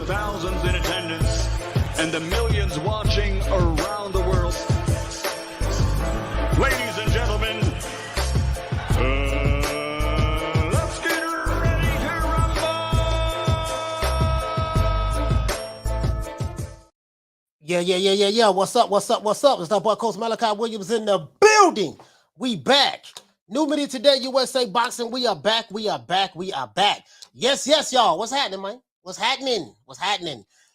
thousands in attendance and the millions watching around the world. Ladies and gentlemen, let's get ready to rumble! Yeah. What's up? It's that boy Coach Malachi Williams in the building. We back. New Media Today, USA Boxing. We are back. Yes, y'all. What's happening, man? What's happening?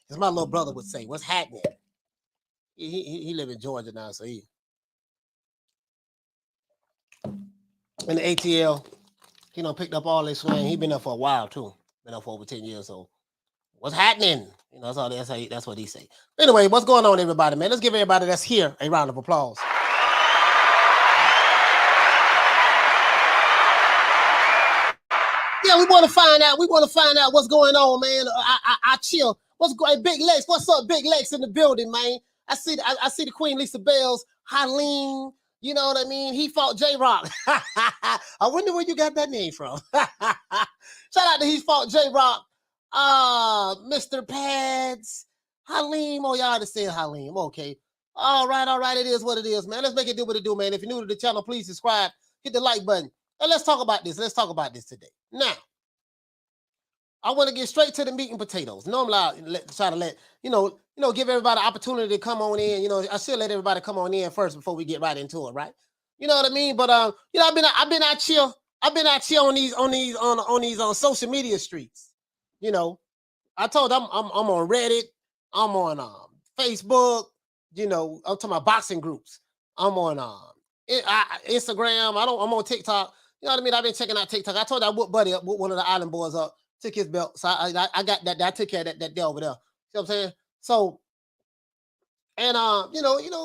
As my little brother would say, what's happening? He live in Georgia now, so he in the ATL. He done picked up all this swing. He been there for a while too. Been there for over 10 years. So what's happening? You know, that's what he say. Anyway, what's going on, everybody, man? Let's give everybody that's here a round of applause. Yeah, we want to find out what's going on, man. I chill. What's going? Big Lex, what's up, Big Lex in the building, man? I see the Queen Lisa Bells, Haleen. You know what I mean? He fought J-Rock. I wonder where you got that name from. Shout out to he fought J-Rock. Mr. Pads, Halim. Oh, y'all just said Halim. Okay. All right. It is what it is, man. Let's make it do what it do, man. If you're new to the channel, please subscribe. Hit the like button. And let's talk about this. Let's talk about this today. Now, I want to get straight to the meat and potatoes. Normally, I try to let, give everybody an opportunity to come on in. You know, I should let everybody come on in first before we get right into it, right? You know what I mean? But I've been out chill. I've been out chill on these social media streets. You know, I told them I'm on Reddit, I'm on Facebook, I'm talking about boxing groups. I'm on Instagram, I'm on TikTok. You know what I mean? I've been checking out TikTok. I told you I whooped Buddy up, whooped one of the Island boys up, took his belt. So I got that. I took care of that deal over there. See what I'm saying? So, and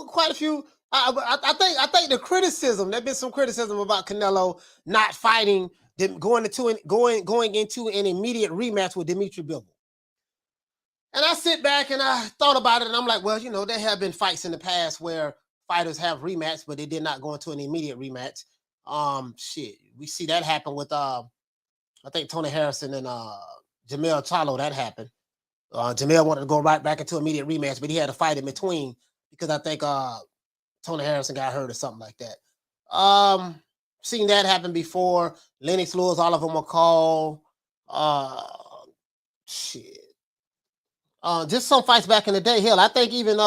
quite a few. I think the criticism, there's been some criticism about Canelo not fighting, going into an immediate rematch with Dmitry Bivol. And I sit back and I thought about it, and I'm like, well, there have been fights in the past where fighters have rematched, but they did not go into an immediate rematch. We see that happen with I think Tony Harrison and Jamel Charlo. That happened. Jamel wanted to go right back into immediate rematch, but he had to fight in between because I think Tony Harrison got hurt or something like that. Seen that happen before. Lennox Lewis, all of them were called. Just some fights back in the day. Hell, I think even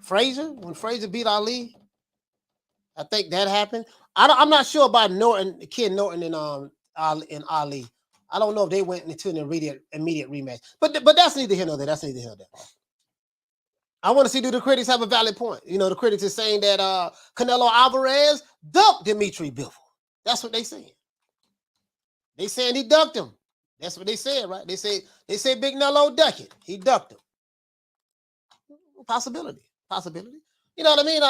Frazier, when Frazier beat Ali, I think that happened. I'm not sure about Ken Norton and Ali. I don't know if they went into an immediate rematch. But that's neither here nor there. I want to see, do the critics have a valid point? The critics are saying that Canelo Alvarez ducked Dmitry Bivol. That's what they saying. They saying he ducked him. That's what they said, right? They say Big Nello duck it. He ducked him. Possibility. You know what I mean?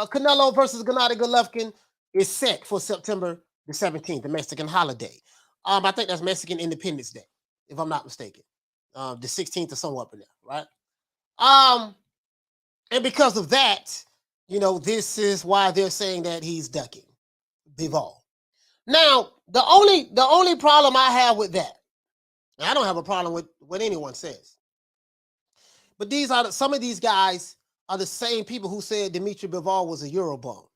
Canelo versus Gennady Golovkin is set for September the 17th, the Mexican holiday. I think that's Mexican Independence Day, if I'm not mistaken. The 16th or somewhere up in there, right? And because of that, this is why they're saying that he's ducking Bivol. Now, the only problem I have with that, and I don't have a problem with what anyone says, but some of these guys are the same people who said Dmitry Bivol was a Eurobone.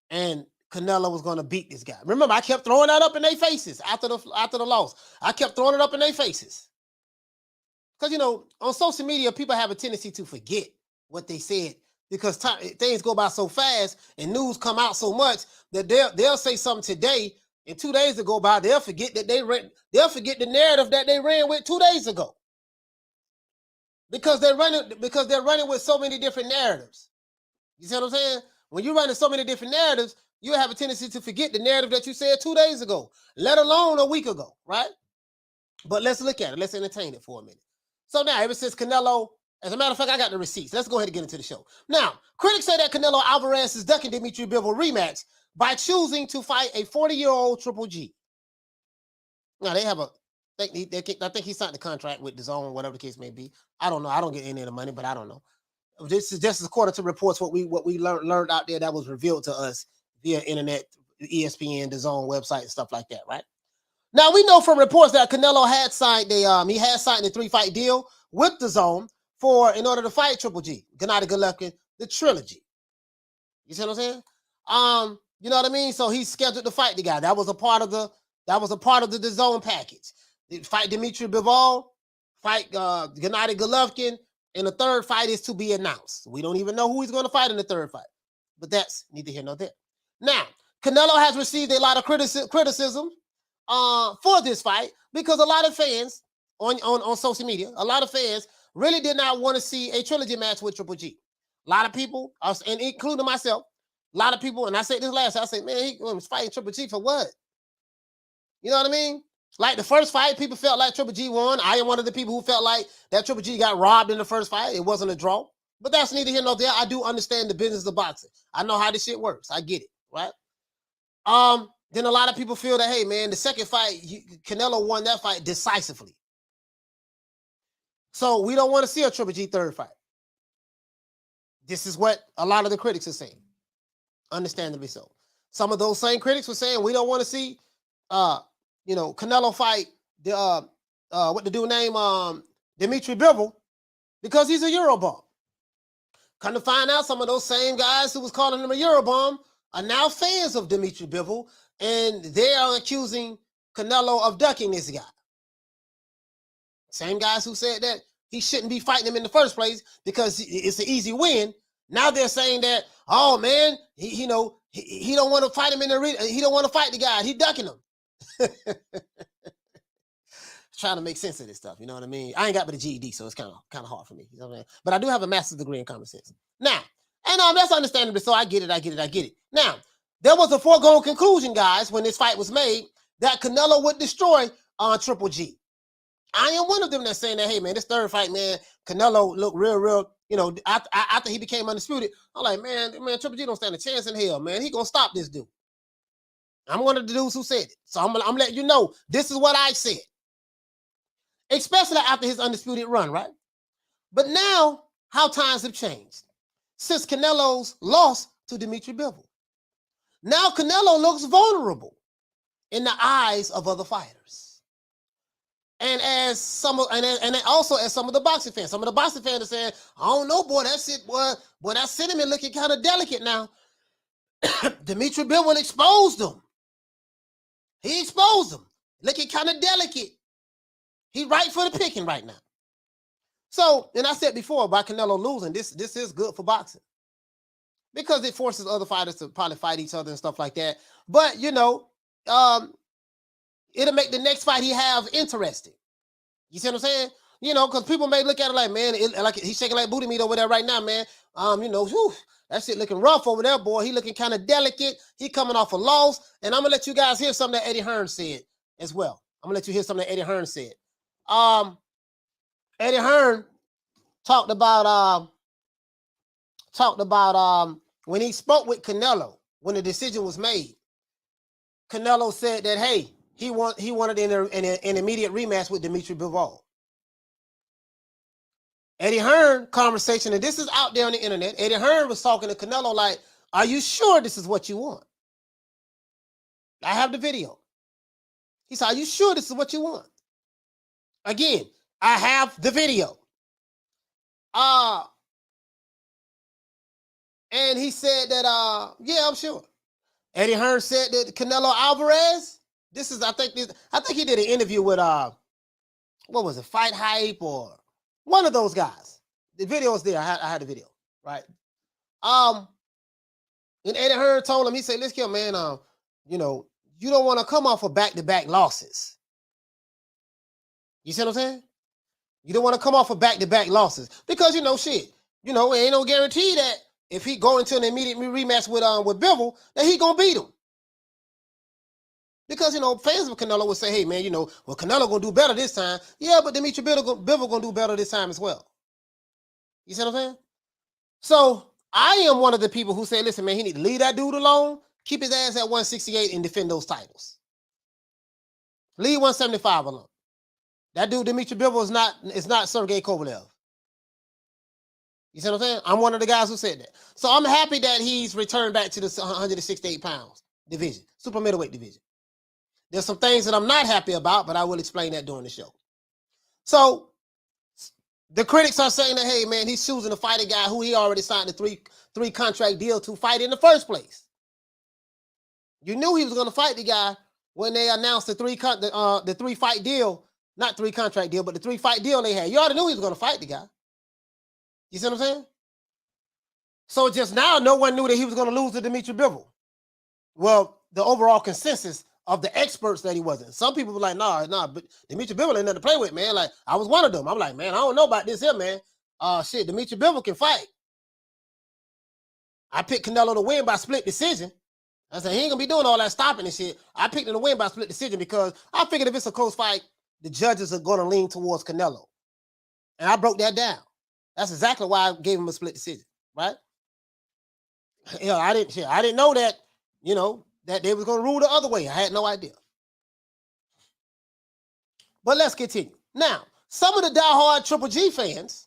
And Canelo was going to beat this guy. Remember, I kept throwing that up in their faces after the loss. I kept throwing it up in their faces. Because, on social media, people have a tendency to forget what they said because things go by so fast and news come out so much that they'll say something today and 2 days to go by, they'll forget that they'll forget the narrative that they ran with 2 days ago. Because they're running with so many different narratives. You see what I'm saying? When you're running so many different narratives, you have a tendency to forget the narrative that you said 2 days ago, let alone a week ago, right? But let's look at it. Let's entertain it for a minute. So now, ever since Canelo, as a matter of fact, I got the receipts. Let's go ahead and get into the show. Now, critics say that Canelo Alvarez is ducking Dmitry Bivol rematch by choosing to fight a 40-year-old Triple G. Now, they have I think he signed the contract with DAZN, whatever the case may be. I don't know. I don't get any of the money, but I don't know. This is just according to reports what we learned out there that was revealed to us via internet, ESPN, DAZN website, and stuff like that, right? Now we know from reports that Canelo had signed a 3-fight deal with the DAZN in order to fight Triple G, Gennady Golovkin, the trilogy. You see what I'm saying? You know what I mean? So he's scheduled to fight the guy. That was a part of the DAZN package. Fight Dmitry Bivol, fight Gennady Golovkin, and the third fight is to be announced. We don't even know who he's going to fight in the third fight, but that's neither here nor there. Now, Canelo has received a lot of criticism for this fight because a lot of fans on social media, a lot of fans really did not want to see a trilogy match with Triple G. A lot of people, and including myself, a lot of people, and I said this last, I said, man, he was fighting Triple G for what? You know what I mean? Like the first fight, people felt like Triple G won. I am one of the people who felt like that Triple G got robbed in the first fight. It wasn't a draw. But that's neither here nor there. I do understand the business of boxing. I know how this shit works. I get it, right? Then a lot of people feel that, hey, man, the second fight, Canelo won that fight decisively. So we don't want to see a Triple G third fight. This is what a lot of the critics are saying. Understandably so. Some of those same critics were saying we don't want to see Canelo fight what the dude name Dmitry Bivol because he's a Eurobomb. Come to find out, some of those same guys who was calling him a Eurobomb are now fans of Dmitry Bivol, and they are accusing Canelo of ducking this guy. Same guys who said that he shouldn't be fighting him in the first place because it's an easy win. Now they're saying that, oh man, he don't want to fight him in the arena. He don't want to fight the guy. He ducking him. Trying to make sense of this stuff, you know what I mean? I ain't got but a GED, so it's kind of hard for me. You know what I mean? But I do have a master's degree in common sense. Now, and that's understandable. So I get it. Now, there was a foregone conclusion, guys, when this fight was made, that Canelo would destroy Triple G. I am one of them that's saying that, hey man, this third fight, man, Canelo looked real. After he became undisputed, I'm like, man, Triple G don't stand a chance in hell, man. He gonna stop this dude. I'm one of the dudes who said it. So I'm letting you know, this is what I said. Especially after his undisputed run, right? But now, how times have changed. Since Canelo's loss to Dmitry Bivol. Now Canelo looks vulnerable in the eyes of other fighters. And also as some of the boxing fans. Some of the boxing fans are saying, I don't know, boy, that shit, boy, that sentiment looking kind of delicate now. Dmitry Bivol exposed him. He exposed him. Looking kind of delicate. He right for the picking right now. So, and I said before about Canelo losing, this is good for boxing. Because it forces other fighters to probably fight each other and stuff like that. But, it'll make the next fight he have interesting. You see what I'm saying? Because people may look at it like, man, like he's shaking like booty meat over there right now, man. That shit looking rough over there, boy. He looking kind of delicate. He coming off a loss. And I'm going to let you guys hear something that Eddie Hearn said as well. I'm going to let you hear something that Eddie Hearn said. Eddie Hearn talked about when he spoke with Canelo, when the decision was made. Canelo said that, hey, he wanted an immediate rematch with Dmitry Bivol. Eddie Hearn conversation, and this is out there on the internet. Eddie Hearn was talking to Canelo like, are you sure this is what you want? I have the video. He said, are you sure this is what you want? Again, I have the video. And he said that, yeah, I'm sure. Eddie Hearn said that Canelo Alvarez, I think he did an interview with, what was it, Fight Hype or one of those guys. The video is there. I had the video, right? And Eddie Hearn told him, he said, listen, man, you don't want to come off of back-to-back losses. You see what I'm saying? You don't want to come off of back-to-back losses because, shit, it ain't no guarantee that if he go into an immediate rematch with Bivol, that he gonna beat him. Because, fans of Canelo would say, hey, man, well, Canelo gonna do better this time. Yeah, but Dmitry Bivol gonna do better this time as well. You see what I'm saying? So I am one of the people who say, listen, man, he need to leave that dude alone, keep his ass at 168 and defend those titles. Leave 175 alone. That dude, Dmitry Bivol, is not Sergey Kovalev. You see what I'm saying? I'm one of the guys who said that. So I'm happy that he's returned back to the 168 pounds division, super middleweight division. There's some things that I'm not happy about, but I will explain that during the show. So the critics are saying that, hey, man, he's choosing to fight a guy who he already signed a three contract deal to fight in the first place. You knew he was going to fight the guy when they announced the three fight deal, not three contract deal, but the 3 fight deal they had. You already knew he was going to fight the guy. You see what I'm saying? So just now, no one knew that he was going to lose to Dmitry Bivol. Well, the overall consensus of the experts that he wasn't. Some people were like, nah, but Dmitry Bivol ain't nothing to play with, man. Like, I was one of them. I'm like, man, I don't know about this here, man. Shit, Dmitry Bivol can fight. I picked Canelo to win by split decision. I said, he ain't gonna be doing all that stopping and shit. I picked him to win by split decision because I figured if it's a close fight, the judges are gonna lean towards Canelo. And I broke that down. That's exactly why I gave him a split decision, right? You know, I didn't know that, you know, that they was gonna rule the other way. I had no idea. But let's continue. Now, some of the diehard Triple G fans,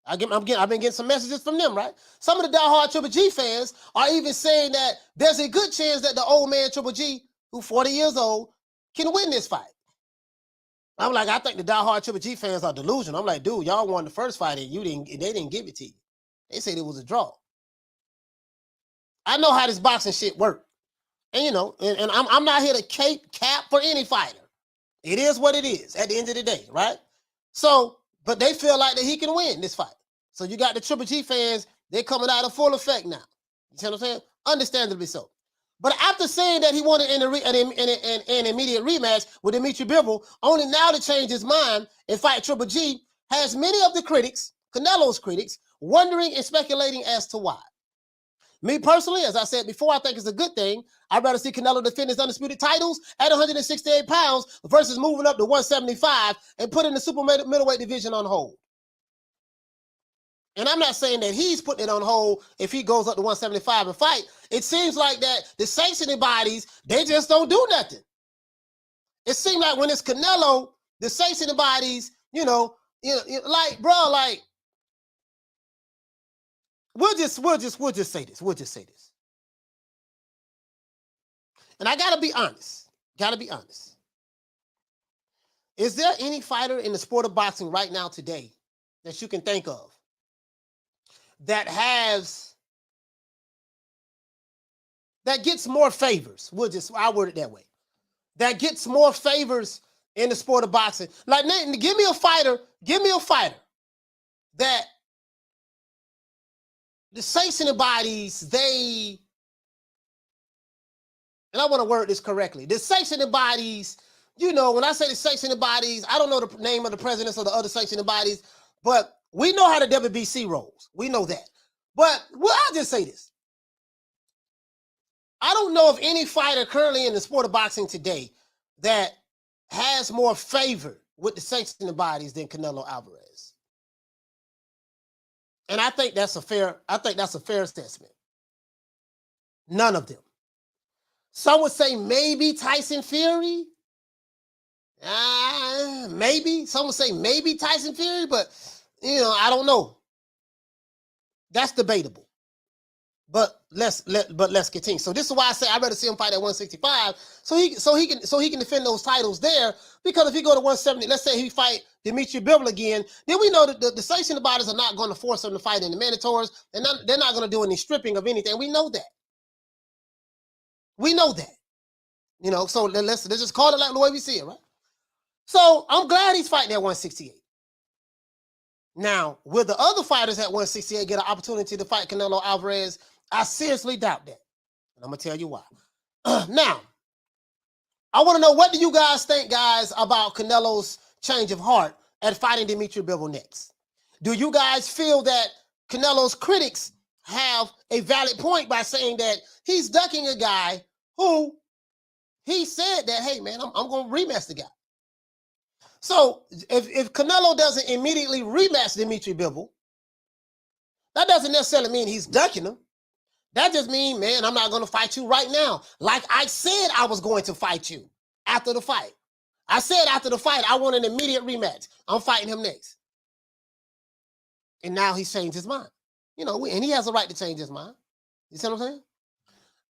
I've been getting some messages from them, right? Some of the diehard Triple G fans are even saying that there's a good chance that the old man Triple G, who's 40 years old, can win this fight. I'm like, I think the diehard Triple G fans are delusional. I'm like, dude, y'all won the first fight and they didn't give it to you. They said it was a draw. I know how this boxing shit works. And you know, and I'm not here to cap for any fighter. It is what it is at the end of the day, right? So, but they feel like that he can win this fight. So you got the Triple G fans, they're coming out of full effect now. You see what I'm saying? Understandably so. But after saying that he wanted an immediate rematch with Dmitry Bivol, only now to change his mind and fight Triple G has many of the critics, Canelo's critics, wondering and speculating as to why. Me personally, as I said before, I think it's a good thing. I'd rather see Canelo defend his undisputed titles at 168 pounds versus moving up to 175 and putting the super middleweight division on hold. And I'm not saying that he's putting it on hold if he goes up to 175 and fight. It seems like that the sanctioning bodies, they just don't do nothing. It seems like when it's Canelo, the sanctioning bodies, you know, like, bro, like, we'll just say this. We'll just say this. And I gotta be honest. Is there any fighter in the sport of boxing right now today that you can think of that gets more favors? I'll word it that way. That gets more favors in the sport of boxing. Like, Nathan, give me a fighter that the sanctioning bodies, and I want to word this correctly. The sanctioning bodies, you know, when I say the sanctioning bodies, I don't know the name of the presidents of the other sanctioning bodies, but we know how the WBC rolls. We know that. But I'll just say this. I don't know of any fighter currently in the sport of boxing today that has more favor with the sanctioning bodies than Canelo Alvarez. And I think that's a fair assessment. None of them. Some would say maybe Tyson Fury. Maybe. Some would say maybe Tyson Fury, but you know, I don't know. That's debatable. But let's continue. So this is why I say I'd rather see him fight at 165, so he can defend those titles there. Because if he go to 170, let's say he fight Dmitry Bivol again, then we know that the sanctioning bodies are not going to force him to fight in the mandatories, and they're not going to do any stripping of anything. We know that. You know, so let's just call it like the way we see it, right? So I'm glad he's fighting at 168. Now, will the other fighters at 168 get an opportunity to fight Canelo Alvarez? I seriously doubt that. And I'm going to tell you why. Now, I want to know, what do you guys think, guys, about Canelo's change of heart at fighting Dmitry Bivol next? Do you guys feel that Canelo's critics have a valid point by saying that he's ducking a guy who he said that, hey, man, I'm going to rematch the guy? So if Canelo doesn't immediately rematch Dmitry Bivol, that doesn't necessarily mean he's ducking him. That just means, man, I'm not going to fight you right now. Like I said I was going to fight you after the fight. I said after the fight, I want an immediate rematch. I'm fighting him next. And now he's changed his mind. You know, and he has a right to change his mind. You see what I'm saying?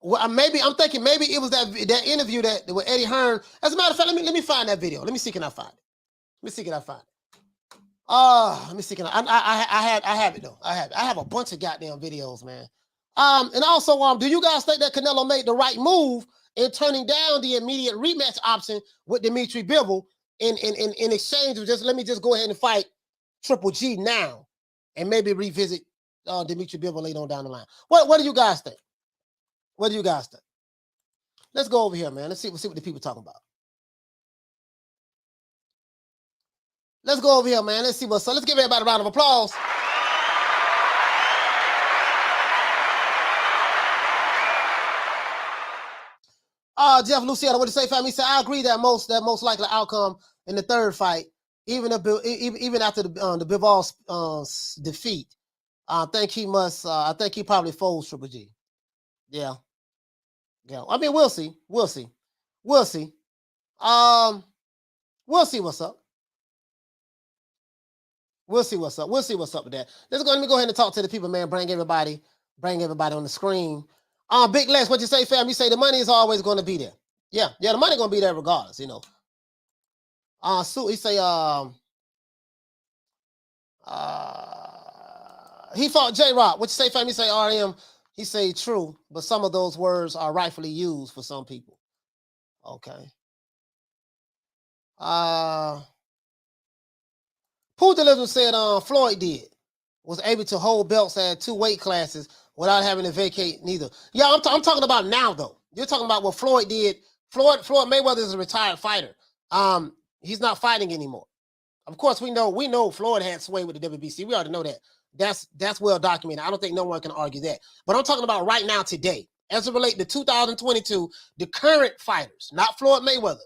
Well, maybe I'm thinking maybe it was that interview that with Eddie Hearn. As a matter of fact, let me find that video. Let me see can I find it. Let me see can I find it. Let me see can I have it though. I have a bunch of goddamn videos, man. And also, do you guys think that Canelo made the right move in turning down the immediate rematch option with Dmitry Bivol in exchange of just let me just go ahead and fight Triple G now and maybe revisit Dmitry Bivol later on down the line? What do you guys think? What do you guys think? Let's go over here, man. Let's see what the people talking about. Let's go over here, man. Let's see what's up. Let's give everybody a round of applause. Jeff Luciano, what do you say, fam? He said, I agree that most likely outcome in the third fight, even after the Bivol's defeat, I think he probably folds Triple G. Yeah. I mean, we'll see. We'll see what's up. We'll see what's up with that. Let me go ahead and talk to the people, man. Bring everybody on the screen. Big Les, what you say, fam? You say the money is always going to be there. Yeah, the money going to be there regardless, you know. So he say, he fought J-Rock. What you say, fam? You say RM. He say true, but some of those words are rightfully used for some people. Okay. Pugilism said Floyd was able to hold belts at 2 weight classes without having to vacate neither. Yeah, I'm talking about now though. You're talking about what Floyd did. Floyd Mayweather is a retired fighter. He's not fighting anymore. Of course, we know Floyd had sway with the WBC. We already know that. That's well documented. I don't think no one can argue that. But I'm talking about right now, today, as it relates to 2022, the current fighters, not Floyd Mayweather.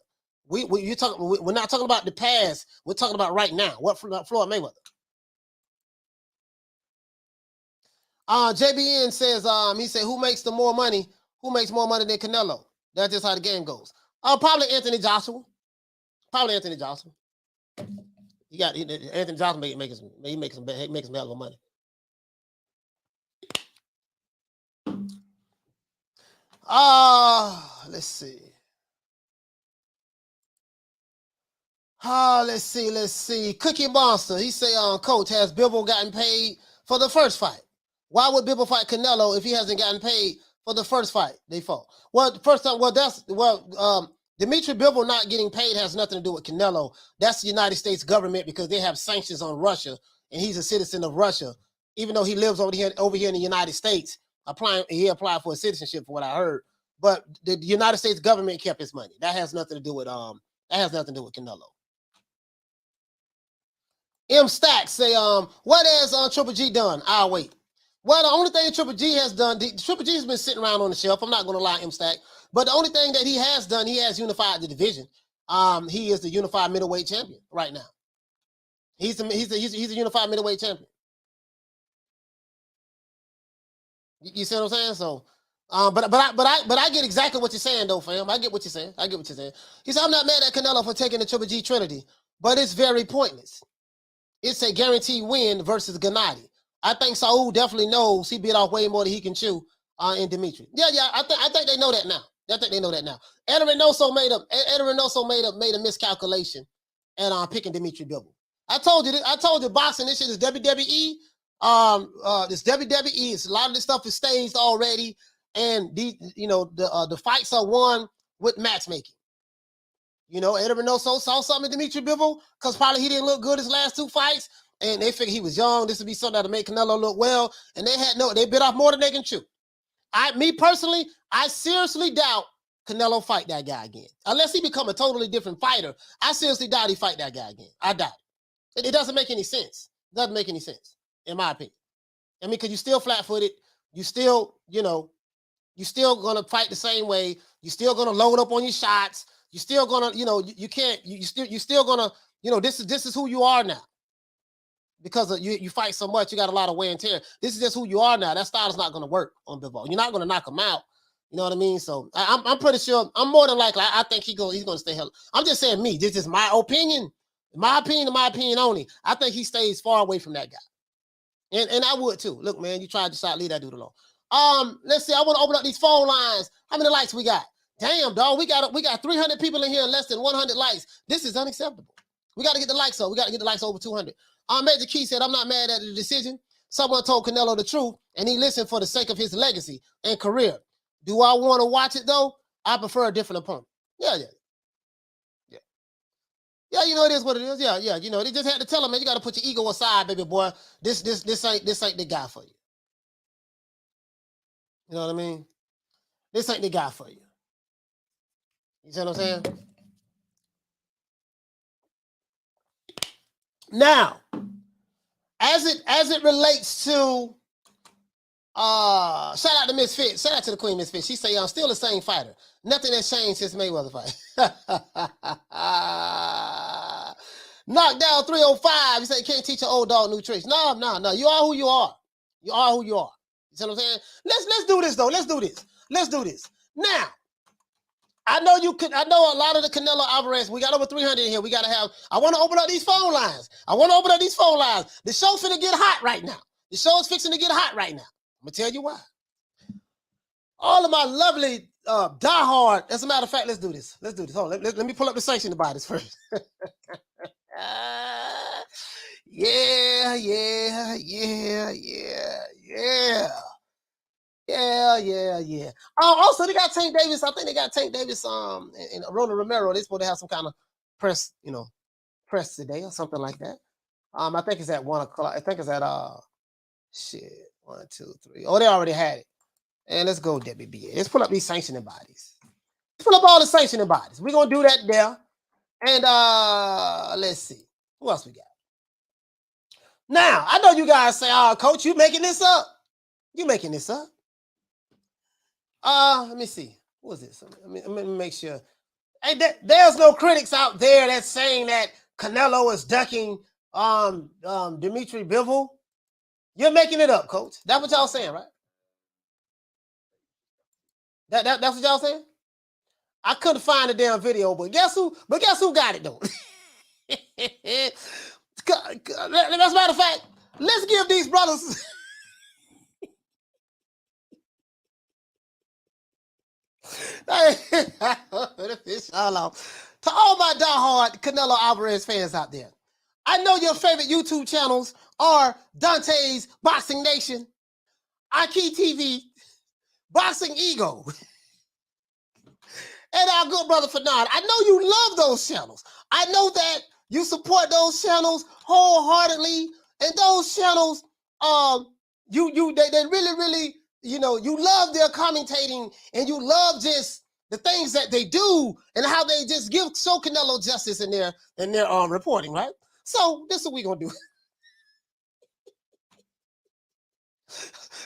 We're not talking about the past. We're talking about right now. What Floyd Mayweather? JBN says, he said, who makes more money than Canelo? That's just how the game goes. Probably Anthony Joshua. He got Anthony Joshua making some hell of money. Let's see. Let's see. Cookie Monster. He say, Coach, has Bivol gotten paid for the first fight? Why would Bivol fight Canelo if he hasn't gotten paid for the first fight they fought? Well, Dmitry Bivol not getting paid has nothing to do with Canelo. That's the United States government because they have sanctions on Russia, and he's a citizen of Russia, even though he lives over here in the United States. He applied for a citizenship, for what I heard. But the United States government kept his money. That has nothing to do with Canelo. M Stacks say, what has Triple G done? I'll wait. Well, the only thing Triple G has done, Triple G has been sitting around on the shelf. I'm not going to lie, M Stack. But the only thing that he has done, he has unified the division. He is the unified middleweight champion right now. He's a unified middleweight champion. You see what I'm saying? So, but I get exactly what you're saying, though, fam. I get what you're saying. He said, I'm not mad at Canelo for taking the Triple G Trinity, but it's very pointless. It's a guaranteed win versus Gennady. I think Saul definitely knows he bit off way more than he can chew in Dmitry. Yeah, I think they know that now. Ed Reynoso made a miscalculation and picking Dmitry Bivol. I told you boxing, this shit is WWE. This WWE, it's a lot of this stuff is staged already, and the fights are won with matchmaking. Ed Reynoso saw something in Dmitry Bivol because probably he didn't look good his last 2 fights, and they figured he was young. This would be something that'll make Canelo look well, and they bit off more than they can chew. Me personally, I seriously doubt Canelo fight that guy again. Unless he become a totally different fighter, I seriously doubt he fight that guy again. I doubt it. It doesn't make any sense. It doesn't make any sense, in my opinion. I mean, because you're still flat-footed. You still, you're still going to fight the same way. You're still going to load up on your shots. You're still going to, you're still going to, this is who you are now. Because you fight so much, you got a lot of wear and tear. This is just who you are now. That style is not going to work on Bivol. You're not going to knock him out. You know what I mean? So I'm pretty sure. I'm more than likely. I think he's going to stay held. I'm just saying me. This is my opinion. My opinion only. I think he stays far away from that guy. And I would too. Look, man, you tried to shot, leave that dude alone. Let's see. I want to open up these phone lines. How many likes we got? Damn, dog. We got 300 people in here and less than 100 likes. This is unacceptable. We got to get the likes up. We got to get the likes over 200. Major Key said, I'm not mad at the decision. Someone told Canelo the truth, and he listened for the sake of his legacy and career. Do I want to watch it, though? I prefer a different opponent. Yeah. Yeah, you know, it is what it is. Yeah. You know, they just had to tell him, man, you got to put your ego aside, baby boy. This ain't the guy for you. You know what I mean? This ain't the guy for you. You see what I'm saying? Now, as it relates to shout out to Miss Fit, shout out to the Queen Miss Fit. She say I'm still the same fighter. Nothing has changed since Mayweather fight. Knockdown 305. You say you can't teach an old dog new tricks. No. You are who you are. You are who you are. You see what I'm saying? Let's do this though. Let's do this. Now, I know a lot of the Canelo Alvarez. We got over 300 in here. We gotta have. I want to open up these phone lines. The show's finna get hot right now. The show is fixing to get hot right now. I'm gonna tell you why. All of my lovely diehard. As a matter of fact, let's do this. Hold on. Let me pull up the section about this first. Yeah. Also, they got Tank Davis. I think they got Tank Davis and Ronald Romero. They're supposed to have some kind of press today or something like that. I think it's at 1 o'clock. I think it's at 1, 2, 3. Oh, they already had it. And let's go, WBA. Let's pull up these sanctioning bodies. Let's pull up all the sanctioning bodies. We're gonna do that there. And let's see. Who else we got? Now, I know you guys say, oh, coach, you making this up. Let me see. What was this? Let me make sure. Hey, there's no critics out there that's saying that Canelo is ducking Dmitry Bivol. You're making it up, coach. That's what y'all saying, right? That's what y'all saying? I couldn't find the damn video, but guess who got it though? As a matter of fact, let's give these brothers to all my diehard Canelo Alvarez fans out there. I know your favorite YouTube channels are Dante's Boxing Nation, Iki TV, Boxing Ego, and our good brother Fernand. I know you love those channels. I know that you support those channels wholeheartedly, and those channels, they really, you love their commentating, and you love just the things that they do and how they just show Canelo justice in their reporting, right? So this is what we're gonna do.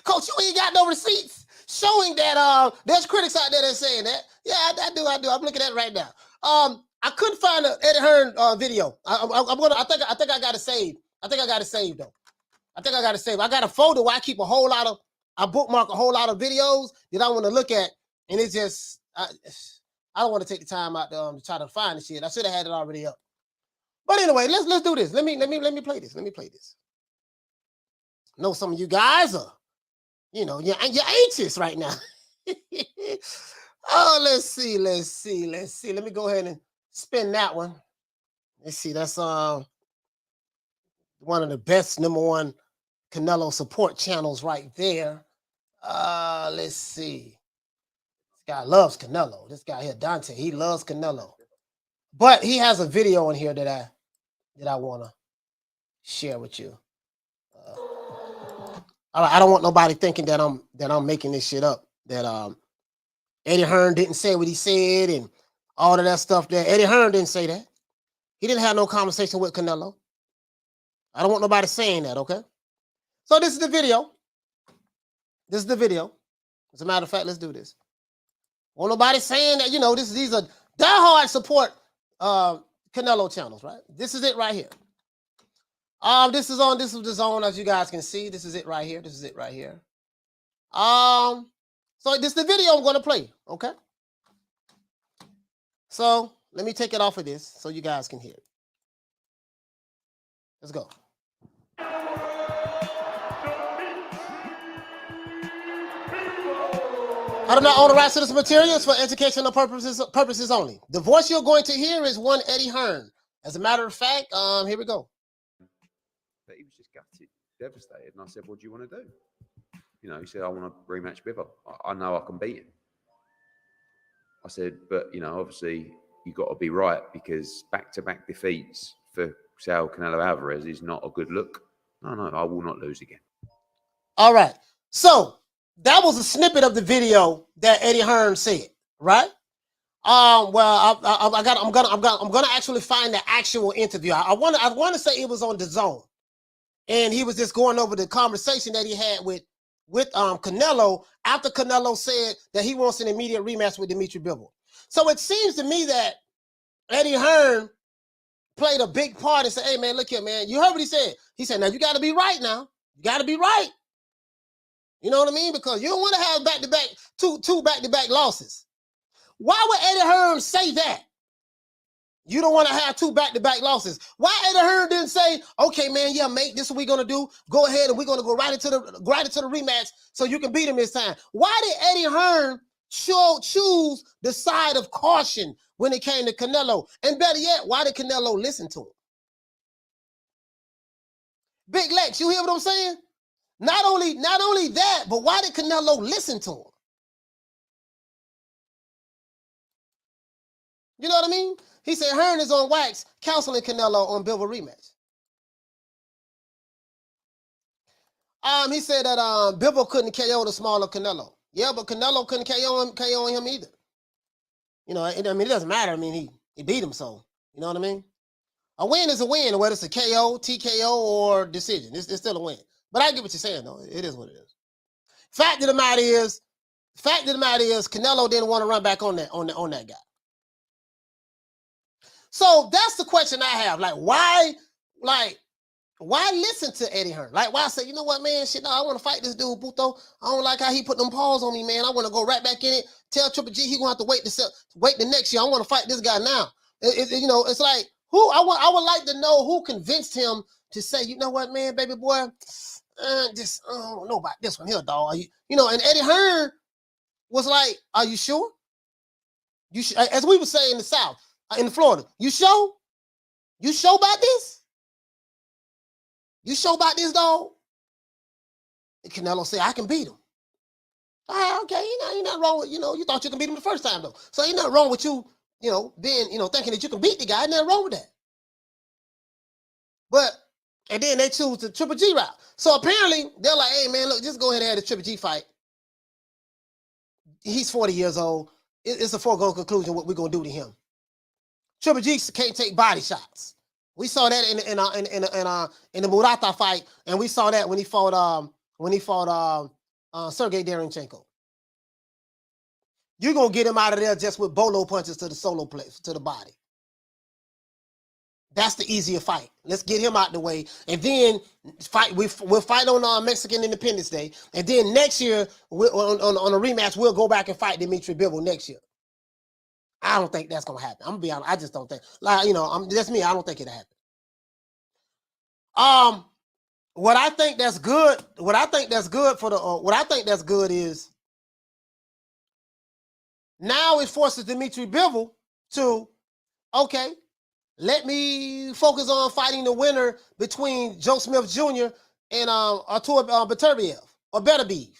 Coach, you ain't got no receipts showing that there's critics out there that's saying that. Yeah, I do. I'm looking at it right now. I couldn't find an Eddie Hearn video. I think I got it saved. I think I got it saved though. I got a folder where I bookmark a whole lot of videos that I want to look at, and it's just I don't want to take the time out to try to find the shit. I should have had it already up. But anyway, let's do this. Let me play this. I know some of you guys are, you're anxious right now. Oh, let's see. Let me go ahead and spin that one. Let's see. That's one of the best #1 Canelo support channels right there. Let's see. This guy loves Canelo. This guy here, Dante, he loves Canelo. But he has a video in here that I want to share with you. I don't want nobody thinking that I'm making this shit up. That Eddie Hearn didn't say what he said and all of that stuff there. Eddie Hearn didn't say that. He didn't have no conversation with Canelo. I don't want nobody saying that, okay? So this is the video. As a matter of fact, let's do this. Won't nobody saying that, these are diehard support Canelo channels, right? This is it right here. This is the DAZN, as you guys can see. This is it right here. So this is the video I'm going to play, okay? So let me take it off of this so you guys can hear it. Let's go. I do not own the rights to this material. It's for educational purposes only. The voice you're going to hear is one Eddie Hearn. As a matter of fact, here we go. But he was just gutted, devastated. And I said, what do you want to do? You know, he said, I want to rematch Bivol. I know I can beat him. I said, but, you know, obviously you got to be right, because back-to-back defeats for Canelo Alvarez is not a good look. No, I will not lose again. All right. So that was a snippet of the video that Eddie Hearn said, right? Well, I'm gonna actually find the actual interview. I want to say it was on DAZN, and he was just going over the conversation that he had with Canelo after Canelo said that he wants an immediate rematch with Dmitry Bivol. So it seems to me that Eddie Hearn played a big part and said, "Hey man, look here, man. You heard what he said? He said, now you got to be right now. You got to be right. You know what I mean? Because you don't want to have two back-to-back losses. Why would Eddie Hearn say that? You don't want to have two back-to-back losses. Why Eddie Hearn didn't say, okay, man, yeah, mate, this is what we're going to do. Go ahead and we're going to go right into the rematch so you can beat him this time. Why did Eddie Hearn choose the side of caution when it came to Canelo? And better yet, why did Canelo listen to him? Big Lex, you hear what I'm saying? Not only that, but why did Canelo listen to him? You know what I mean? He said Hearn is on wax counseling Canelo on Bivol Rematch. He said that Bivol couldn't KO the smaller Canelo. Yeah, but Canelo couldn't KO him either. You know, it doesn't matter. I mean, he beat him, so you know what I mean? A win is a win, whether it's a KO, TKO, or decision. It's still a win. But I get what you're saying, though. It is what it is. Fact of the matter is, Canelo didn't want to run back on that guy. So that's the question I have. Like, why listen to Eddie Hearn? Like, why say, you know what, man, shit, no, I want to fight this dude, Buto. I don't like how he put them paws on me, man. I want to go right back in it. Tell Triple G he gonna have to wait the next year. I want to fight this guy now. You know, it's like, I would like to know who convinced him to say, you know what, man, baby boy, I don't know about this one here, dog. You know, and Eddie Hearn was like, are you sure? As we would say in the South, in Florida, you sure? You sure about this? You sure about this, dog? And Canelo said, I can beat him. All right, okay, you're not wrong with, you thought you can beat him the first time, though. So ain't nothing wrong with you, being, thinking that you can beat the guy. Ain't nothing wrong with that. And then they choose the Triple G route. So apparently, they're like, hey, man, look, just go ahead and have the Triple G fight. He's 40 years old. It's a foregone conclusion what we're going to do to him. Triple G can't take body shots. We saw that in the Murata fight, and we saw that when he fought Sergey Derenchenko. You're gonna get him out of there just with bolo punches to the solo place, to the body. That's the easier fight. Let's get him out the way, and then fight. We'll fight on Mexican Independence Day, and then next year on a rematch we'll go back and fight Dmitry Bivol next year. I don't think that's gonna happen. I'm gonna be honest. I just don't think. That's me. I don't think it'll happen. What I think that's good. What I think that's good is now it forces Dmitry Bivol to, okay, let me focus on fighting the winner between Joe Smith Jr. and Artur Beterbiev or Beterbiev.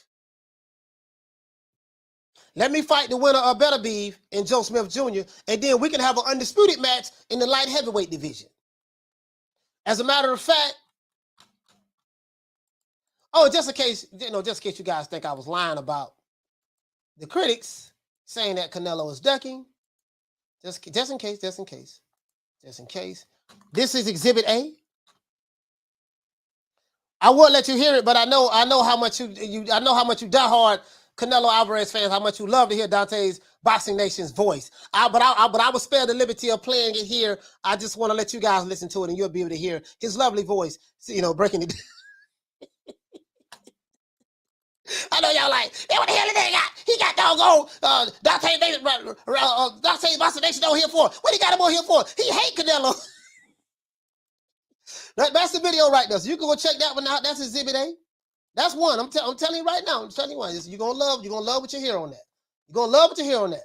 Let me fight the winner of Beterbiev and Joe Smith Jr., and then we can have an undisputed match in the light heavyweight division. As a matter of fact, just in case you guys think I was lying about the critics saying that Canelo is ducking, just in case. This is Exhibit A. I won't let you hear it, but I know how much you diehard Canelo Alvarez fans, how much you love to hear Dante's Boxing Nation's voice. But I will spare the liberty of playing it here. I just want to let you guys listen to it, and you'll be able to hear his lovely voice, breaking it. I know y'all like, hey, what the hell did they got? He got doggone Dante's Boxing Nation on here for. What he got him on here for? He hate Canelo. That's the video right there. So you can go check that one out. That's Exhibit A. That's one. I'm telling you right now. I'm telling you one. You're gonna love what you hear on that. You're gonna love what you hear on that.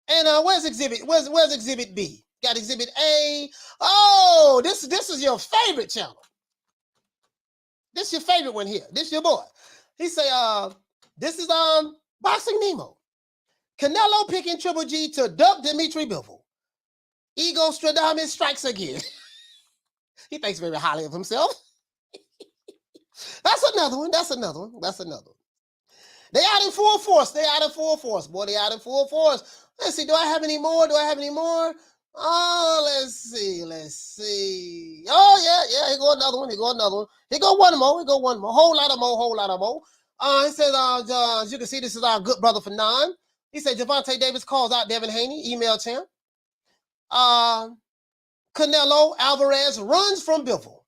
And where's exhibit? Where's exhibit B? Got exhibit A. Oh, this is your favorite channel. This is your favorite one here. This your boy. He say, this is Boxing Nemo. Canelo picking Triple G to duck Dmitry Bivol. Ego Stradamus strikes again. He thinks very highly of himself. That's another one. That's another one. That's another one. They out in full force. They out in full force. Boy, they out in full force. Let's see. Do I have any more? Do I have any more? Oh, let's see. Let's see. Oh, yeah. Here go another one. Here go another one. Here go one more. Here go one more. Whole lot of more. Whole lot of more. He says, as you can see, this is our good brother Fanon. He said, Javante Davis calls out Devin Haney, email champ. Canelo Alvarez runs from Bivol.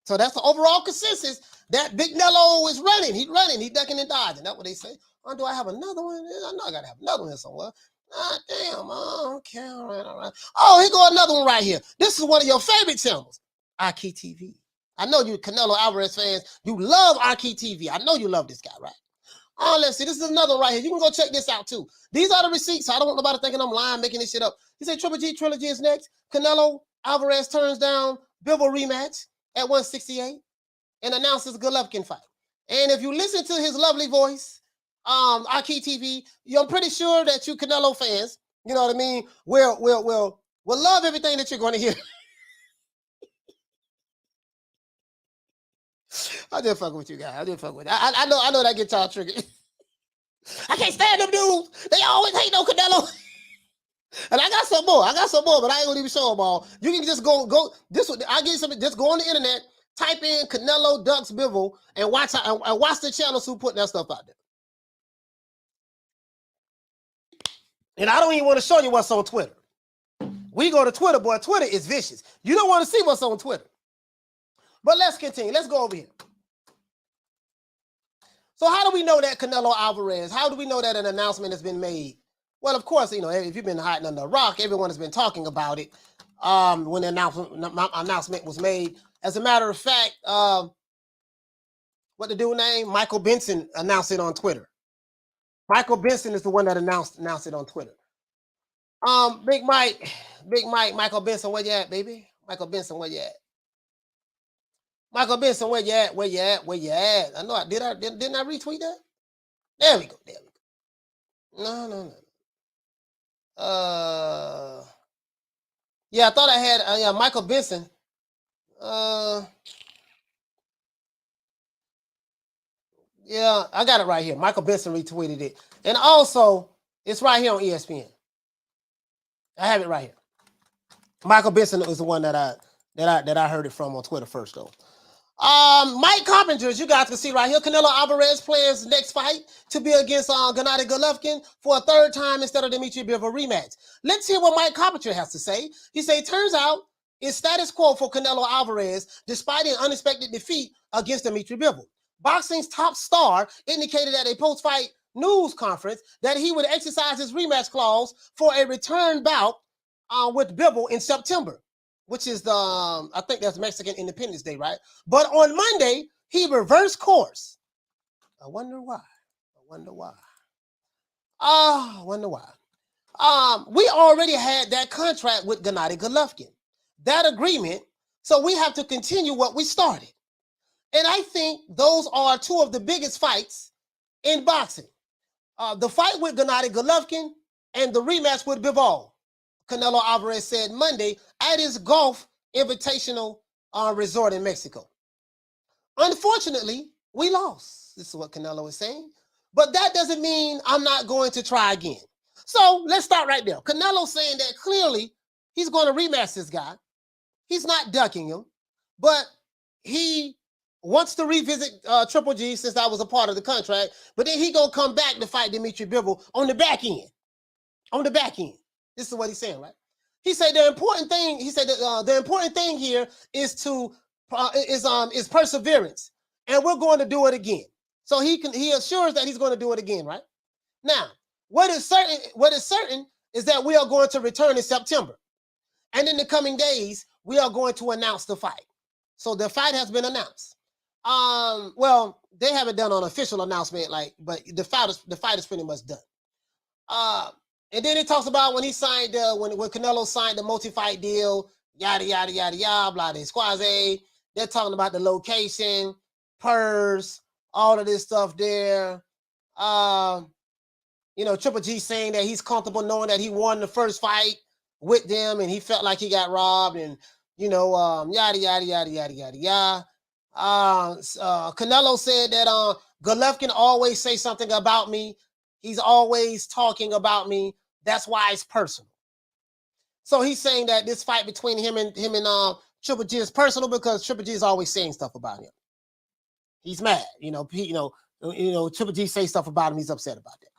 So that's the overall consensus that Big Nello is running. He's running. He's ducking and dodging. That's what they say. Oh, do I have another one? I know I got to have another one somewhere. Ah, damn. Oh, okay. All right. All right. Oh, here go another one right here. This is one of your favorite channels, Arky TV. I know you Canelo Alvarez fans. You love Arky TV. I know you love this guy, right? Oh, let's see. This is another one right here. You can go check this out, too. These are the receipts. I don't want nobody thinking I'm lying, making this shit up. He said Triple G trilogy is next. Canelo Alvarez turns down Bivol rematch at 168 and announces Golovkin fight. And if you listen to his lovely voice, Arky TV, I'm pretty sure that you Canelo fans, you know what I mean, will love everything that you're going to hear. I just fucking with you guys. I just fucking with you. I know that gets y'all triggered. I can't stand them dudes. They always hate no Canelo. And I got some more. But I ain't gonna even show them all. You can just go this. I give you something. Just go on the internet, type in Canelo ducks Bivol, and watch the channels who put that stuff out there. And I don't even want to show you what's on Twitter. We go to Twitter, boy. Twitter is vicious. You don't want to see what's on Twitter. But let's continue. Let's go over here. So how do we know that Canelo Alvarez? How do we know that an announcement has been made? Well, of course, you know, if you've been hiding under a rock, everyone has been talking about it when the announcement was made. As a matter of fact, what the dude name? Michael Benson announced it on Twitter. Michael Benson is the one that announced it on Twitter. Big Mike, Michael Benson, where you at, baby? Michael Benson, where you at? Michael Benson, where you at? Where you at? Where you at? I know didn't I retweet that? There we go. There we go. No. Yeah, I thought I had Michael Benson. Yeah, I got it right here. Michael Benson retweeted it. And also, it's right here on ESPN. I have it right here. Michael Benson is the one that I heard it from on Twitter first, though. Mike Carpenter, as you guys can see right here, Canelo Alvarez plans the next fight to be against Gennady Golovkin for a third time instead of Dmitry Bivol rematch. Let's hear what Mike Carpenter has to say. He said, turns out it's status quo for Canelo Alvarez despite an unexpected defeat against Dmitry Bivol. Boxing's top star indicated at a post-fight news conference that he would exercise his rematch clause for a return bout with Bivol in September, which is I think that's Mexican Independence Day, right? But on Monday, he reversed course. I wonder why. We already had that contract with Gennady Golovkin, that agreement, so we have to continue what we started. And I think those are two of the biggest fights in boxing. The fight with Gennady Golovkin and the rematch with Bivol. Canelo Alvarez said Monday at his golf invitational resort in Mexico. Unfortunately, we lost. This is what Canelo is saying. But that doesn't mean I'm not going to try again. So let's start right there. Canelo saying that clearly he's going to rematch this guy. He's not ducking him, but he wants to revisit Triple G since that was a part of the contract. But then he going to come back to fight Dmitry Bivol on the back end. On the back end. This is what he's saying, right? He said the important thing. He said that the important thing here is perseverance, and we're going to do it again. So he assures that he's going to do it again, right? Now, what is certain is that we are going to return in September, and in the coming days we are going to announce the fight. So the fight has been announced. Well, they haven't done an official announcement, but the fight is pretty much done. And then it talks about when he signed when Canelo signed the multi-fight deal, yada yada yada yada, blah de squaze. They're talking about the location, purse, all of this stuff there. You know, Triple G saying that he's comfortable knowing that he won the first fight with them, and he felt like he got robbed, and you know, yada yada yada yada yada yada. Canelo said that Golovkin always say something about me. He's always talking about me. That's why it's personal. So he's saying that this fight between him and Triple G is personal because Triple G is always saying stuff about him. He's mad, you know. Triple G say stuff about him. He's upset about that.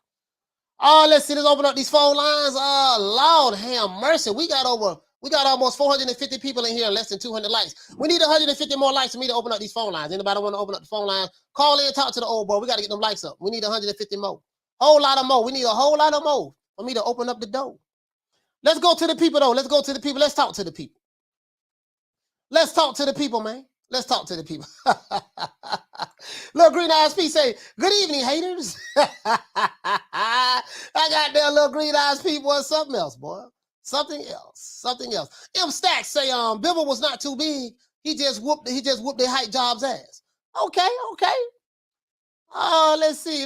Let's see. Let's open up these phone lines. Lord have mercy. We got almost 450 people in here and less than 200 likes. We need 150 more likes for me to open up these phone lines. Anybody want to open up the phone line? Call in, talk to the old boy. We got to get them likes up. We need 150 more. Whole lot of more. We need a whole lot of more for me to open up the door. Let's go to the people, though. Let's go to the people. Let's talk to the people. Let's talk to the people, man. Let's talk to the people. Little Green Eyes P say, good evening, haters. I got there, Little Green Eyes P, boy, something else, boy. Something else. M Stacks say, Bivol was not too big. He just whooped their hype job's ass. Okay. Let's see.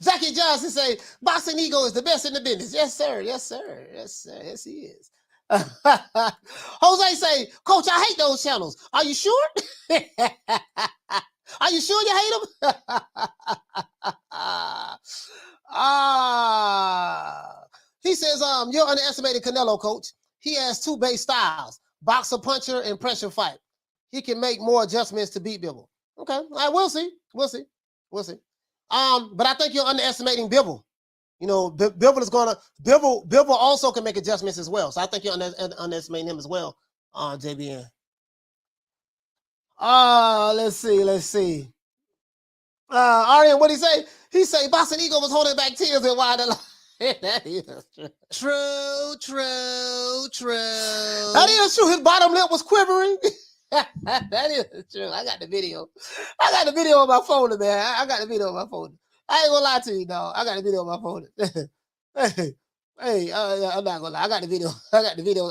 Jackie Johnson say, Boxing Ego is the best in the business. Yes, sir. Yes, he is. Jose say, Coach, I hate those channels. Are you sure? Are you sure you hate them? He says, you're underestimating Canelo, Coach. He has two base styles, boxer, puncher, and pressure fight. He can make more adjustments to beat Bivol. Okay, all right, we'll see. But I think you're underestimating Bivol. You know, Bivol also can make adjustments as well. So I think you're underestimating him as well, JBN. Let's see. Arian, what he say? He say Boxing Ego was holding back tears and why the that is true. That is true. His bottom lip was quivering. That is true. I got the video on my phone, man. I got the video on my phone. I ain't gonna lie to you, dog. I got the video on my phone. I'm not gonna lie. I got the video.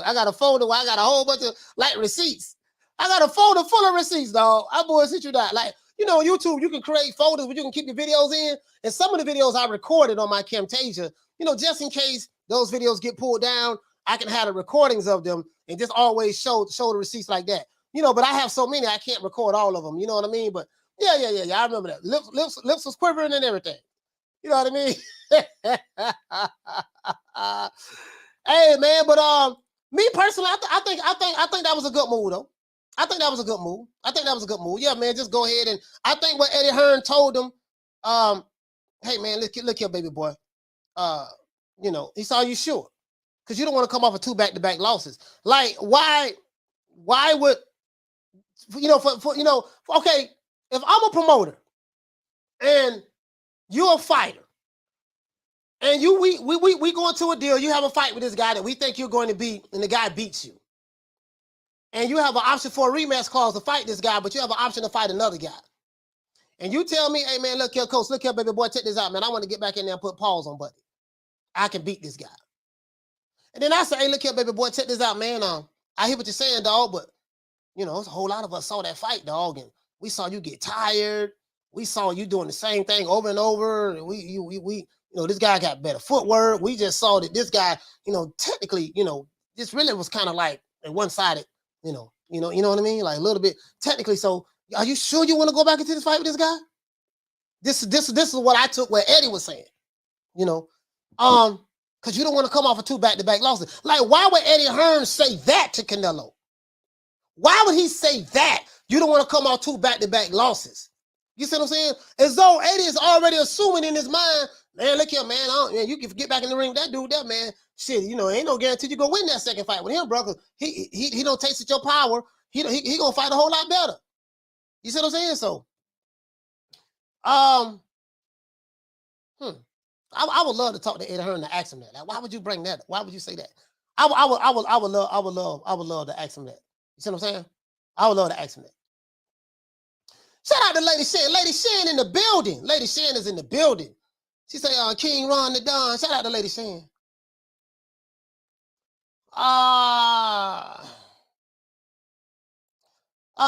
I got a folder where I got a whole bunch of receipts. I got a folder full of receipts, dog. I bullshit you not. Like, you know, on YouTube, you can create folders where you can keep your videos in. And some of the videos I recorded on my Camtasia, you know, just in case those videos get pulled down, I can have the recordings of them and just always show the receipts like that. You know, but I have so many, I can't record all of them. You know what I mean? But yeah. I remember that. Lips was quivering and everything. You know what I mean? Hey, man, but me personally, I think that was a good move, though. I think that was a good move. Yeah, man, just go ahead and I think what Eddie Hearn told him, hey, man, look here, baby boy. You know, he saw you sure. Because you don't want to come off of 2 back-to-back losses. Like, why would, you know, okay, if I'm a promoter and you're a fighter and we go into a deal, you have a fight with this guy that we think you're going to beat and the guy beats you. And you have an option for a rematch clause to fight this guy, but you have an option to fight another guy. And you tell me, hey, man, look here, coach, look here, baby boy, check this out, man. I want to get back in there and put pause on Buddy. I can beat this guy. And then I say, hey, look here, baby boy, check this out, man. I hear what you're saying, dog, but, you know, there's a whole lot of us saw that fight, dog, and we saw you get tired. We saw you doing the same thing over and over. And we you know, this guy got better footwork. We just saw that this guy, you know, technically, you know, this really was kind of like a one-sided, you know what I mean? Like a little bit technically. So are you sure you want to go back into this fight with this guy? This is what I took what Eddie was saying, you know, because you don't want to come off of 2 back-to-back losses. Like, why would Eddie Hearn say that to Canelo? Why would he say that? You don't want to come off 2 back-to-back losses. You see what I'm saying? As though Eddie is already assuming in his mind, man, look here, man, man, you can get back in the ring with that dude there, man. Shit, you know, ain't no guarantee you gonna win that second fight with him, bro. He don't taste your power. He gonna fight a whole lot better. You see what I'm saying? So, I would love to talk to Eddie Hearn to ask him that. Like, why would you bring that? Why would you say that? I would love to ask him that. You see what I'm saying? I would love to ask him that. Shout out to Lady Shan. Lady Shan in the building. Lady Shan is in the building. She say, King Ron the Don. Shout out to Lady Shan.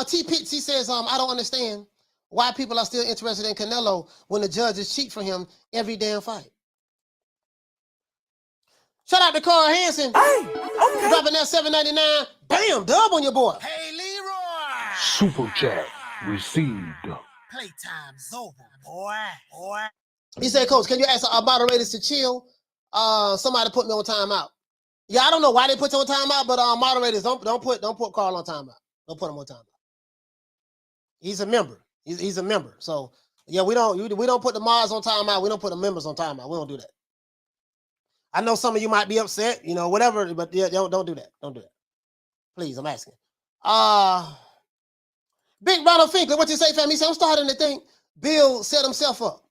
T Pitts, he says, I don't understand why people are still interested in Canelo when the judges cheat for him every damn fight. Shout out to Carl Hansen. Hey, okay. Dropping that $7.99. Bam, dub on your boy. Hey, Leroy. Super chat received. Playtime's over, boy. He said, Coach, can you ask our moderators to chill? Somebody put me on timeout. Yeah, I don't know why they put you on timeout, but moderators, don't put Carl on timeout. Don't put him on timeout. He's a member. He's a member. So yeah, we don't put the mods on timeout. We don't put the members on timeout. We don't do that. I know some of you might be upset, whatever, but yeah, don't do that. Don't do that. Please, I'm asking. Big Ronald Finkler, what you say, fam? He said, I'm starting to think Bill set himself up.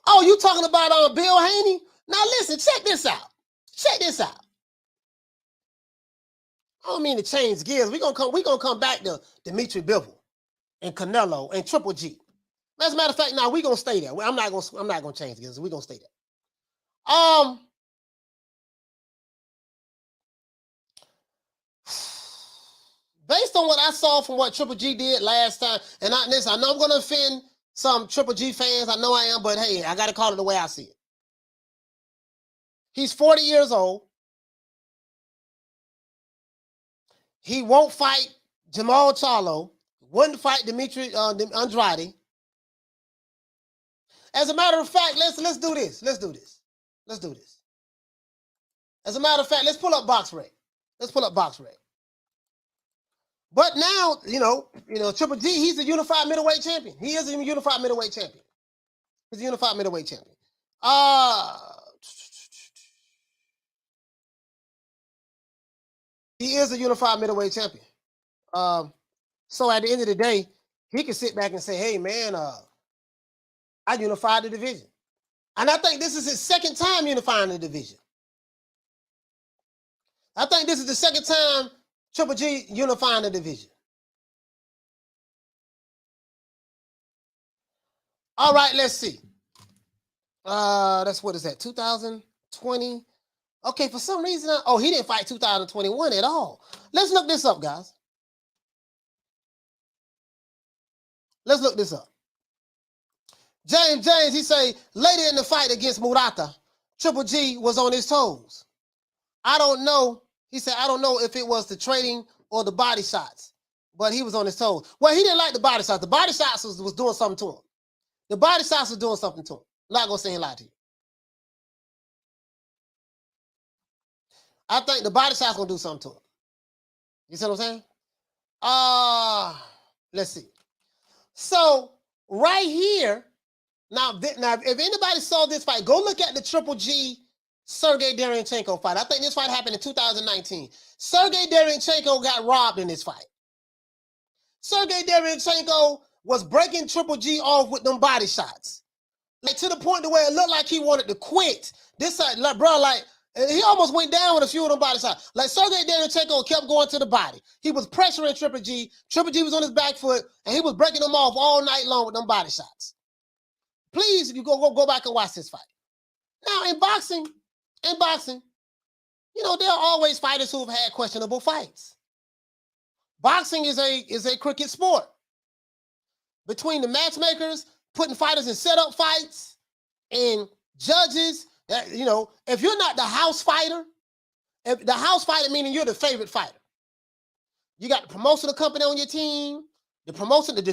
Oh, you talking about Bill Haney? Now listen, check this out. Check this out. I don't mean to change gears. We're gonna come back to Dmitry Bivol and Canelo and Triple G. As a matter of fact, now we're gonna stay there. I'm not gonna change gears. We're gonna stay there. Based on what I saw from what Triple G did last time, and I know I'm gonna offend some Triple G fans. I know I am, but hey, I gotta call it the way I see it. He's 40 years old. He won't fight Jamal Charlo. Wouldn't fight Dmitry Andrade. As a matter of fact, let's do this. Let's do this. As a matter of fact, let's pull up BoxRec. But now, Triple G, he's a unified middleweight champion. He is a unified middleweight champion. He is a unified middleweight champion. So at the end of the day, he can sit back and say, hey, man, I unified the division. And I think this is his second time unifying the division. I think this is the second time Triple G unifying the division. All right, let's see. What is that, 2020? Okay, for some reason, he didn't fight 2021 at all. Let's look this up, guys. Let's look this up. James, he say, later in the fight against Murata, Triple G was on his toes. I don't know. He said, I don't know if it was the trading or the body shots, but he was on his toes. Well, he didn't like the body shots. The body shots was doing something to him. I'm not going to say he lied to you. I think the body shot's going to do something to him. You see what I'm saying? Let's see. So, right here, now, if anybody saw this fight, go look at the Triple G Sergey Derevyanchenko fight. I think this fight happened in 2019. Sergey Derevyanchenko got robbed in this fight. Sergey Derevyanchenko was breaking Triple G off with them body shots. Like, to the point to where it looked like he wanted to quit. This side, he almost went down with a few of them body shots. Like, Sergey Derevyanchenko kept going to the body. He was pressuring Triple G. Triple G was on his back foot, and he was breaking them off all night long with them body shots. Please, if you go back and watch this fight. Now, in boxing, there are always fighters who have had questionable fights. Boxing is a crooked sport. Between the matchmakers, putting fighters in setup fights, and judges, if you're not the house fighter, meaning you're the favorite fighter. You got the promotional company on your team. The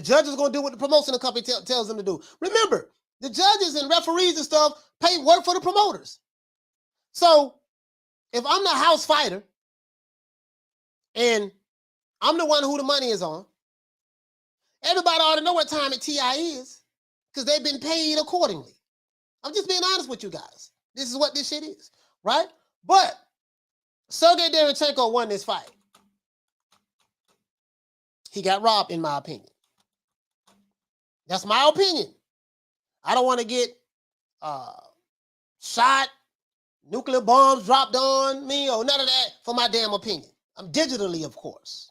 judge is going to do what the promotional company tells them to do. Remember, the judges and referees and stuff work for the promoters. So, if I'm the house fighter and I'm the one who the money is on, everybody ought to know what time at TI is because they've been paid accordingly. I'm just being honest with you guys. This is what this shit is, right? But Sergey Derevyanchenko won this fight. He got robbed, in my opinion. That's my opinion. I don't want to get shot, nuclear bombs dropped on me, or none of that for my damn opinion. I'm digitally, of course.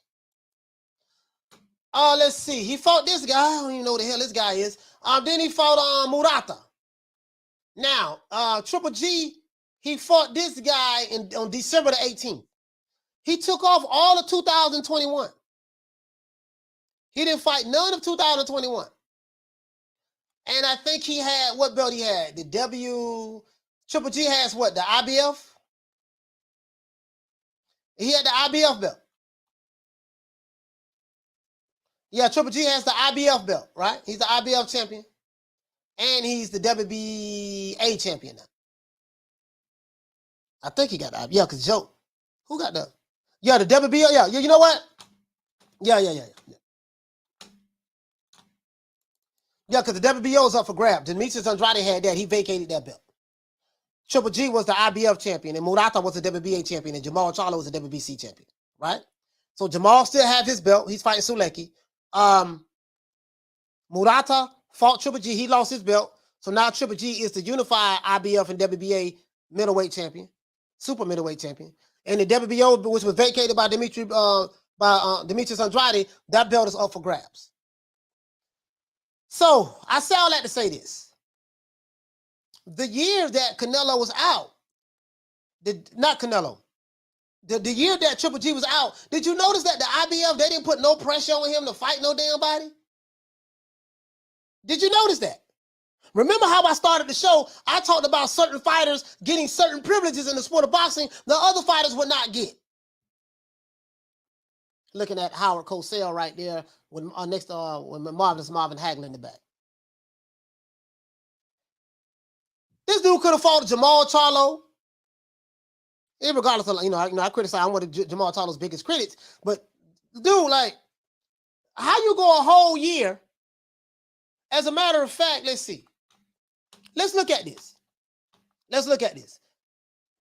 Let's see. He fought this guy. I don't even know who the hell this guy is. Then he fought Murata. Now, Triple G, he fought this guy on December the 18th. He took off all of 2021. He didn't fight none of 2021. And I think he had, what belt he had? Triple G has what? The IBF? He had the IBF belt. Yeah, Triple G has the IBF belt, right? He's the IBF champion. And he's the WBA champion now. I think he got the IBF. Yeah, because Joe, who got the? Yeah, the WBA. Yeah, you know what? Yeah. Yeah, because the WBO is up for grabs. Dmitry Andrade had that. He vacated that belt. Triple G was the IBF champion, and Murata was the WBA champion, and Jamal Charlo was the WBC champion, right? So Jamal still has his belt. He's fighting Suleki. Murata fought Triple G. He lost his belt. So now Triple G is the unified IBF and WBA middleweight champion, super middleweight champion. And the WBO, which was vacated by Dmitry Andrade, that belt is up for grabs. So I say all that to say this. The year that Canelo was out, the year that Triple G was out, did you notice that the IBF, they didn't put no pressure on him to fight no damn body? Did you notice that? Remember how I started the show? I talked about certain fighters getting certain privileges in the sport of boxing the other fighters would not get. Looking at Howard Cosell right there with next to with Marvin Hagler in the back. This dude could have fought Jamal Charlo. Regardless of, I criticize, I'm one of Jamal Charlo's biggest critics, but dude, like, how you go a whole year? As a matter of fact, let's see. Let's look at this.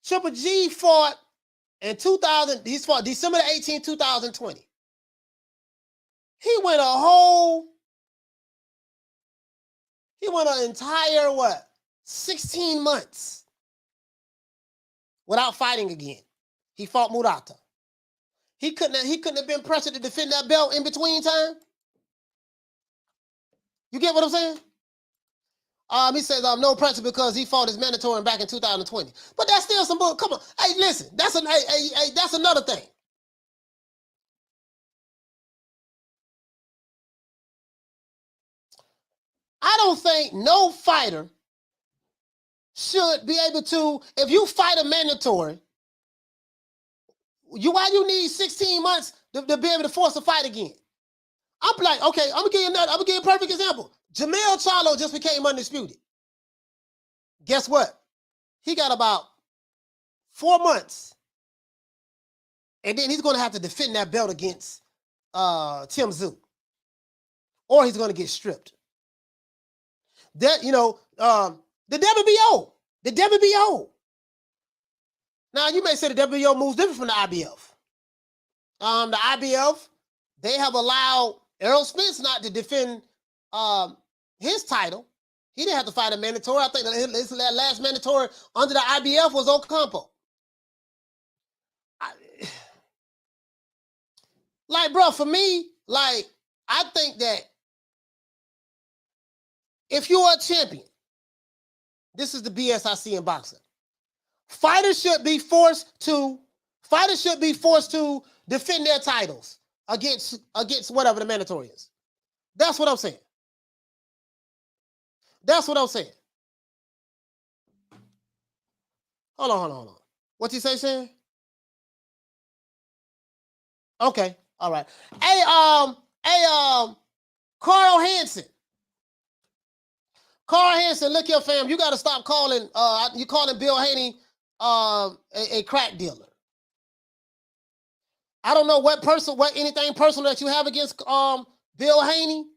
Triple G fought in 2000. He fought December 18, 2020. He went an entire 16 months without fighting again. He fought Murata. He couldn't have been pressured to defend that belt in between time. You get what I'm saying? He says no pressure because he fought his mandatory back in 2020. But that's still some bull. Come on, hey, listen, that's another thing. I don't think no fighter should be able to, if you fight a mandatory, why you need 16 months to be able to force a fight again? I'm like, okay, I'm gonna give you a perfect example. Jamel Charlo just became undisputed. Guess what? He got about 4 months. And then he's gonna have to defend that belt against Tim Tszyu. Or he's gonna get stripped. That, the WBO. The WBO. Now, you may say the WBO moves different from the IBF. The IBF, they have allowed Errol Spence not to defend his title. He didn't have to fight a mandatory. I think his last mandatory under the IBF was Ocampo. Bro, for me, I think that if you're a champion, this is the BS I see in boxing. Fighters should be forced to defend their titles against whatever the mandatory is. That's what I'm saying. Hold on. What'd you say, Shane? Okay, all right. Hey, Carl Hansen. Look here, fam. You got to stop calling. You calling Bill Haney a crack dealer. I don't know anything personal that you have against Bill Haney,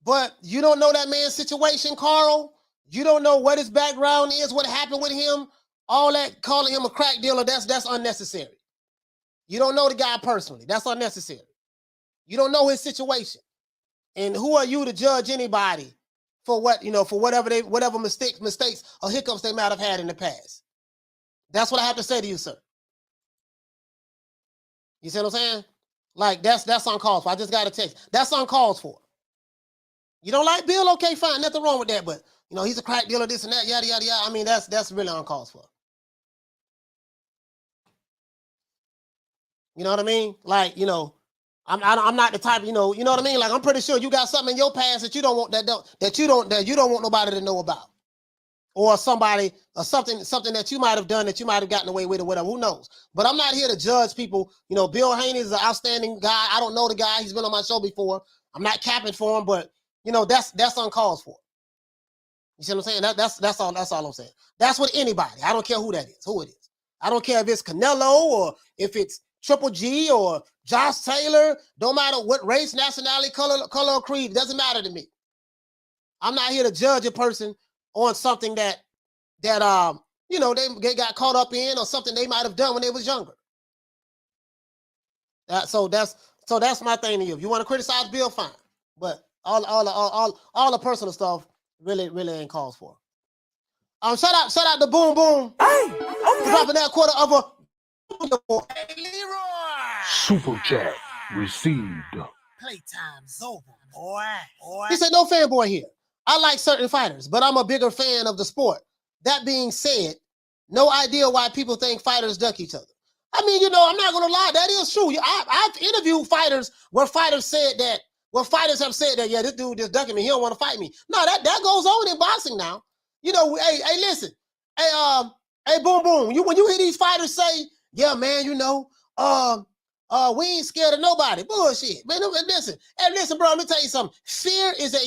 but you don't know that man's situation, Carl. You don't know what his background is, what happened with him. All that calling him a crack dealer, that's unnecessary. You don't know the guy personally. That's unnecessary. You don't know his situation. And who are you to judge anybody for whatever mistakes or hiccups they might have had in the past? That's what I have to say to you, sir. You see what I'm saying? Like that's uncalled for. I just got a text. That's uncalled for. You don't like Bill? Okay, fine, nothing wrong with that. But you know, he's a crack dealer, this and that, yada yada yada. I mean, that's really uncalled for. You know what I mean? Like, you know, I'm not the type, you know what I mean? Like, I'm pretty sure you got something in your past that you don't want that you don't want nobody to know about. Or somebody, or something that you might have done that you might have gotten away with or whatever, who knows? But I'm not here to judge people. You know, Bill Haney is an outstanding guy. I don't know the guy. He's been on my show before. I'm not capping for him, but you know, that's uncalled for. You see what I'm saying? That's all I'm saying. That's with anybody. I don't care who that is, who it is. I don't care if it's Canelo or if it's Triple G or Josh Taylor. Don't matter what race, nationality, color or creed. It doesn't matter to me. I'm not here to judge a person on something that you know, they got caught up in or something they might have done when they was younger. So that's my thing to you. If you want to criticize Bill, fine. But all the personal stuff really ain't calls for. Shout out to Boom Boom. Hey, okay. Dropping that quarter of a Super chat received. Playtime's over, boy. He said, no fanboy here. I like certain fighters, but I'm a bigger fan of the sport. That being said, no idea why people think fighters duck each other. I mean, you know, I'm not gonna lie, that is true. I've interviewed fighters where fighters have said that, yeah, this dude is ducking me, he don't want to fight me. No, that goes on in boxing now. You know, hey, listen, hey, Boom Boom, when you hear these fighters say, yeah, man, you know, we ain't scared of nobody. Bullshit, man. Listen, bro, let me tell you something. Fear is that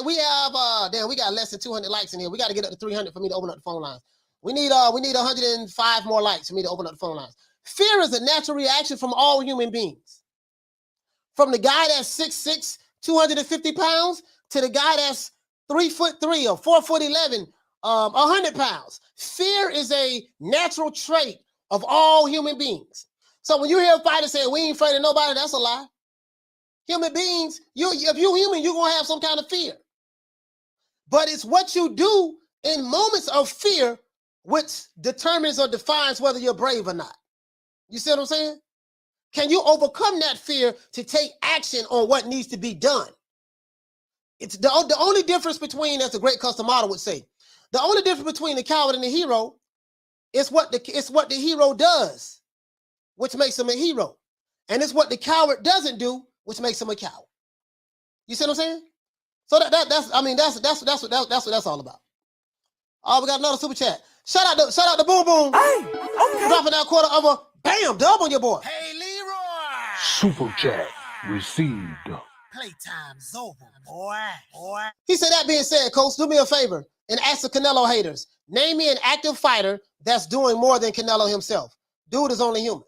we have damn, we got less than 200 likes in here. We got to get up to 300 for me to open up the phone lines. We need 105 more likes for me to open up the phone lines. Fear is a natural reaction from all human beings. From the guy that's 6'6", 250 pounds, to the guy that's 3'3" or 4'11", 100 pounds. Fear is a natural trait of all human beings. So when you hear a fighter say, we ain't afraid of nobody, that's a lie. Human beings, if you're human, you're going to have some kind of fear. But it's what you do in moments of fear which determines or defines whether you're brave or not. You see what I'm saying? Can you overcome that fear to take action on what needs to be done? It's the only difference between, as the great custom model would say, the only difference between the coward and the hero is what the hero does, which makes him a hero. And it's what the coward doesn't do, which makes him a coward. You see what I'm saying? So that's what that's all about. Oh, we got another super chat. Shout out to Boom Boom. Hey, okay. Dropping that quarter of a bam dub on your boy. Hey, Leroy. Super chat received. Playtime's over, boy. He said, that being said, Coach, do me a favor and ask the Canelo haters. Name me an active fighter that's doing more than Canelo himself. Dude is only human.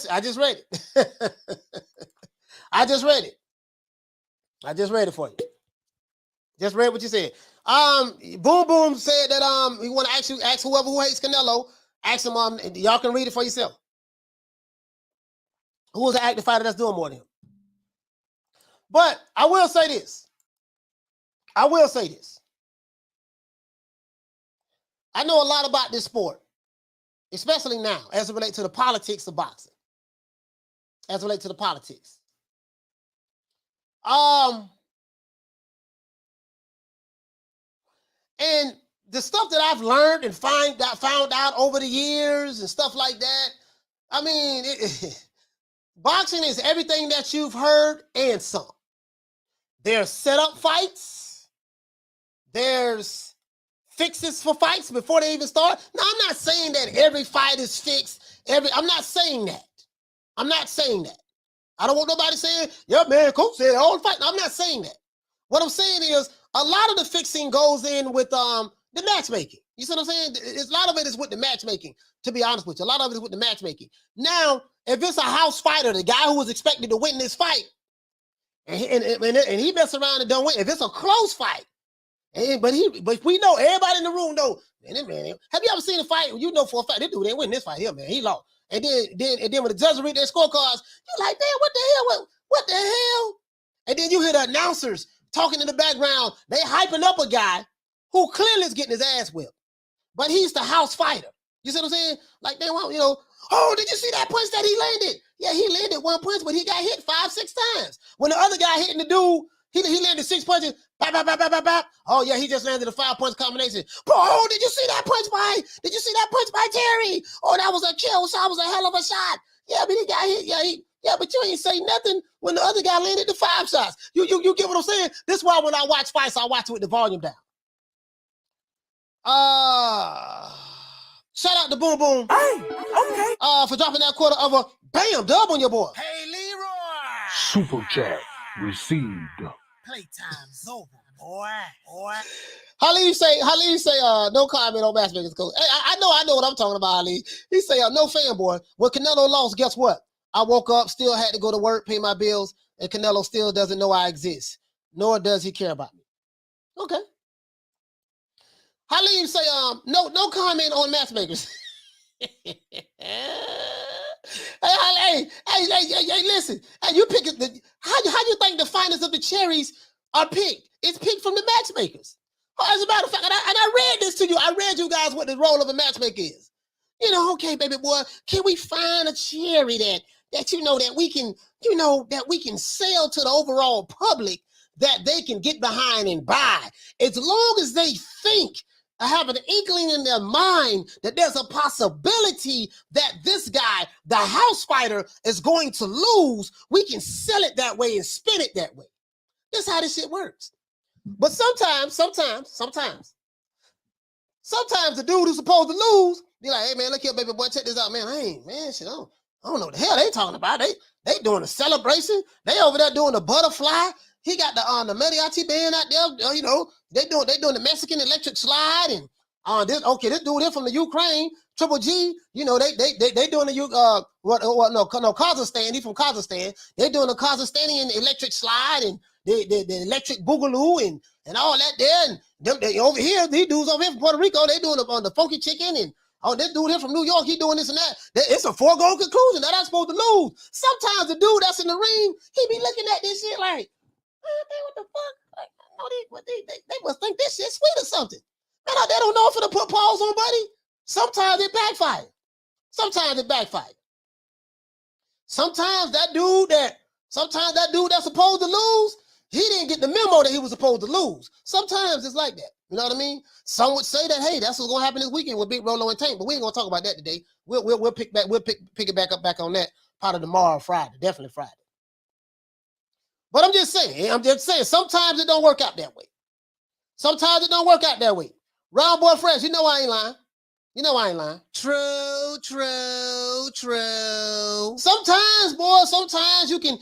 I just read it. I just read it for you. Just read what you said. Boom Boom said that we want to ask whoever who hates Canelo, ask him, y'all can read it for yourself. Who is the active fighter that's doing more than him? But I will say this. I know a lot about this sport, especially now, as it relates to the politics of boxing. As it relates to the politics. And the stuff that I've learned and found out over the years and stuff like that, I mean, boxing is everything that you've heard and some. There's setup fights. There's fixes for fights before they even start. Now, I'm not saying that every fight is fixed. I'm not saying that. I don't want nobody saying, yeah, man, Coach said all the fight. No, I'm not saying that. What I'm saying is a lot of the fixing goes in with the matchmaking. You see what I'm saying? A lot of it is with the matchmaking, to be honest with you. A lot of it is with the matchmaking. Now, if it's a house fighter, the guy who was expected to win this fight, and he mess around and don't win, if it's a close fight, but we know, everybody in the room know, man, have you ever seen a fight? You know for a fact, this dude ain't win this fight here, man. He lost. And then when the judges read their scorecards, you're like, man, what the hell? And then you hear the announcers talking in the background. They hyping up a guy who clearly is getting his ass whipped. But he's the house fighter. You see what I'm saying? Like they want, you know, oh, did you see that punch that he landed? Yeah, he landed one punch, but he got hit 5-6 times. When the other guy hitting the dude, he landed 6 punches. Bap, bap, bap, bap, bap, bap. Oh yeah, he just landed a 5-punch combination. Bro, oh, did you see that punch by? Did you see that punch by Terry? Oh, that was a kill shot. That was a hell of a shot. Yeah, but he got hit. Yeah, but you ain't say nothing when the other guy landed the 5 shots. You get what I'm saying? This is why when I watch fights, I watch it with the volume down. Shout out to Boom Boom. Hey, okay. For dropping that quarter of a bam dub on your boy. Hey, Leroy. Super chat received. Playtime's over, boy. How you say, no comment on matchmakers coach. Hey, I know what I'm talking about, Ali. He say, no fanboy. When Canelo lost, guess what? I woke up, still had to go to work, pay my bills, and Canelo still doesn't know I exist, nor does he care about me. Okay. Halim say, no comment on matchmakers. hey, listen. Hey, you pick it. How you think the finest of the cherries are picked? It's picked from the matchmakers. As a matter of fact, and I read this to you. I read you guys what the role of a matchmaker is. You know, okay, baby boy, can we find a cherry that we can sell to the overall public that they can get behind and buy, as long as they think, have an inkling in their mind that there's a possibility that this guy, the house fighter, is going to lose. We can sell it that way and spin it that way. That's how this shit works. But sometimes the dude who's supposed to lose be like, hey man, look here, baby boy, check this out, man. I don't know what the hell they talking about. They doing a celebration. They over there doing the butterfly. He got the mariachi band out there. You know, they doing the Mexican electric slide, and this dude here from the Ukraine, Triple G. You know, they doing the Kazakhstan. He from Kazakhstan. They doing the Kazakhstanian electric slide and the electric boogaloo and all that there. And they over here, these dudes over here from Puerto Rico, they doing the funky chicken, and this dude here from New York, he doing this and that. It's a foregone conclusion that I'm supposed to lose. Sometimes the dude that's in the ring, he be looking at this shit like, man, what the fuck? Like, they must think this shit sweet or something. Man, they don't know if to put pause on, buddy. Sometimes it backfire. Sometimes that dude that's supposed to lose, he didn't get the memo that he was supposed to lose. Sometimes it's like that. You know what I mean? Some would say that, hey, that's what's gonna happen this weekend with Big Rolo and Tank, but we ain't gonna talk about that today. We'll pick it back up on that part of tomorrow, Friday, definitely Friday. But I'm just saying, sometimes it don't work out that way. Round boy fresh, you know I ain't lying. True. Sometimes you can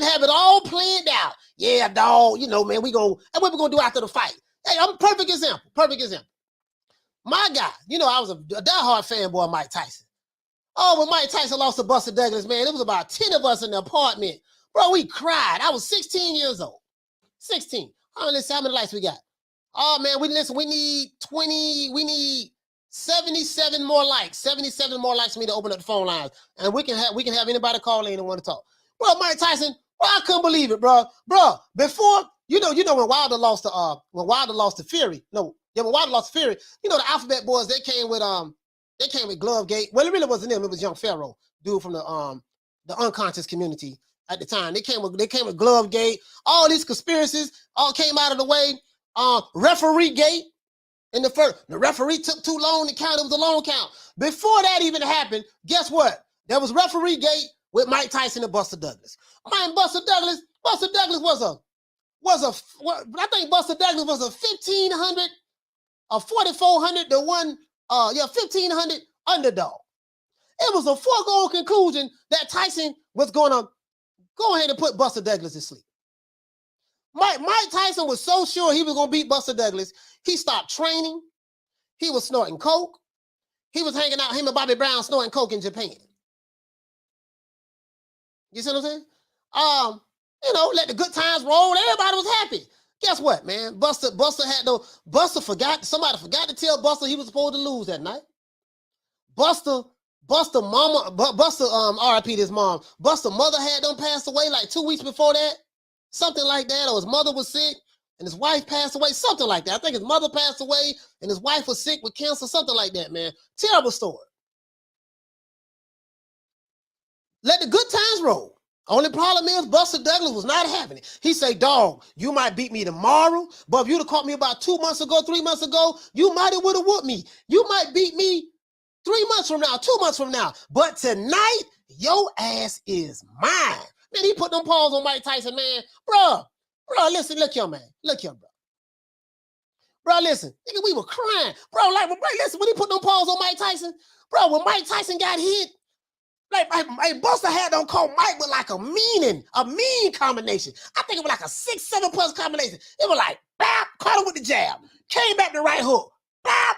have it all planned out. Yeah, dog, you know, man, and what we gonna do after the fight? Hey, I'm a perfect example. My guy, you know, I was a diehard fanboy of Mike Tyson. Oh, when Mike Tyson lost to Buster Douglas, man, it was about 10 of us in the apartment. Bro, we cried. I was 16 years old. 16. Let's see how many likes we got. Oh, man, we need 77 more likes. 77 more likes for me to open up the phone lines. And we can have anybody call in and want to talk. Bro, Mike Tyson, bro, I couldn't believe it, bro. Bro, before, you know when Wilder lost to Fury. When Wilder lost to Fury, you know, the Alphabet Boys, they came with Glovegate. Well, it really wasn't them, it was Young Pharaoh, dude from the unconscious community at the time. They came with Glovegate. All these conspiracies all came out of the way. Referee gate. The referee took too long to count. It was a long count. Before that even happened, guess what? There was referee gate with Mike Tyson and Buster Douglas. Man, Buster Douglas I think Buster Douglas was a 1,500, a 4,400 to 1,500 underdog. It was a foregone conclusion that Tyson was going to go ahead and put Buster Douglas to sleep. Mike Tyson was so sure he was going to beat Buster Douglas, he stopped training. He was snorting coke. He was hanging out, him and Bobby Brown snorting coke in Japan. You see what I'm saying? You know, let the good times roll. Everybody was happy. Guess what, man? Somebody forgot to tell Buster he was supposed to lose that night. Buster RIP his mom. Buster mother had done passed away like 2 weeks before that. Something like that. Or his mother was sick and his wife passed away. Something like that. I think his mother passed away and his wife was sick with cancer. Something like that, man. Terrible story. Let the good times roll. Only problem is Buster Douglas was not having it. He say, dog, you might beat me tomorrow, but if you'd have caught me about 2 months ago, 3 months ago, you might have would have whooped me. You might beat me 3 months from now, 2 months from now. But tonight, your ass is mine. Man, he put them paws on Mike Tyson, man. Bro, listen, look here, man. Look here, bro. Bro, listen, nigga, we were crying. Bro, listen, when he put them paws on Mike Tyson, bro, when Mike Tyson got hit, like Buster had them call Mike with like a mean combination. I think it was like a 6-7 punch combination. It was like, bap, caught him with the jab, came back to the right hook, bap,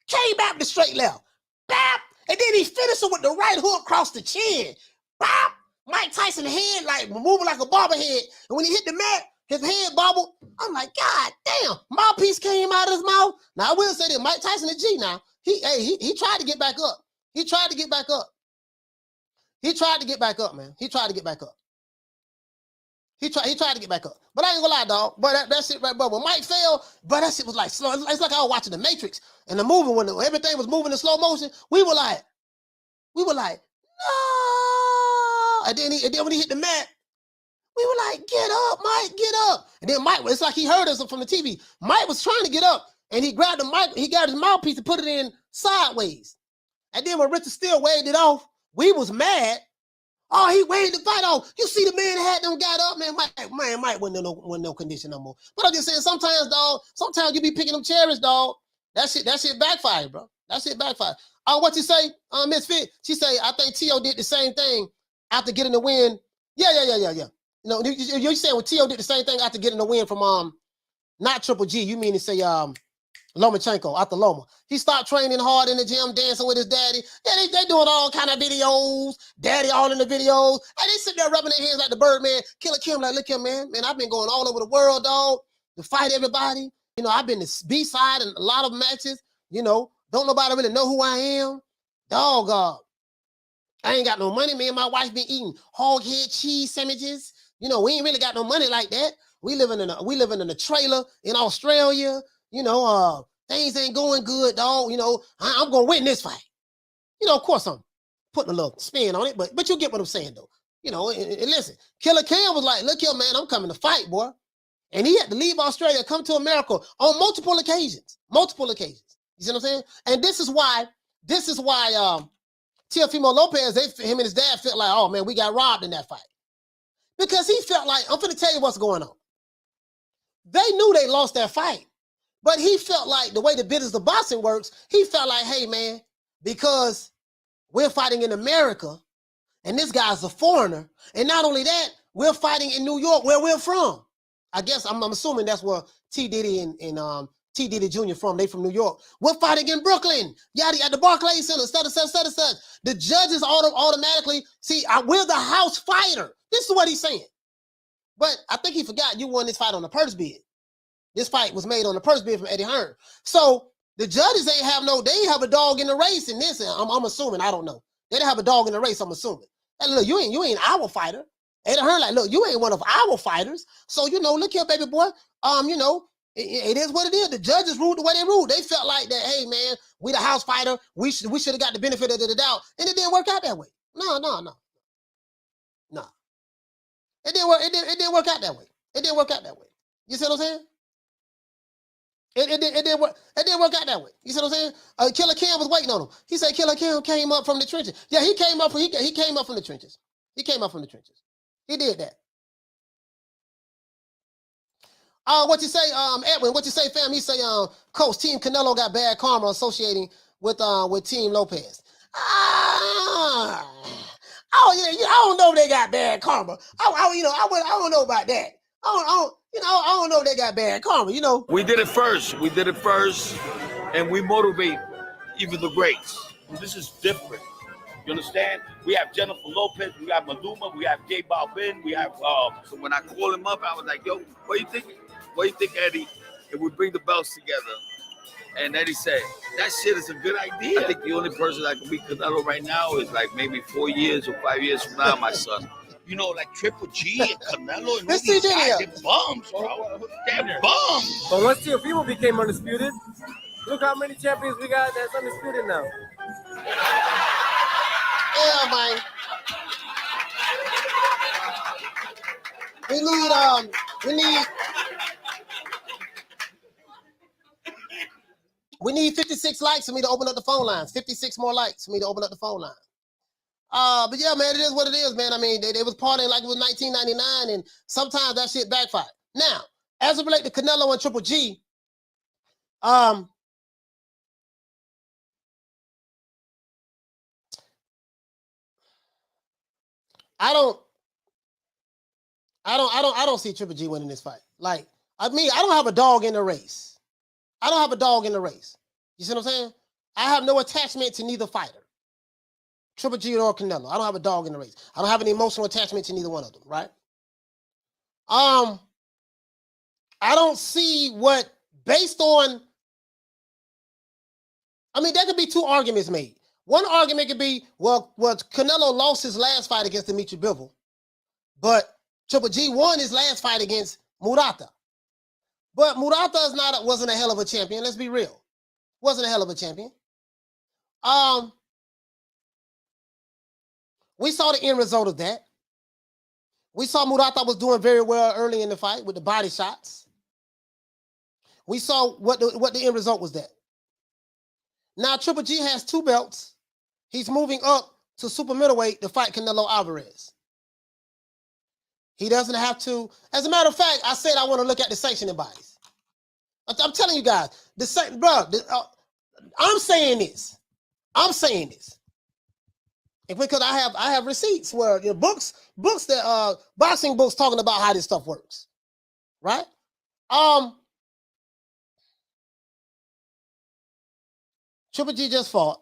came back to the straight left, bap, and then he finished him with the right hook across the chin, bap. Mike Tyson's head like moving like a bobblehead, and when he hit the mat, his head bobbled. I'm like, God damn, mouthpiece came out of his mouth. Now I will say that Mike Tyson is G now. He tried to get back up. He tried to get back up. He tried to get back up, man. He tried to get back up. He tried to get back up. But I ain't gonna lie, dog. But that shit right, bro. When Mike fell, but that shit was like slow. It's like I was watching The Matrix and the movie when everything was moving in slow motion. We were like, no. And then when he hit the mat, we were like, get up, Mike, get up. And then Mike, it's like he heard us from the TV. Mike was trying to get up, and he grabbed the mic, he got his mouthpiece and put it in sideways. And then when Richard Steele waved it off, we was mad. Oh, he waved the fight off. You see the man had them got up, man. Mike wasn't no condition no more. But I'm just saying, sometimes, dog, sometimes you be picking them cherries, dog. That shit backfired, bro. That shit backfired. What you say, Miss Fit? She say, I think T.O. did the same thing after getting the win. Yeah. No, you saying when T.O. did the same thing after getting the win from not Triple G. You mean to say Lomachenko after Loma. He started training hard in the gym, dancing with his daddy. Yeah, they doing all kind of videos. Daddy all in the videos. And they sit there rubbing their hands like the Birdman. Killer Kim like, look here, man. Man, I've been going all over the world, dog, to fight everybody. You know, I've been to B-side in a lot of matches. You know, don't nobody really know who I am. Dog, I ain't got no money. Me and my wife been eating hog head cheese sandwiches. You know, we ain't really got no money like that. We living in a trailer in Australia. You know, things ain't going good, dog. You know, I'm gonna win this fight. You know, of course I'm putting a little spin on it, but you get what I'm saying, though. You know, and listen, Killer Cam was like, look here, man, I'm coming to fight, boy. And he had to leave Australia, come to America on multiple occasions. You see what I'm saying? And this is why Teofimo Lopez, him and his dad felt like, oh man, we got robbed in that fight. Because he felt like, I'm finna tell you what's going on. They knew they lost that fight, but he felt like the way the business of boxing works, he felt like, hey man, because we're fighting in America and this guy's a foreigner, and not only that, we're fighting in New York where we're from. I guess I'm assuming that's where T. Diddy and T. Diddy Jr. from. They from New York. We're fighting in Brooklyn. Yada at the Barclays Center. Such. The judges automatically see. We're the house fighter. This is what he's saying. But I think he forgot you won this fight on the purse bid. This fight was made on the purse bid from Eddie Hearn. So the judges they have a dog in the race in this. I'm assuming. I don't know. They didn't have a dog in the race. I'm assuming. Hey, look, you ain't our fighter. Eddie Hearn like, look, you ain't one of our fighters. So you know, look here, baby boy. You know. It is what it is. The judges ruled the way they ruled. They felt like that, hey, man, we the house fighter. We should have got the benefit of the doubt. And it didn't work out that way. No. It didn't work out that way. It didn't work out that way. You see what I'm saying? It didn't work out that way. You see what I'm saying? Killer Cam was waiting on him. He said Killer Cam came up from the trenches. Yeah, he came up from the trenches. He came up from the trenches. He did that. What you say, Edwin? What you say, fam? He say, Coach, Team Canelo got bad karma associating with Team Lopez. I don't know if they got bad karma. I don't know about that. I don't know if they got bad karma. You know, we did it first, and we motivate even the greats. This is different. You understand? We have Jennifer Lopez, we have Maluma, we have J Balvin, we have. So when I called him up, I was like, "Yo, what do you think? What do you think, Eddie? If we bring the belts together?" And Eddie said, "That shit is a good idea." I think the only person that can beat Canelo right now is like maybe 4 years or 5 years from now, my son. You know, like Triple G and Canelo and all these guys, they're bums, bro. They're bums. But once Teofimo became undisputed, look how many champions we got that's undisputed now. Yeah, man. We need 56 likes for me to open up the phone lines. 56 more likes for me to open up the phone line. But yeah, man, it is what it is, man. I mean, they was partying like it was 1999, and sometimes that shit backfired. Now, as it relates to Canelo and Triple G, I don't see Triple G winning this fight. Like, I don't have a dog in the race. I don't have a dog in the race. You see what I'm saying? I have no attachment to neither fighter, Triple G or Canelo. I don't have a dog in the race. I don't have an emotional attachment to neither one of them, right? I don't see what, based on, I mean, there could be two arguments made. One argument could be, well, Canelo lost his last fight against Dmitry Bivol, but Triple G won his last fight against Murata. But Murata wasn't a hell of a champion. Let's be real. Wasn't a hell of a champion. We saw the end result of that. We saw Murata was doing very well early in the fight with the body shots. We saw what the end result was that. Now Triple G has 2 belts. He's moving up to super middleweight to fight Canelo Alvarez. He doesn't have to. As a matter of fact, I said I want to look at the sanctioning bodies. I'm telling you guys, I'm saying this. Because I have receipts where books that boxing books talking about how this stuff works, right? Triple G just fought.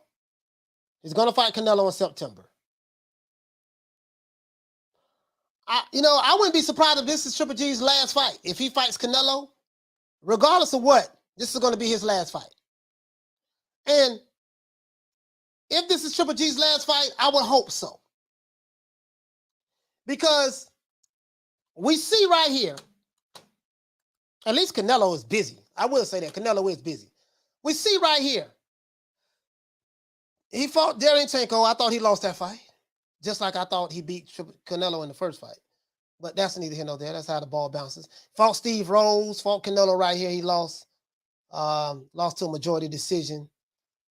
He's gonna fight Canelo in September. I wouldn't be surprised if this is Triple G's last fight. If he fights Canelo, regardless of what, this is going to be his last fight. And if this is Triple G's last fight, I would hope so. Because we see right here, at least Canelo is busy. I will say that Canelo is busy. We see right here, he fought Derevyanchenko. I thought he lost that fight, just like I thought he beat Canelo in the first fight. But that's neither here nor there. That's how the ball bounces. Fought Steve Rose, fought Canelo right here. He lost. Lost to a majority decision.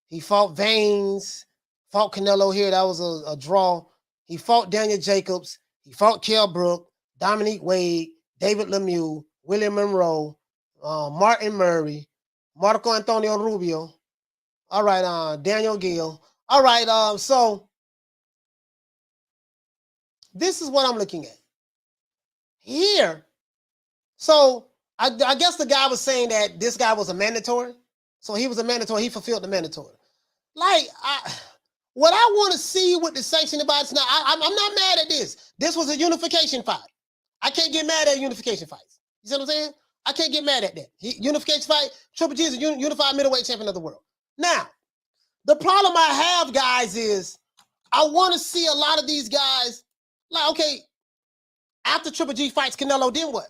He fought Vaines, fought Canelo here. That was a draw. He fought Daniel Jacobs. He fought Kell Brook, Dominique Wade, David Lemieux, William Monroe, Martin Murray, Marco Antonio Rubio. All right, Daniel Gill. All right, so this is what I'm looking at here. So I guess the guy was saying that this guy was a mandatory. So he was a mandatory. He fulfilled the mandatory. Like, what I want to see with the sanctioning bodies now, I'm not mad at this. This was a unification fight. I can't get mad at unification fights. You see what I'm saying? I can't get mad at that. Unification fight, Triple G is a unified middleweight champion of the world. Now, the problem I have, guys, is I want to see a lot of these guys, like, okay, after Triple G fights Canelo, then what?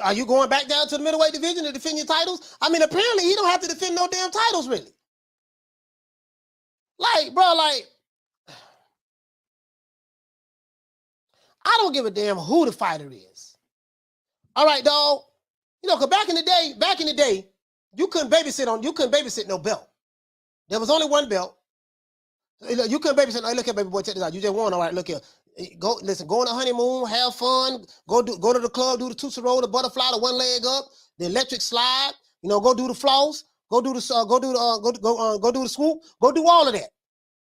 Are you going back down to the middleweight division to defend your titles? I mean, apparently he don't have to defend no damn titles, really. Like, bro, like, I don't give a damn who the fighter is. All right, dog. Because back in the day, you couldn't babysit no belt. There was only one belt. You couldn't babysit. Hey, look here, baby boy, check this out. You just won. All right, look here. Go on a honeymoon, have fun. Go to the club, do the Tootsie Roll, the butterfly, the one leg up, the electric slide. Go do the floss. Go do the swoop. Go do all of that.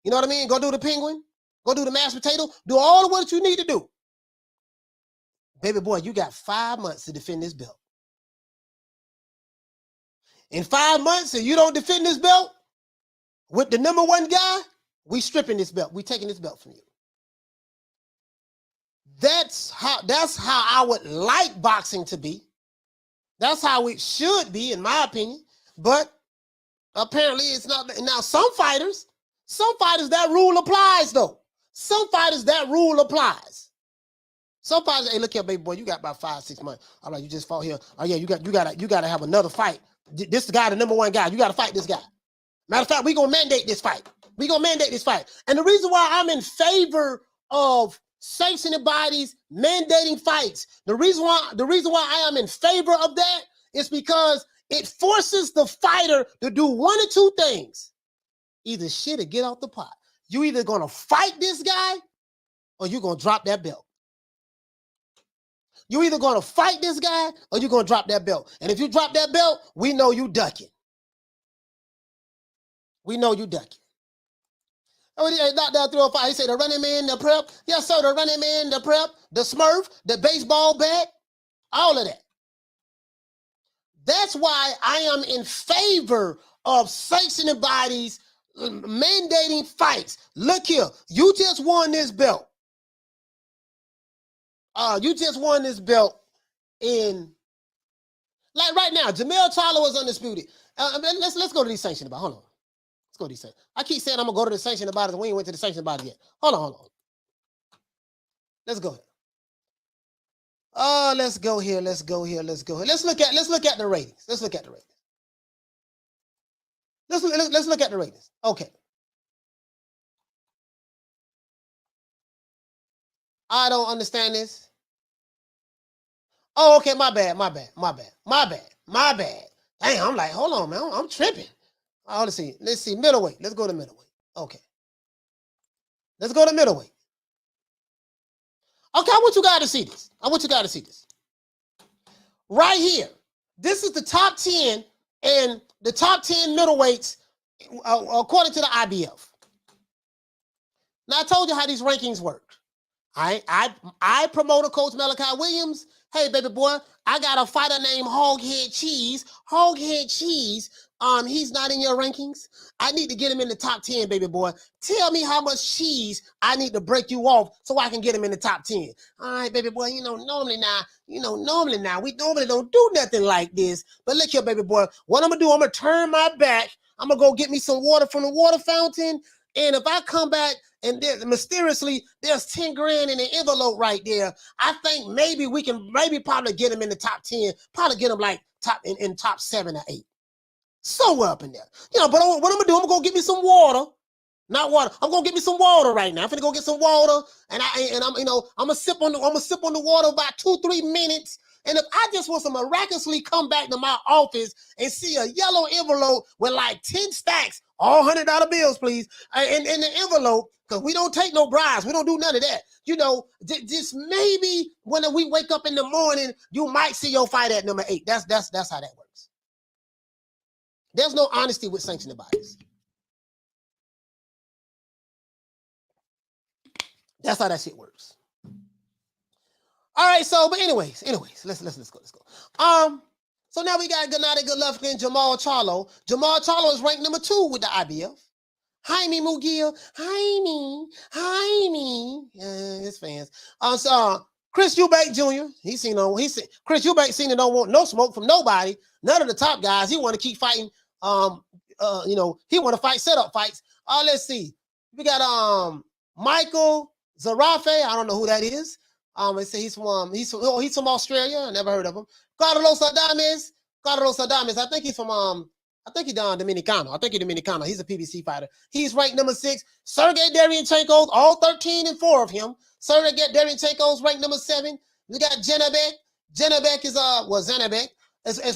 You know what I mean? Go do the penguin. Go do the mashed potato. Do all of what you need to do. Baby boy, you got 5 months to defend this belt. In 5 months, if you don't defend this belt with the number one guy, we stripping this belt. We taking this belt from you. That's how I would like boxing to be. That's how it should be, in my opinion. But apparently it's not. Now, some fighters, that rule applies, though. Some fighters, that rule applies. Some fighters, hey, look here, baby boy, you got about 5-6 months. All right, you just fought here. Oh yeah, you got to have another fight. This the guy, the number one guy. You got to fight this guy. Matter of fact, we're gonna mandate this fight. And the reason why I'm in favor of sanctioning bodies mandating fights. The reason why I am in favor of that is because it forces the fighter to do one or two things. Either shit or get off the pot. You either gonna fight this guy or you're gonna drop that belt. You either gonna fight this guy or you're gonna drop that belt. And if you drop that belt, we know you ducking. We know you ducking. Oh, he knocked down 305. He said the running man, the prep. Yes, sir, the running man, the prep, the Smurf, the baseball bat, all of that. That's why I am in favor of sanctioning bodies mandating fights. Look here, you just won this belt. You just won this belt in, like right now, Jamel Charlo is undisputed. Let's go to these sanctioning bodies. Hold on. Let's go to these sanctioning. I keep saying I'm going to go to the sanctioning bodies. We ain't went to the sanctioning bodies yet. Hold on. Let's go here. Let's go here. Let's look at the ratings. Let's look at the ratings. Okay. I don't understand this. Oh, okay, my bad. Dang, I'm like, hold on, man, I'm tripping. Oh, let's see, middleweight. Let's go to middleweight. Okay. Let's go to middleweight. Okay, I want you guys to see this. Right here. This is the top 10 and the top 10 middleweights according to the IBF. Now, I told you how these rankings work. I promoter Coach Malachi Williams. Hey, baby boy, I got a fighter named Hoghead Cheese. Hoghead Cheese, he's not in your rankings. I need to get him in the top 10, baby boy. Tell me how much cheese I need to break you off so I can get him in the top 10. All right, baby boy, normally we normally don't do nothing like this. But look here, baby boy, what I'm going to do, I'm going to turn my back. I'm going to go get me some water from the water fountain. And if I come back and mysteriously there's 10 grand in the envelope right there, I think maybe we can probably get him in the top 10, probably get him like in top 7 or 8. Somewhere up in there. But what I'm gonna do, I'm gonna go get me some water. Not water. I'm gonna get me some water right now. I'm gonna go get some water, and I'm gonna sip on the water about 2-3 minutes. And if I just want to miraculously come back to my office and see a yellow envelope with like 10 stacks, all $100 bills, please, in the envelope, because we don't take no bribes. We don't do none of that. Just maybe when we wake up in the morning, you might see your fight at number 8. That's how that works. There's no honesty with sanctioning bodies. That's how that shit works. All right, but anyways, let's go. So now we got Gennady Golovkin, Jamal Charlo. Jamal Charlo is ranked number 2 with the IBF. Jaime Mugiel, his fans. Chris Eubank Jr. Chris Eubank seen it, don't want no smoke from nobody. None of the top guys. He want to keep fighting. He want to fight setup fights. Let's see. We got Michael Zarafe. I don't know who that is. They say he's from Australia. I never heard of him. Carlos Adames. I think he's from Dominicano. I think he's Dominicano. He's a PBC fighter. He's ranked number 6. Sergey Derevyanchenko, all 13 and 4 of him. Sergey Derevyanchenko's ranked number 7. We got Janabek. Janabek is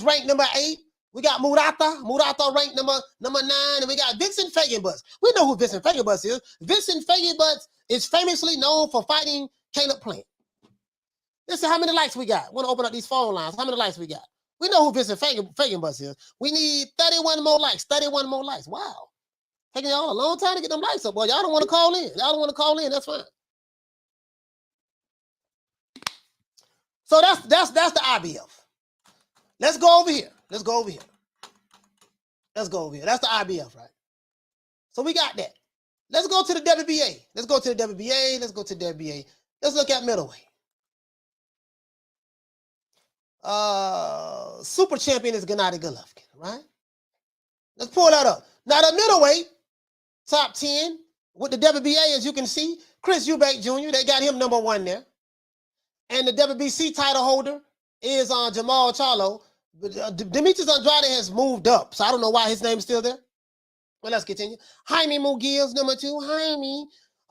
ranked number 8. We got Murata ranked number 9, and we got Vincent Fagenbutz. We know who Vincent Fagenbutz is. Vincent Fagenbutz is famously known for fighting Caleb Plant. Listen, how many likes we got? Want to open up these phone lines? How many likes we got? We know who Vincent Fagenbutz is. We need 31 more likes. 31 more likes. Wow. Taking y'all a long time to get them likes up. Boy, y'all don't want to call in. That's fine. So that's the IBF. Let's go over here. That's the IBF, right? So we got that. Let's go to the WBA. Let's look at middleweight. Super champion is Gennady Golovkin, right? Let's pull that up. Now the middleweight, top 10 with the WBA, as you can see, Chris Eubank Jr. They got him number 1 there. And the WBC title holder is Jamal Charlo. Demetrius Andrade has moved up, so I don't know why his name is still there. Well, let's continue. Jaime Mugiel's number 2.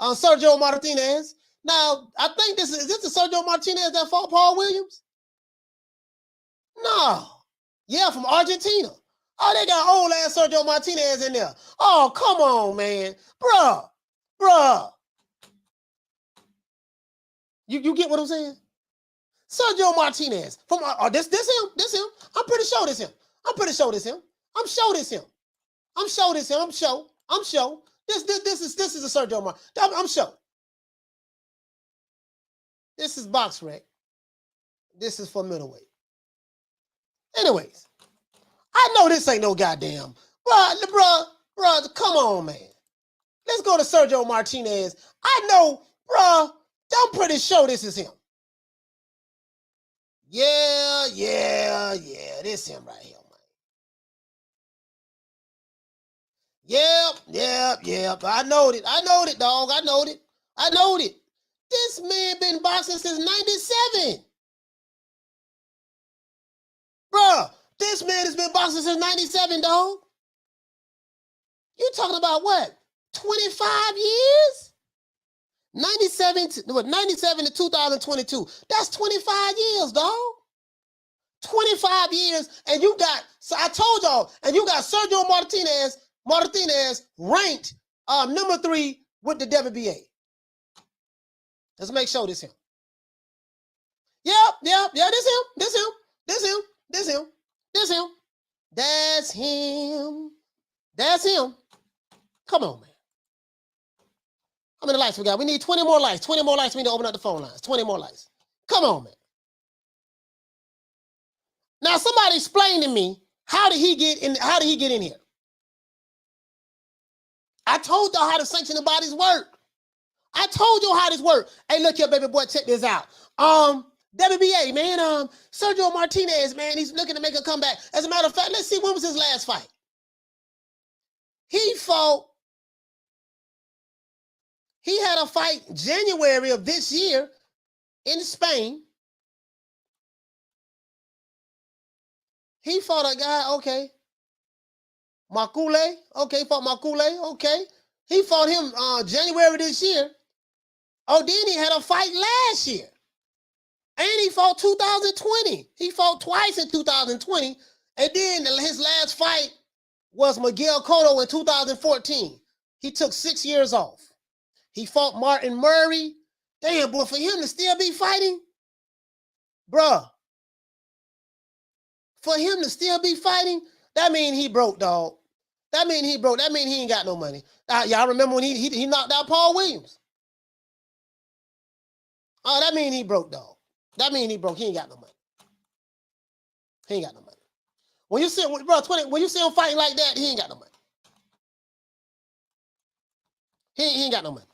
Sergio Martinez. Now, I think is this the Sergio Martinez that fought Paul Williams? No. Yeah, from Argentina. Oh, they got old ass Sergio Martinez in there. Oh, come on, man. Bruh. You get what I'm saying? Sergio Martinez from this him. I'm pretty sure this him. I'm sure this is a Sergio Martinez. I'm sure. This is box rec. This is for middleweight. Anyways, I know this ain't no goddamn, bruh, come on, man. Let's go to Sergio Martinez. I know, bruh, I'm pretty sure this is him. Yeah, this him right here, man. Yep. I know it, dog. I know it. This man been boxing since 97. Bruh, this man has been boxing since 97, dog. You talking about what? 25 years? 97 to 2022. That's 25 years, dog. 25 years, and you got, so I told y'all, and you got Sergio Martinez ranked number 3 with the WBA. Let's make sure this him. Yep, this him. That's him. Come on, man. How many lights we got? We need 20 more lights. 20 more lights. We need to open up the phone lines. 20 more lights. Come on, man. Now, somebody explain to me, how did he get in here? I told y'all how the sanctioning bodies work. I told you how this works. Hey, look here, baby boy, check this out. WBA, man, Sergio Martinez, man, he's looking to make a comeback. As a matter of fact, let's see, when was his last fight? He had a fight January of this year in Spain. He fought a guy, okay. Makule, okay, fought Makule, okay. He fought him January this year. Oh, then he had a fight last year. And he fought 2020. He fought twice in 2020. And then his last fight was Miguel Cotto in 2014. He took 6 years off. He fought Martin Murray. Damn, boy, for him to still be fighting, bruh. For him to still be fighting, that mean he broke, dog. That mean he broke. That mean he ain't got no money. Y'all remember when he knocked out Paul Williams? Oh, that mean he broke, dog. That mean he broke. He ain't got no money. He ain't got no money. When you see him, bro, when you see him fighting like that, he ain't got no money. He ain't got no money.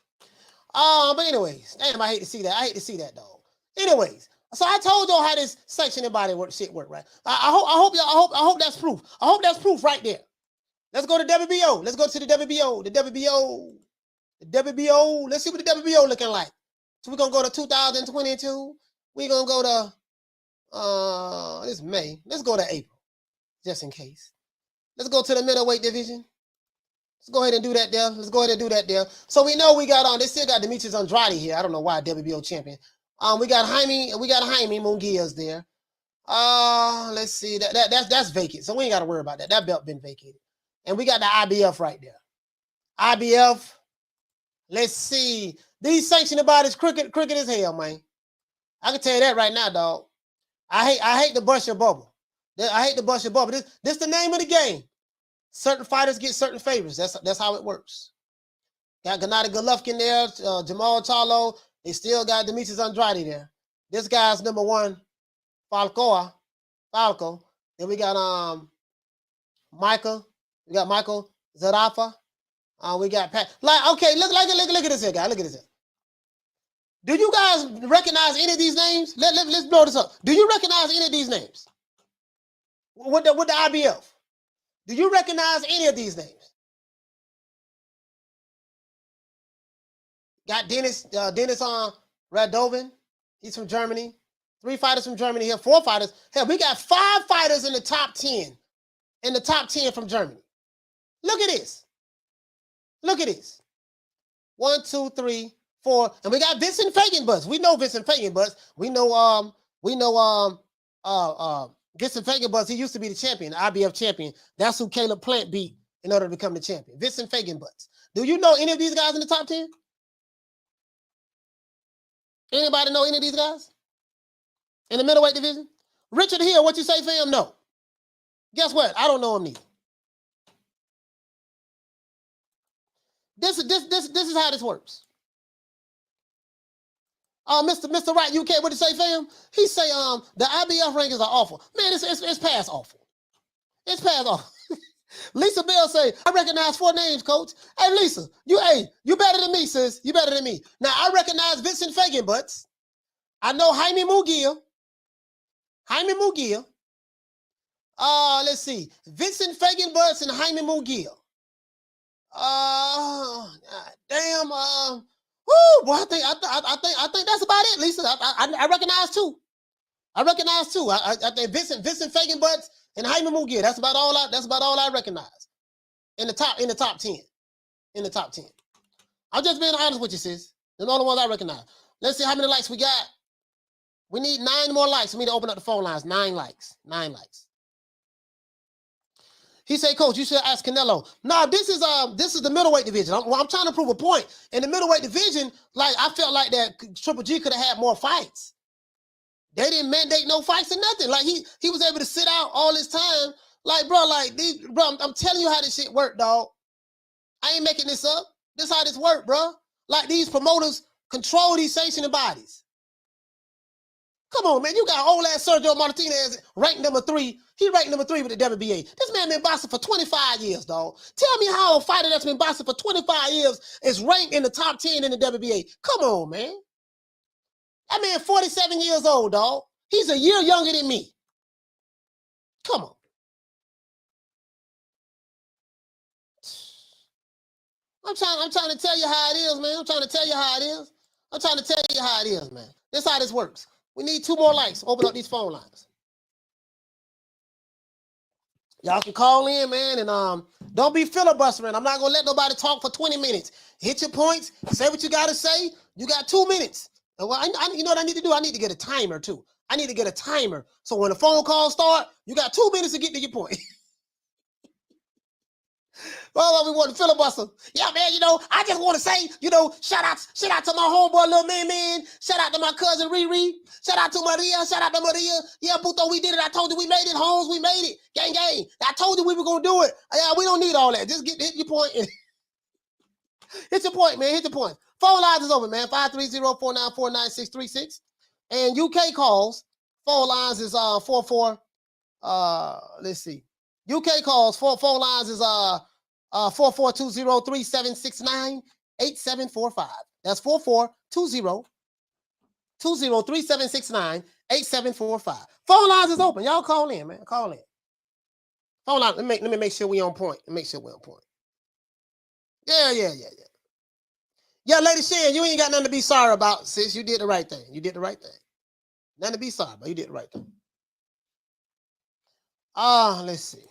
But anyways, damn, I hate to see that. I hate to see that, dog. Anyways, so I told y'all how this sanctioning body shit work, right? I hope that's proof. I hope that's proof right there. Let's go to WBO. Let's go to the WBO. The WBO. Let's see what the WBO looking like. So we're gonna go to 2022. We're gonna go to this May. Let's go to April, just in case. Let's go to the middleweight division. Let's go ahead and do that there. So we know we got they still got Dmitry Andrade here. I don't know why, WBO champion. We got Jaime Munguia's there. Let's see. That's vacant. So we ain't gotta worry about that. That belt been vacated. And we got the IBF right there. IBF. Let's see. These sanctioning bodies crooked as hell, man. I can tell you that right now, dog. I hate to bust your bubble. This the name of the game. Certain fighters get certain favors. That's how it works. Got Gennady Golovkin there, Jamal Charlo. They still got Dmitry Andrade there. This guy's number 1, Falco. Then we got Michael. We got Michael Zarafa. We got Pat. Like, okay, look at this here, guy. Look at this here. Do you guys recognize any of these names? Let's blow this up. Do you recognize any of these names? With the IBF? Do you recognize any of these names? Got Dennis Radovin. He's from Germany. 3 fighters from Germany here. 4 fighters. Hell, we got 5 fighters in the top 10. In the top 10 from Germany. Look at this. 1, 2, 3, and we got Vincent Fagenbutts. We know Vincent Fagenbutts. We know Vincent Fagenbutts. He used to be the champion, the IBF champion. That's who Caleb Plant beat in order to become the champion. Vincent Fagenbutts. Do you know any of these guys in the top 10? Anybody know any of these guys in the middleweight division? Richard Hill, what you say, fam? No. Guess what? I don't know him neither. This is how this works. Mr. Wright, UK, what did he say, fam? He say the IBF rankings are awful. Man, it's past awful. It's past awful. Lisa Bell say, I recognize 4 names, coach. Hey, Lisa, you better than me, sis. You better than me. Now, I recognize Vincent Fagenbutts. I know Jaime Mugia. Let's see. Vincent Fagenbutts and Jaime Mugia. Damn. Boy, I think that's about it, Lisa. I recognize 2. I think Vincent Fagenbutts and Jaime Mugia. That's about all I recognize in the top 10. In the top 10. I'm just being honest with you, sis. They're the only ones I recognize. Let's see how many likes we got. We need 9 more likes for me to open up the phone lines. 9 likes. 9 likes. He said, Coach, you should ask Canelo. Nah, this is the middleweight division. I'm trying to prove a point. In the middleweight division, like I felt like that Triple G could have had more fights. They didn't mandate no fights or nothing. Like he was able to sit out all this time. Like, bro, I'm telling you how this shit work, dog. I ain't making this up. This how this work, bro. Like these promoters control these sanctioning bodies. Come on, man. You got old ass Sergio Martinez ranked number 3. He ranked number 3 with the WBA. This man been boxing for 25 years, dog. Tell me how a fighter that's been boxing for 25 years is ranked in the top 10 in the WBA. Come on, man. That man 47 years old, dog. He's a year younger than me. Come on. I'm trying to tell you how it is, man. I'm trying to tell you how it is, man. This is how this works. We need 2 more likes. Open up these phone lines. Y'all can call in, man, and don't be filibustering. I'm not gonna let nobody talk for 20 minutes. Hit your points. Say what you gotta say. You got 2 minutes. And well, you know what I need to do? I need to get a timer too. I need to get a timer. So when the phone calls start, you got 2 minutes to get to your point. Oh, we want to filibuster. Yeah, man, I just want to say, shout out to my homeboy, little man. Shout out to my cousin, Riri. Shout out to Maria. Yeah, Buto, we did it. I told you we made it, Holmes. We made it. Gang. I told you we were going to do it. Yeah, we don't need all that. Just hit your point. Hit your point, man. Hit your point. Phone lines is open, man. 530-494-9636. And UK calls. Phone lines is 44. Let's see. UK calls. Phone lines is 4420-3769-8745. That's 4420-3769-8745. Phone lines is open. Y'all call in, man. Call in. Phone line. Let me make sure we on point. Yeah. Yeah, Lady Shan, you ain't got nothing to be sorry about, sis. You did the right thing. Nothing to be sorry about. You did the right thing. Let's see.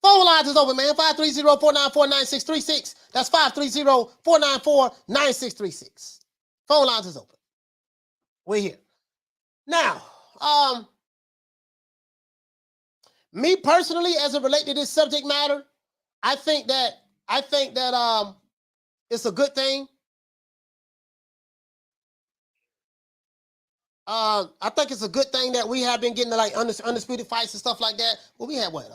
Phone lines is open, man. 530-494-9636. That's 530-494-9636. Phone lines is open. We're here. Now, me personally, as it relates to this subject matter, I think that it's a good thing. I think it's a good thing that we have been getting like undisputed fights and stuff like that. Well, we had what?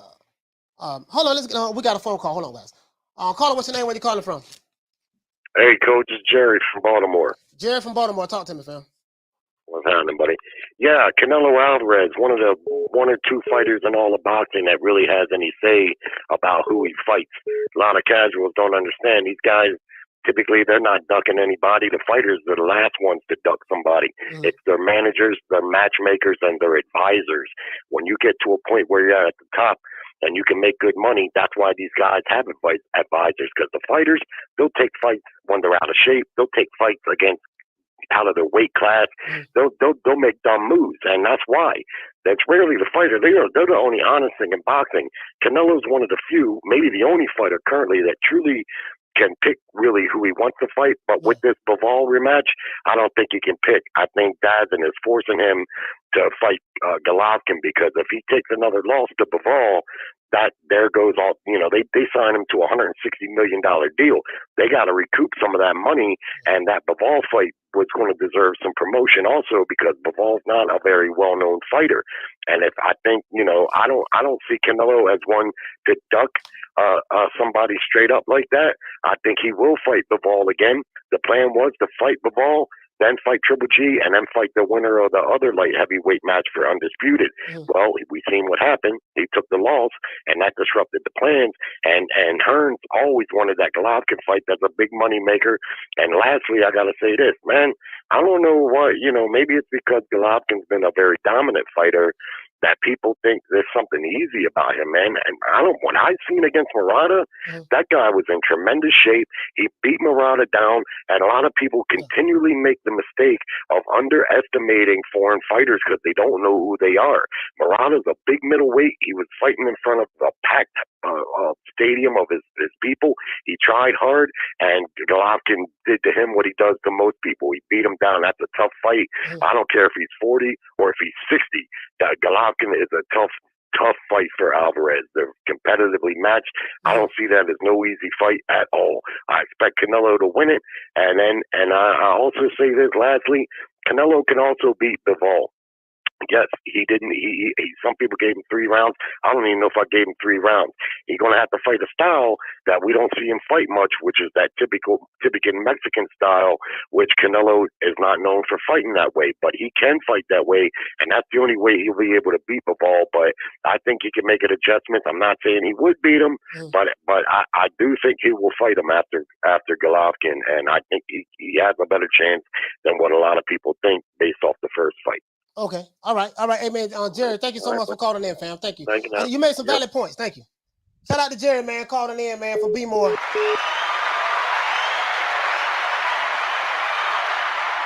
Hold on, let's get on. We got a phone call. Hold on, guys. Caller, what's your name? Where you calling from? Hey, Coach, it's Jerry from Baltimore. Jerry from Baltimore. Talk to me, fam. What's happening, buddy? Yeah, Canelo Alvarez, one of the 1 or 2 fighters in all of boxing that really has any say about who he fights. A lot of casuals don't understand. These guys, typically, they're not ducking anybody. The fighters are the last ones to duck somebody. Mm-hmm. It's their managers, their matchmakers, and their advisors. When you get to a point where you're at the top and you can make good money, that's why these guys have advisors, because the fighters, they'll take fights when they're out of shape. They'll take fights out of their weight class. They'll make dumb moves, and that's why. That's rarely the fighter. They're the only honest thing in boxing. Canelo's one of the few, maybe the only fighter currently that truly can pick really who he wants to fight. But with this Bivol rematch, I don't think he can pick. I think DAZN is forcing him to fight Golovkin, because if he takes another loss to Bivol, that there goes all, you know, they signed him to a $160 million deal. They got to recoup some of that money, and that Bivol fight was going to deserve some promotion also, because Bivol's not a very well-known fighter. And if I think, you know, I don't see Canelo as one to duck somebody straight up like that. I think he will fight Bivol again. The plan was to fight Bivol, then fight Triple G, and then fight the winner of the other light heavyweight match for undisputed. Well, we seen what happened. He took the loss, and that disrupted the plans. And Hearns always wanted that Golovkin fight. That's a big money maker. And lastly, I gotta say this, man. I don't know what, you know, maybe it's because Golovkin's been a very dominant fighter that people think there's something easy about him, man. And when I seen against Murata, that guy was in tremendous shape. He beat Murata down, and a lot of people continually make the mistake of underestimating foreign fighters because they don't know who they are. Murata's a big middleweight. He was fighting in front of a packed stadium of his people. He tried hard, and Golovkin did to him what he does to most people. He beat him down. That's a tough fight. I don't care if he's 40 or if he's 60. Golovkin is a tough fight for Alvarez. They're competitively matched. I don't see that as no easy fight at all. I expect Canelo to win it. And I also say this lastly, Canelo can also beat Bivol. Yes, he didn't. Some people gave him 3 rounds. I don't even know if I gave him 3 rounds. He's going to have to fight a style that we don't see him fight much, which is that typical Mexican style, which Canelo is not known for fighting that way. But he can fight that way, and that's the only way he'll be able to beat Bivol. But I think he can make an adjustment. I'm not saying he would beat him, but I do think he will fight him after Golovkin, and I think he has a better chance than what a lot of people think based off the first fight. Okay. All right. Hey, man, Jerry, thank you so much for calling in, fam. Thank you. Thank you. You made some valid points. Thank you. Shout out to Jerry, man, calling in, man, for Be More.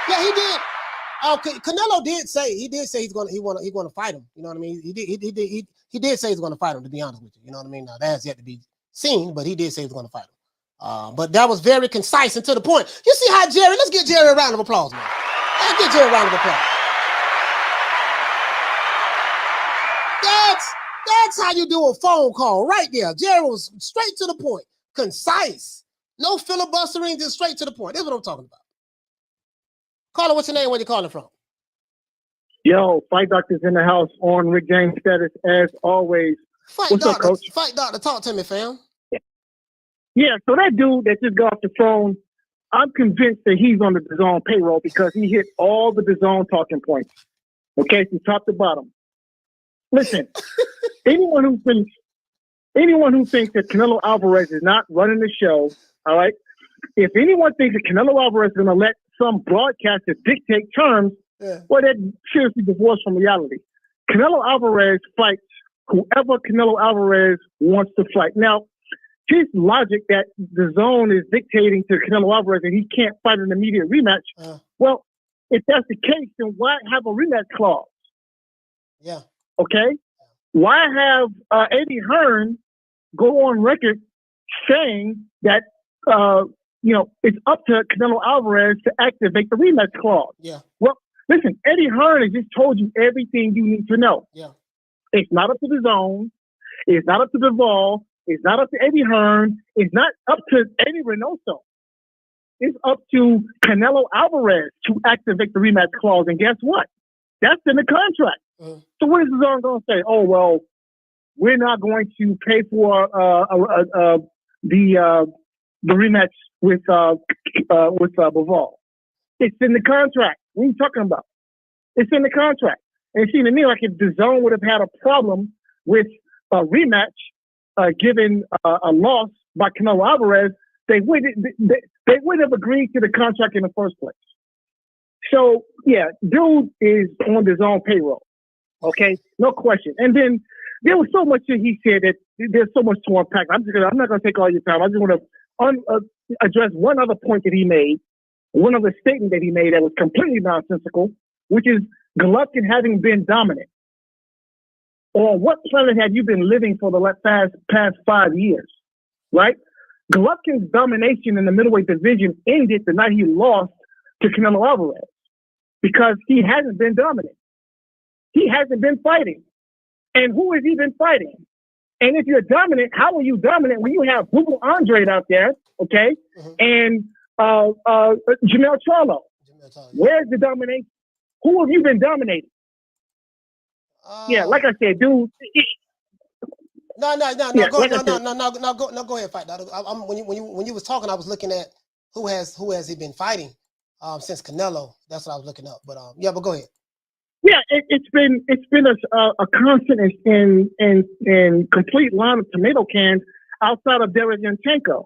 Yeah, he did. Canelo did say he's gonna fight him. You know what I mean? He did say he's gonna fight him. To be honest with you, you know what I mean. Now that has yet to be seen, but he did say he's gonna fight him. But that was very concise and to the point. You see how Jerry? Let's give Jerry a round of applause, man. Let's give Jerry a round of applause. That's how you do a phone call right there. Jerry was straight to the point, concise, no filibustering, just straight to the point. That's what I'm talking about. Caller, what's your name? Where you calling from? Yo, Fight Doctor's in the house on Rick James status as always. What's up, Coach? Fight Doctor, talk to me, fam. Yeah, so that dude that just got off the phone, I'm convinced that he's on the DAZN payroll because he hit all the DAZN talking points. Okay, from top to bottom. Listen, anyone who thinks that Canelo Alvarez is not running the show, all right? If anyone thinks that Canelo Alvarez is going to let some broadcaster dictate terms, well, they're seriously divorced from reality. Canelo Alvarez fights whoever Canelo Alvarez wants to fight. Now, his logic that the zone is dictating to Canelo Alvarez and he can't fight an immediate rematch. Well, if that's the case, then why have a rematch clause? Yeah. Okay? Why have Eddie Hearn go on record saying that, it's up to Canelo Alvarez to activate the rematch clause? Yeah. Well, listen, Eddie Hearn has just told you everything you need to know. Yeah. It's not up to the zone. It's not up to Bivol. It's not up to Eddie Hearn. It's not up to Eddie Reynoso. It's up to Canelo Alvarez to activate the rematch clause. And guess what? That's in the contract. So what is the zone going to say? Oh, well, we're not going to pay for the rematch with Bivol. It's in the contract. What are you talking about? It's in the contract. And it seemed to me like if the zone would have had a problem with a rematch, given a loss by Canelo Alvarez, they wouldn't have agreed to the contract in the first place. So yeah, dude is on his own payroll. Okay, no question. And then there was so much that he said that there's so much to unpack. I'm not going to take all your time. I just want to address one other point that he made, one other statement that he made that was completely nonsensical, which is Golovkin having been dominant. On what planet have you been living for the past 5 years, right? Golovkin's domination in the middleweight division ended the night he lost to Canelo Alvarez because he hasn't been dominant. He hasn't been fighting. And who has he been fighting? And if you're dominant, how are you dominant when you have Bivol Andrade out there, okay, and Jamel Charlo? Where's the domination? Who have you been dominating? Yeah, like I said, dude. No, Yeah, go like I go ahead, fight. When you was talking, I was looking at who has he been fighting since Canelo. That's what I was looking up. But yeah, but go ahead. Yeah, it's been a constant and complete line of tomato cans outside of Derek Yanchenko.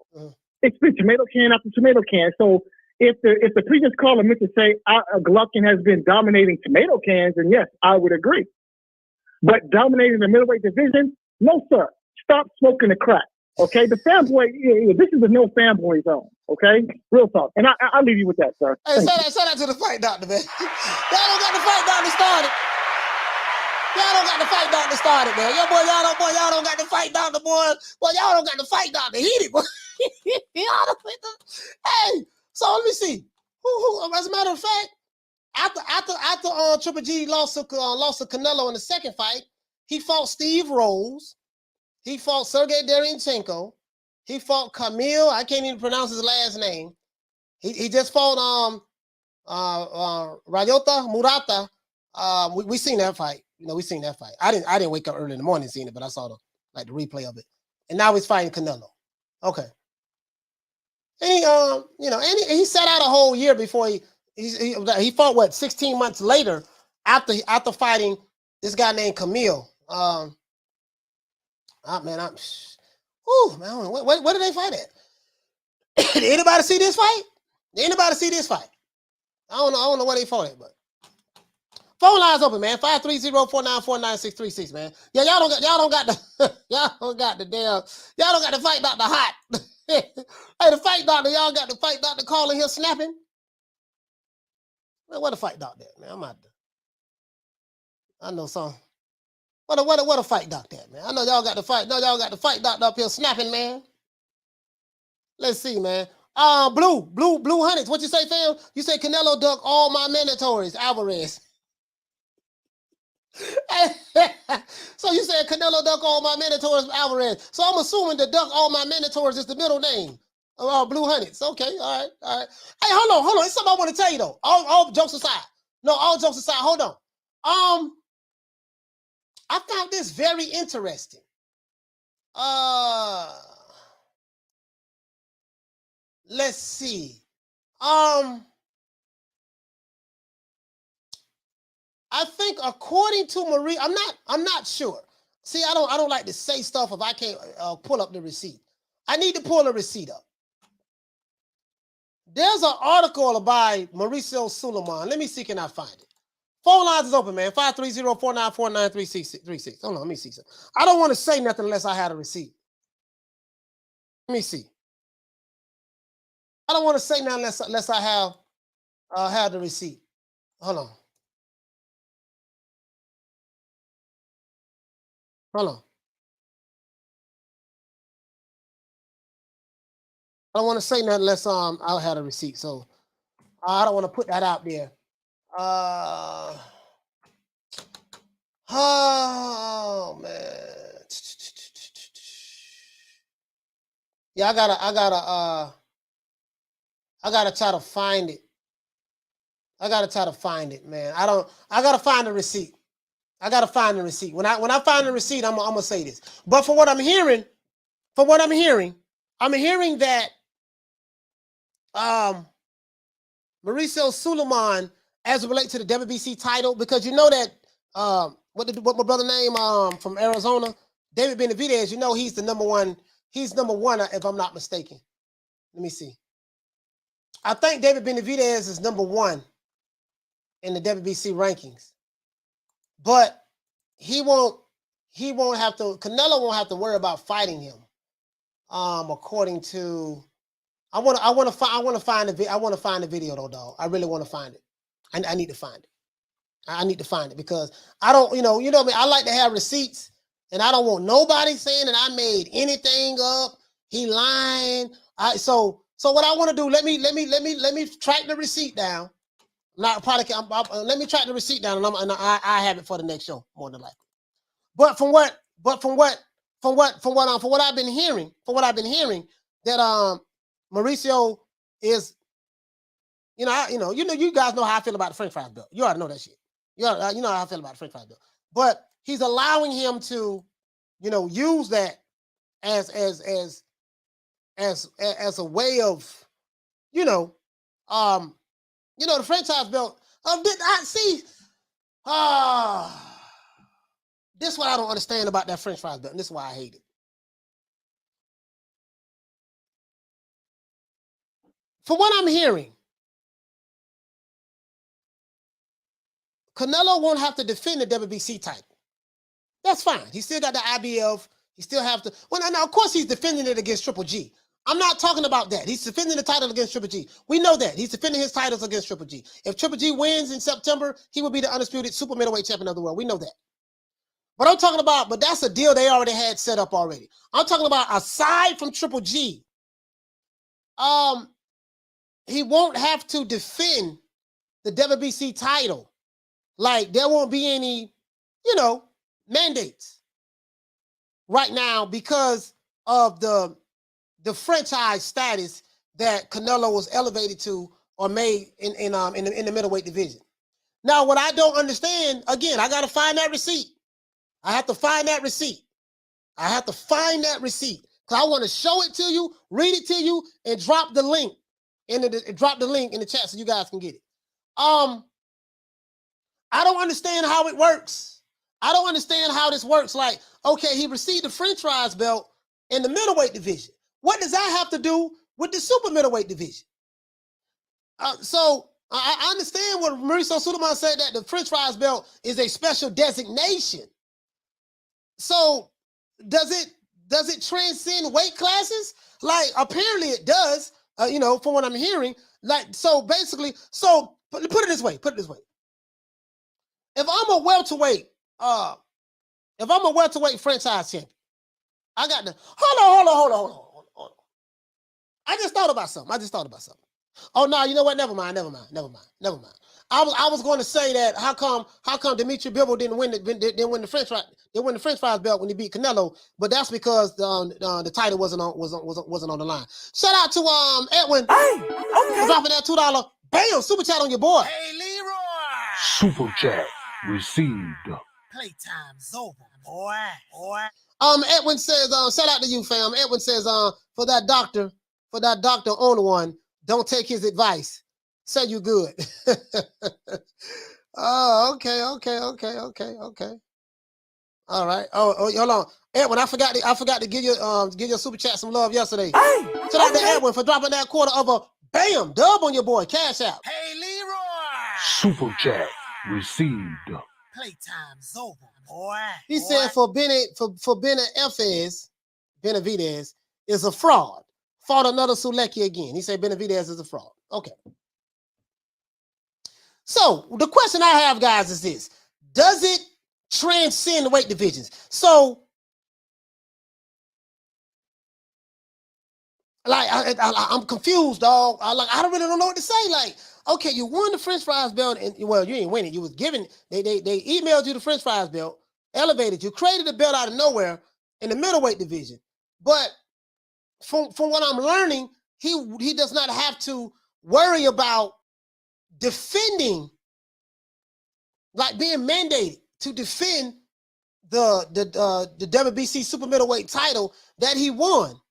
It's been tomato can after tomato can. So if the previous caller meant to say Golovkin has been dominating tomato cans, then yes, I would agree. But dominating the middleweight division, no sir. Stop smoking the crack. Okay, the fanboy. This is a no fanboy zone. Okay, real talk. And I'll leave you with that, sir. Hey, shout out to the fight doctor, man. Y'all don't got the fight doctor started. Y'all don't got the fight doctor started, man. Y'all don't got the fight doctor, boy. Boy, y'all don't got the fight doctor heated, boy. Hey, so let me see. Who? As a matter of fact, after Triple G lost to Canelo in the second fight, he fought Steve Rose. He fought Sergey Derevyanchenko. He fought Camille. I can't even pronounce his last name. He just fought Ryota Murata. We seen that fight. You know, we seen that fight. I didn't wake up early in the morning and seen it, but I saw the replay of it. And now he's fighting Canelo. Okay. And he sat out a whole year before he fought 16 months later after fighting this guy named Camille. Man, where did they fight at? Did anybody see this fight? Did anybody see this fight? I don't know where they fought at, but phone lines open, man. 530-494-9636, man. Yeah, y'all don't got the fight doctor hot. Hey, the fight doctor, y'all got the fight doctor calling here snapping. Man, what a fight doctor at, man? I'm out there. I know some. What a fight doctor at, man. I know y'all got the fight. No, y'all got the fight doctor up here snapping, man. Let's see, man. Blue Hunters. What you say, fam? You say Canelo ducked all my mandatories, Alvarez. So you said Canelo duck all my mandatories, Alvarez. So I'm assuming the duck all my mandatories is the middle name. Blue Hunters. Okay, all right. Hey, hold on. It's something I want to tell you though. All jokes aside. No, all jokes aside. Hold on. I found this very interesting. Let's see. I think according to Marie, I'm not sure. See, I don't like to say stuff if I can't pull up the receipt. I need to pull a receipt up. There's an article by Mauricio Suleiman. Let me see, can I find it? Phone lines is open, man. 530-494-9336. Hold on, let me see something. I don't want to say nothing unless I had a receipt. Let me see. I don't want to say nothing unless I have the receipt. Hold on. I don't want to say nothing unless I had a receipt. So I don't want to put that out there. Oh man. Yeah, I gotta try to find it. I gotta find it, man. I gotta find the receipt. I gotta find the receipt. When I find the receipt, I'm gonna say this. But for what I'm hearing, I'm hearing that Mauricio Suleiman, as it relates to the WBC title, because you know that what my brother name from Arizona, David Benavidez, you know he's the number one. He's number one, if I'm not mistaken. Let me see. I think David Benavidez is number one in the WBC rankings. But he won't have to, Canelo won't have to worry about fighting him. According to, I want to find the video though, dog. I really want to find it. I need to find it. I need to find it because I don't, you know what I mean? I like to have receipts and I don't want nobody saying that I made anything up. He lying. So what I want to do, let me track the receipt down. Not probably. Let me track the receipt down, and I have it for the next show, more than likely. But from what I've been hearing, that Mauricio is, you guys know how I feel about the French fries belt. You already know that shit. You know how I feel about the French fries belt. But he's allowing him to, use that as a way of, the franchise belt. This is what I don't understand about that French fries belt, and this is why I hate it. For what I'm hearing, Canelo won't have to defend the WBC title. That's fine. He still got the IBF. He still have to. Well, now, of course, he's defending it against Triple G. I'm not talking about that. He's defending the title against Triple G. We know that. He's defending his titles against Triple G. If Triple G wins in September, he will be the undisputed super middleweight champion of the world. We know that. But I'm talking about, but that's a deal they already had set up already. I'm talking about aside from Triple G, he won't have to defend the WBC title. Like, there won't be any, mandates right now because of the franchise status that Canelo was elevated to or made in the middleweight division. Now, what I don't understand, again, I got to find that receipt. I have to find that receipt. Because I want to show it to you, read it to you, and drop the link in the chat so you guys can get it. I don't understand how it works. I don't understand how this works. Like, okay, he received the French fries belt in the middleweight division. What does that have to do with the super middleweight division? So I understand what Mauricio Suleiman said, that the French fries belt is a special designation. So does it transcend weight classes? Like, apparently it does, from what I'm hearing. Like, so basically, put it this way. If I'm a welterweight franchise champion, I got the hold on. I just thought about something. Oh no, you know what? Never mind. I was going to say that how come Dmitry Bivol didn't win the French fries belt when he beat Canelo, but that's because the title wasn't on the line. Shout out to Edwin for dropping that $2 bam super chat on your boy. Hey, Leroy. Super chat received. Playtime's over, boy. Edwin says, shout out to you, fam. Edwin says, for that doctor on one, don't take his advice. Say you good. Oh, okay. All right. Oh, hold on. Edwin, I forgot to give your super chat some love yesterday. Shout out to Edwin for dropping that quarter of a bam dub on your boy. Cash out. Hey, Leroy. Super chat received. Playtime's over, boy. He said for Benavidez is a fraud. Fought another Sulecki again. He said Benavidez is a fraud. Okay. So the question I have, guys, is this: does it transcend weight divisions? So, like, I'm confused, dog. I don't really know what to say. Like, okay, you won the French fries belt, and well, you ain't win it. You was given. They emailed you the French fries belt, elevated you, created a belt out of nowhere in the middleweight division. But from what I'm learning, he does not have to worry about defending, like being mandated to defend the WBC super middleweight title that he won.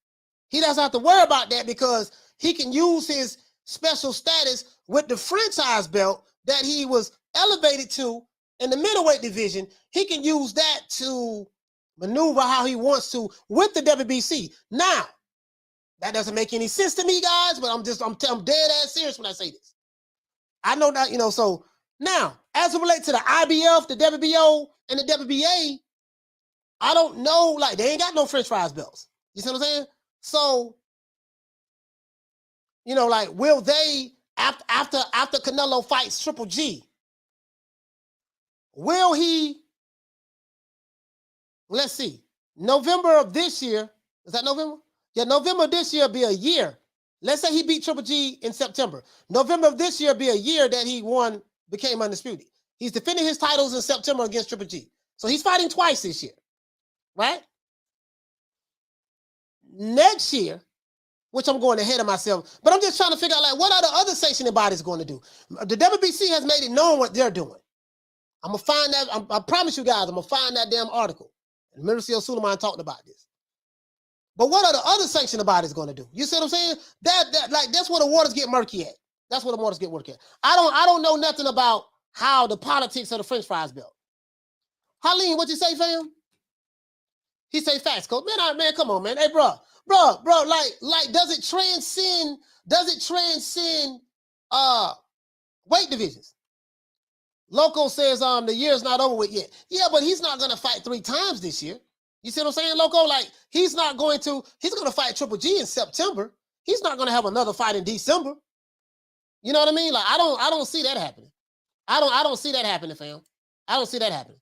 He doesn't have to worry about that because he can use his special status with the franchise belt that he was elevated to in the middleweight division. He can use that to maneuver how he wants to with the WBC. Now, that doesn't make any sense to me, guys, but I'm dead ass serious when I say this. I know that, so now, as it relates to the IBF, the WBO, and the WBA, I don't know, like, they ain't got no French fries belts. You see what I'm saying? So, like, will they, after Canelo fights Triple G, will he, let's see, November of this year, is that November? Yeah, November of this year be a year. Let's say he beat Triple G in September. November of this year be a year that he became undisputed. He's defending his titles in September against Triple G. So he's fighting twice this year, right? Next year, which I'm going ahead of myself, but I'm just trying to figure out, like, what are the other sanctioning bodies going to do? The WBC has made it known what they're doing. I'm going to find that. I promise you guys, I'm going to find that damn article. And Mircea Suleiman talked about this. But what are the other sanctioning bodies going to do? You see what I'm saying? That's where the waters get murky at. That's where the waters get murky at. I don't know nothing about how the politics of the French fries belt. Halim, what you say, fam? He say facts, coach. Man, come on, man. Hey, bro, like, does it transcend weight divisions? Loco says the year's not over with yet. Yeah, but he's not gonna fight 3 times this year. You see what I'm saying, Loco? Like, he's gonna fight Triple G in September. He's not gonna have another fight in December. You know what I mean? Like, I don't see that happening. I don't see that happening, fam. I don't see that happening.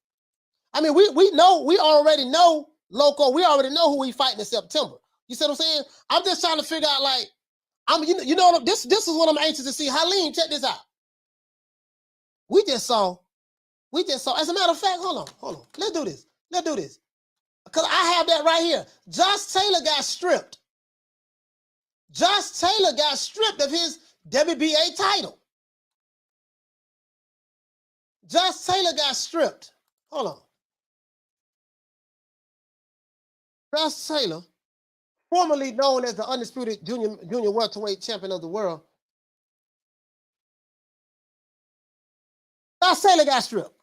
I mean, we already know, Loco, we already know who we fighting in September. You see what I'm saying? I'm just trying to figure out, like, this is what I'm anxious to see. Halim, check this out. We just saw, as a matter of fact, hold on. Let's do this. Because I have that right here. Josh Taylor got stripped. Josh Taylor got stripped of his WBA title. Josh Taylor got stripped. Hold on. Josh Taylor, formerly known as the undisputed junior welterweight champion of the world. Josh Taylor got stripped.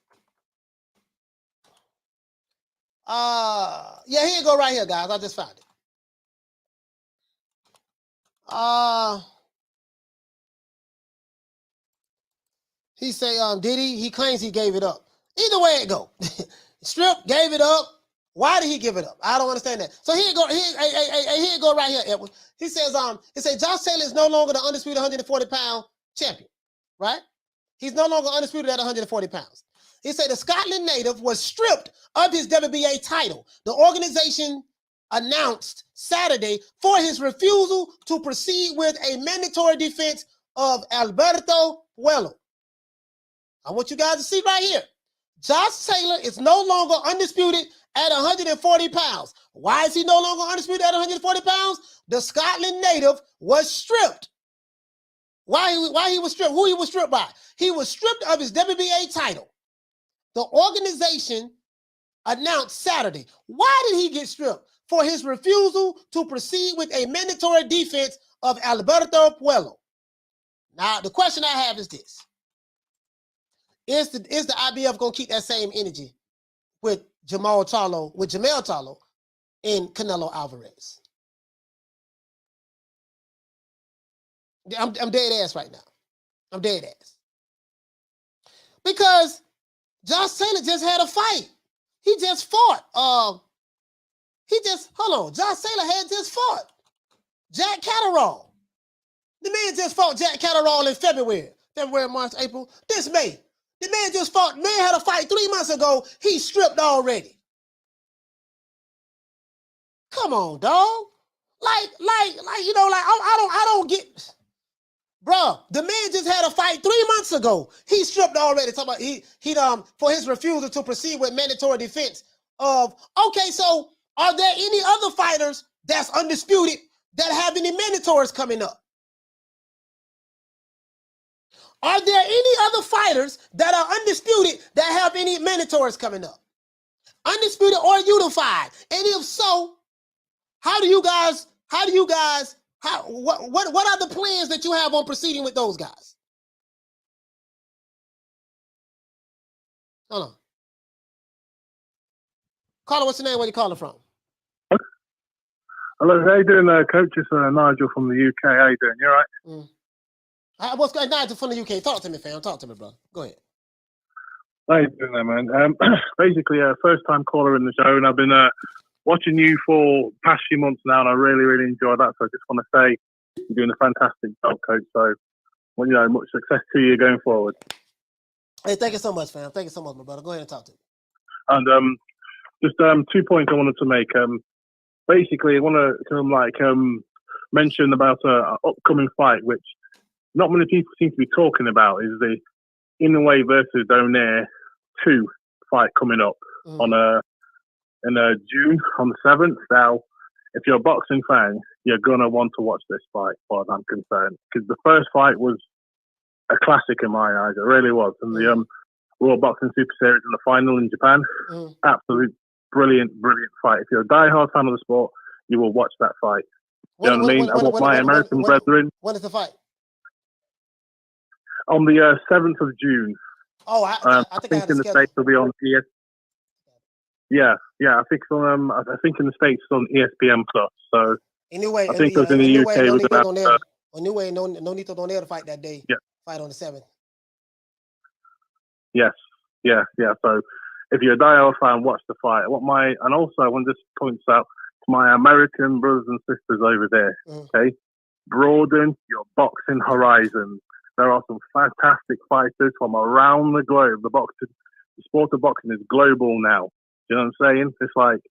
Yeah, here you go right here, guys. I just found it. He say, did he? He claims he gave it up. Either way it go. Stripped, gave it up. Why did he give it up? I don't understand that. So here you go. Here you go right here, Edwin. He says, Josh Taylor is no longer the undisputed 140-pound champion, right? He's no longer undisputed at 140 pounds. He said the Scotland native was stripped of his WBA title. The organization announced Saturday for his refusal to proceed with a mandatory defense of Alberto Puello. I want you guys to see right here. Josh Taylor is no longer undisputed at 140 pounds. Why is he no longer undisputed at 140 pounds? The Scotland native was stripped. Why he was stripped? Who he was stripped by? He was stripped of his WBA title. The organization announced Saturday. Why did he get stripped? For his refusal to proceed with a mandatory defense of Alberto Puello. Now, the question I have is this. Is the IBF going to keep that same energy with Jamel Charlo and Canelo Alvarez? I'm dead ass right now. I'm dead ass. Because Josh Taylor just had a fight. He just fought. Josh Taylor had just fought Jack Catterall. The man just fought Jack Catterall in February, March, April. This May. The man just fought. Man had a fight 3 months ago. He stripped already. Come on, dog. I don't get. Bro, the man just had a fight 3 months ago. He stripped already. Talking about for his refusal to proceed with mandatory defense of. Okay, so are there any other fighters that's undisputed that have any mandatories coming up? Are there any other fighters that are undisputed that have any mandatories coming up? Undisputed or unified? And if so, what are the plans that you have on proceeding with those guys? Hold on. Caller, what's your name? Where you calling from? Hello, how you doing, Coach? It's Nigel from the UK. How you doing? You all right? What's going on? Nigel from the UK. Talk to me, fam. Talk to me, bro. Go ahead. How you doing there, man? Basically, first-time caller in the show, and I've been watching you for past few months now, and I really, really enjoy that. So I just want to say you're doing a fantastic job, Coach. So, well, much success to you going forward. Hey, thank you so much, fam. Thank you so much, my brother. Go ahead and talk to me. And just 2 points I wanted to make. basically, I want to mention about an upcoming fight, which not many people seem to be talking about, is the Inoue versus Donaire 2 fight coming up in June on the 7th. Now, if you're a boxing fan, you're gonna want to watch this fight, as far as I'm concerned, because the first fight was a classic in my eyes. It really was. And the World Boxing Super Series in the final in Japan, absolute brilliant fight. If you're a diehard fan of the sport, you will watch that fight. You know what I mean? I want my American brethren. When is the fight? On the 7th of June. Oh, I think in the States will be on ES. Yeah, I think on I think in the States it's on ESPN Plus. So anyway, I think it was in the UK. Anyway, no need to Donaire to fight that day. Yeah. Fight on the 7th. Yes. Yeah. So if you're a diehard fan, watch the fight. I want to just point out to my American brothers and sisters over there. Okay, broaden your boxing horizons. There are some fantastic fighters from around the globe. The sport of boxing is global now. You know what I'm saying? It's like,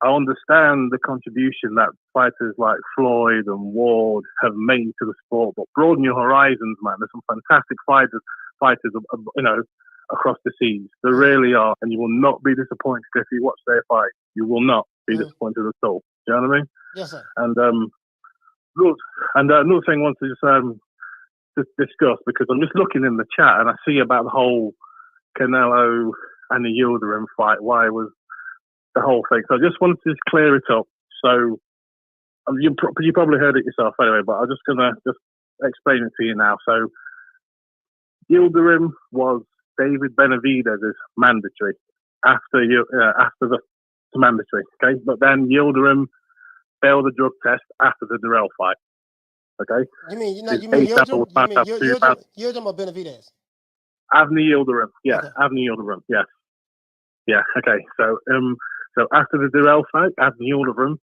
I understand the contribution that fighters like Floyd and Ward have made to the sport, but broaden your horizons, man. There's some fantastic fighters, across the seas. There really are, and you will not be disappointed if you watch their fight. You will not be disappointed at all. Do you know what I mean? Yes, sir. And another thing I want to just discuss, because I'm just looking in the chat and I see about the whole Canelo and the Yildirim fight. Why was the whole thing? So I just wanted to clear it up. So you probably heard it yourself anyway, but I'm just gonna explain it to you now. So Yildirim was David Benavidez's mandatory after the mandatory. Okay, but then Yildirim failed the drug test after the Durrell fight. Okay. You mean Yildirim or Benavidez? Avni Yildirim. Yeah, okay. Avni Yildirim. Yeah. Yeah. Okay. So after the Durrell fight, Avni Yildirim,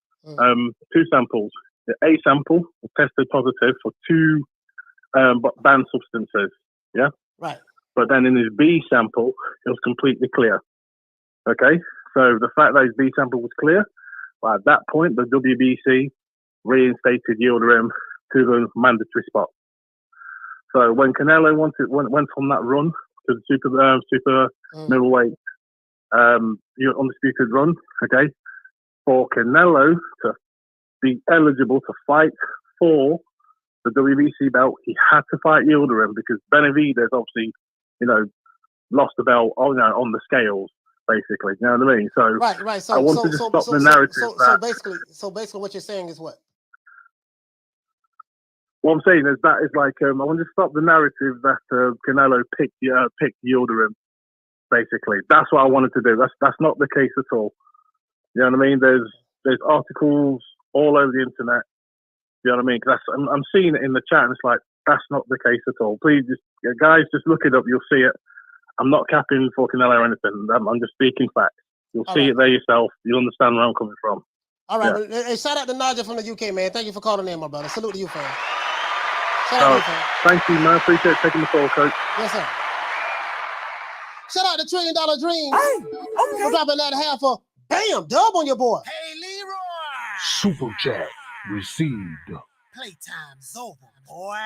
2 samples. The A sample tested positive for 2 banned substances. Yeah. Right. But then in his B sample, it was completely clear. Okay. So the fact that his B sample was clear, well, at that point, the WBC reinstated Yildirim to the mandatory spot. So when Canelo went on that run to the super middleweight undisputed run, okay, for Canelo to be eligible to fight for the WBC belt, he had to fight Yildirim, because Benavidez obviously, lost the belt on the scales, basically. You know what I mean? So right. So I wanted to stop the narrative. So basically, what you're saying is what? What I'm saying is I want to stop the narrative that Canelo picked Yildirim. Basically, that's what I wanted to do. That's not the case at all. You know what I mean? There's articles all over the internet. You know what I mean? Because I'm seeing it in the chat, and it's like, that's not the case at all. Please, guys, just look it up. You'll see it. I'm not capping for Canelo or anything. I'm just speaking facts. You'll see it there yourself. You'll understand where I'm coming from. All right. Yeah. Hey, shout out to Naja from the UK, man. Thank you for calling in, my brother. Salute to you, fam. Thank you, man. Appreciate taking the call, coach. Yes, sir. Shout out to $1 Trillion Dreams. For dropping that half a dub on your boy. Hey, Leroy. Super chat received. Playtime's over, boy.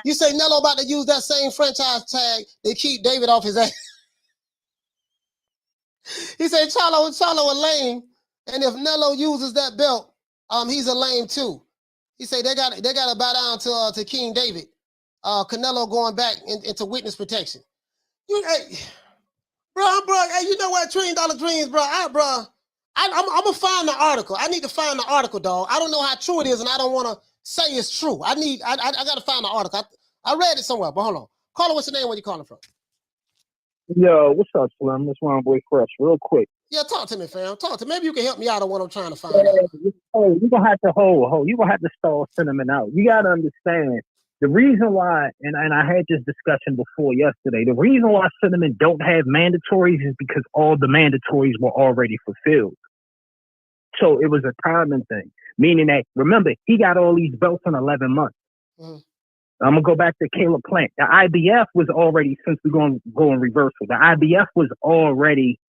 You say Nello about to use that same franchise tag to keep David off his ass. He said Charlo a lame, and if Nello uses that belt, he's a lame too. He said they got to bow down to King David. Canelo going back into witness protection. Hey, bro, hey, you know what? $1 Trillion Dreams, bro. I'm gonna find the article. I need to find the article, dog. I don't know how true it is, and I don't want to say it's true. I got to find the article. I read it somewhere, but hold on. Caller, what's your name? Where you calling from? Yo, what's up, Slim? This one boy Fresh, real quick. Yeah, talk to me, fam. Talk to me. Maybe you can help me out on what I'm trying to find out. Oh, you're gonna have to hold. You're gonna have to stall Cinnamon out. You gotta understand the reason why, and I had this discussion before yesterday. The reason why Cinnamon don't have mandatories is because all the mandatories were already fulfilled. So it was a timing thing, meaning that, remember, he got all these belts in 11 months. I'm going to go back to Caleb Plant. The IBF was already, since we're going to go in reversal, the IBF was already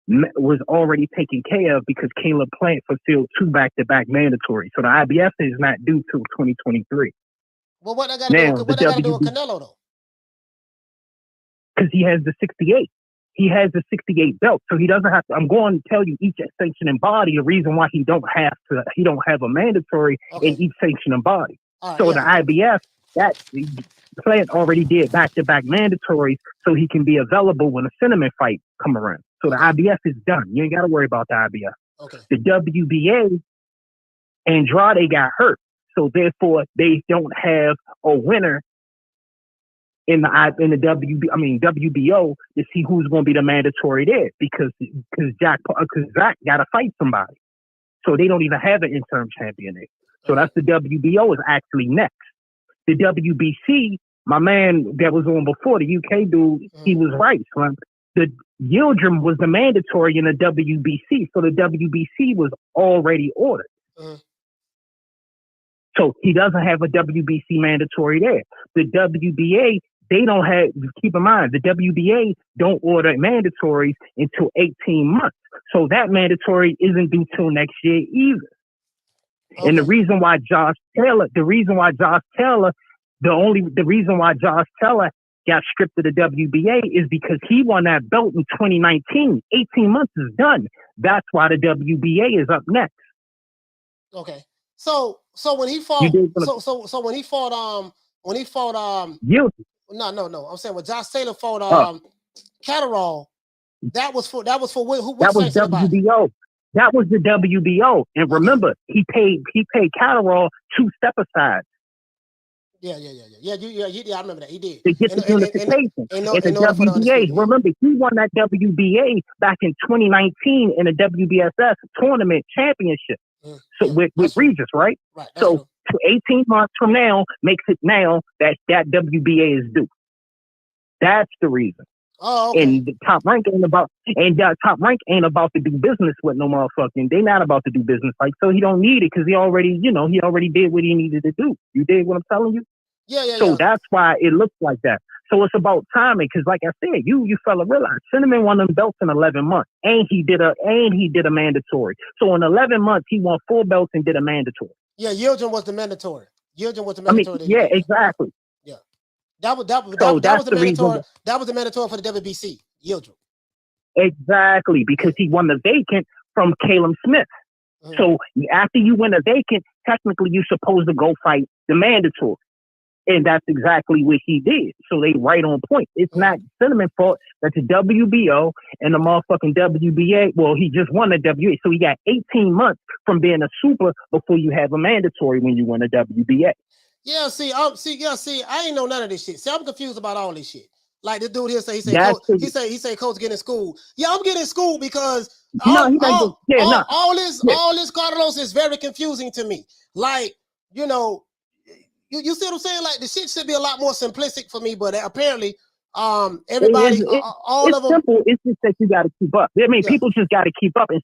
was already taken care of because Caleb Plant fulfilled 2 back-to-back mandatory. So the IBF is not due till 2023. Well, what I got to do? What I got to do with Canelo though? Because he has the 68. He has the 68 belt, so he doesn't have to. I'm going to tell you each sanctioning body the reason why he don't have a mandatory in each sanctioning body. Right, so the IBF, that Plant already did back-to-back mandatories, so he can be available when a Cinnamon fight come around. So the IBF is done. You ain't got to worry about the IBF. Okay. The WBA, Andrade got hurt, so therefore they don't have a winner in the WBO to see who's going to be the mandatory there because Zach got to fight somebody, so they don't even have an interim champion there. So that's the WBO is actually next. The WBC, my man that was on before, the UK dude, he was right. Son. The Yildirim was the mandatory in the WBC, so the WBC was already ordered. So he doesn't have a WBC mandatory there. The WBA, they don't have, keep in mind, the WBA don't order mandatories until 18 months. So that mandatory isn't due till next year either. Okay. And the reason why Josh Taylor got stripped of the WBA is because he won that belt in 2019. 18 months is done. That's why the WBA is up next. Okay. So when he fought, when he fought No. I'm saying when Josh Taylor fought Catterall, that was for who? That was WBO. That was the WBO. And remember, he paid Catterall 2 step-asides. Yeah. I remember that. He did. To get the unification. And the WBA, remember, he won that WBA back in 2019 in the WBSS tournament championship. With Regis, right? Right. So 18 months from now makes it now that WBA is due. That's the reason. Oh, okay. And the Top Rank ain't about to do business with no motherfucking. They not about to do business so he don't need it because he already did what he needed to do. You dig what I'm telling you? Yeah. So that's why it looks like that. So it's about timing because, like I said, you fella realize Cinnamon won them belts in 11 months, and he did a mandatory. So in 11 months, he won 4 belts and did a mandatory. Yeah, Yildirim was the mandatory. Exactly. Yeah. That was the mandatory. That was the mandatory for the WBC. Yildirim. Exactly, because he won the vacant from Caleb Smith. So after you win a vacant, technically you're supposed to go fight the mandatory. And that's exactly what he did. So they right on point. It's not Cinnamon fault that the WBO and the motherfucking WBA, well, he just won the WBA. So he got 18 months from being a super before you have a mandatory when you win a WBA. Yeah, I ain't know none of this shit. See, I'm confused about all this shit. Like the dude here say, he say coach get in school. Yeah, I'm getting school because all this Carlos is very confusing to me. Like, you see what I'm saying? Like the shit should be a lot more simplistic for me, but apparently, everybody, all of them. Simple. It's just that you got to keep up. I mean, people just got to keep up, and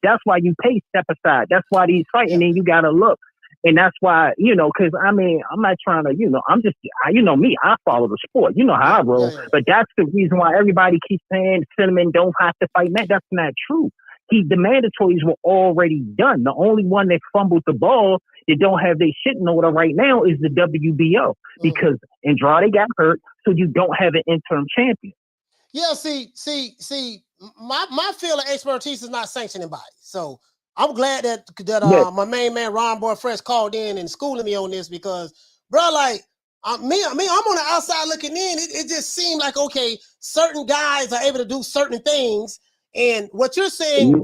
that's why you pay step aside. That's why these fighting, and you got to look, and that's why because I mean, I'm not trying to, I'm just, me, I follow the sport. You know how I roll, but that's the reason why everybody keeps saying Cinnamon don't have to fight. Man, that's not true. The mandatories were already done. The only one that fumbled the ball, that don't have their shit in order right now, is the WBO because Andrade got hurt, so you don't have an interim champion. Yeah, see, my field of expertise is not sanctioning body, so I'm glad that my main man Ron Boy Fresh called in and schooling me on this because, bro, like me, I'm on the outside looking in. It just seemed like certain guys are able to do certain things. And what you're saying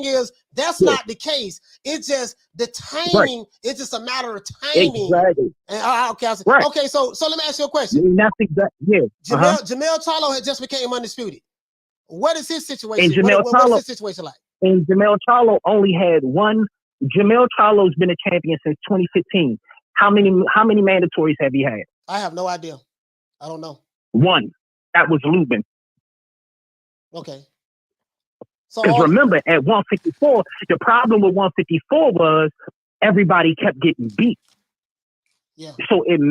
is that's not the case. It's just the timing. Right. It's just a matter of timing. Exactly. And, okay. So let me ask you a question. I mean, that's exactly. Yeah. Jamel Charlo had just became undisputed. What is his situation? What is his situation like? And Jamel Charlo only had one. Jamel Charlo's been a champion since 2015. How many mandatories have he had? I have no idea. I don't know. One. That was Lubin. Okay. Because remember, at 154, the problem with 154 was everybody kept getting beat. Yeah. So it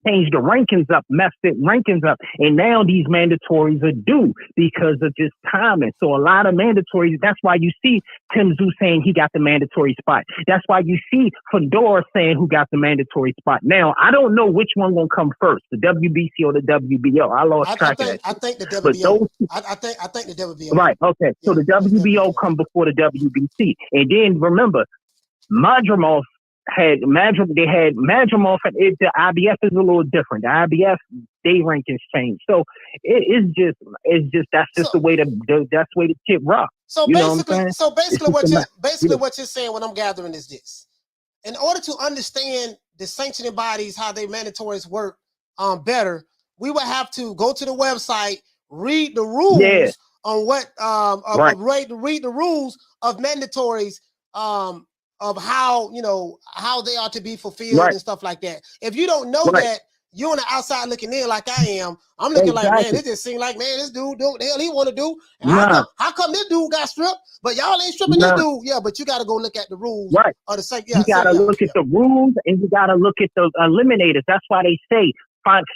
changed the rankings up, messed it rankings up, and now these mandatories are due because of just timing. So a lot of mandatories. That's why you see Tim Tszyu saying he got the mandatory spot. That's why you see Fedor saying who got the mandatory spot. Now I don't know which one gonna come first, the WBC or the WBO. I lost track of that. I think the WBO. But those, I think the WBO. right? Okay. So the WBO come before the WBC, and then remember, Madrimov. They had Madrimov, and the IBF is a little different. The IBF, they rankings change, so it's just that's just the way that's the way the kid rock. So you basically, know what you're saying, what I'm gathering is this: in order to understand the sanctioning bodies, how they mandatories work better, we would have to go to the website, read the rules on what read the rules of mandatories of how how they are to be fulfilled and stuff like that. If you don't know that, you're on the outside looking in like I am. I'm looking like, man, it just seems like, man, this dude do what the hell he want to do. And how come this dude got stripped, but y'all ain't stripping this dude? Yeah, but you got to go look at the rules. Right. Or the same. You got to look at the rules, and you got to look at the eliminators. That's why they say.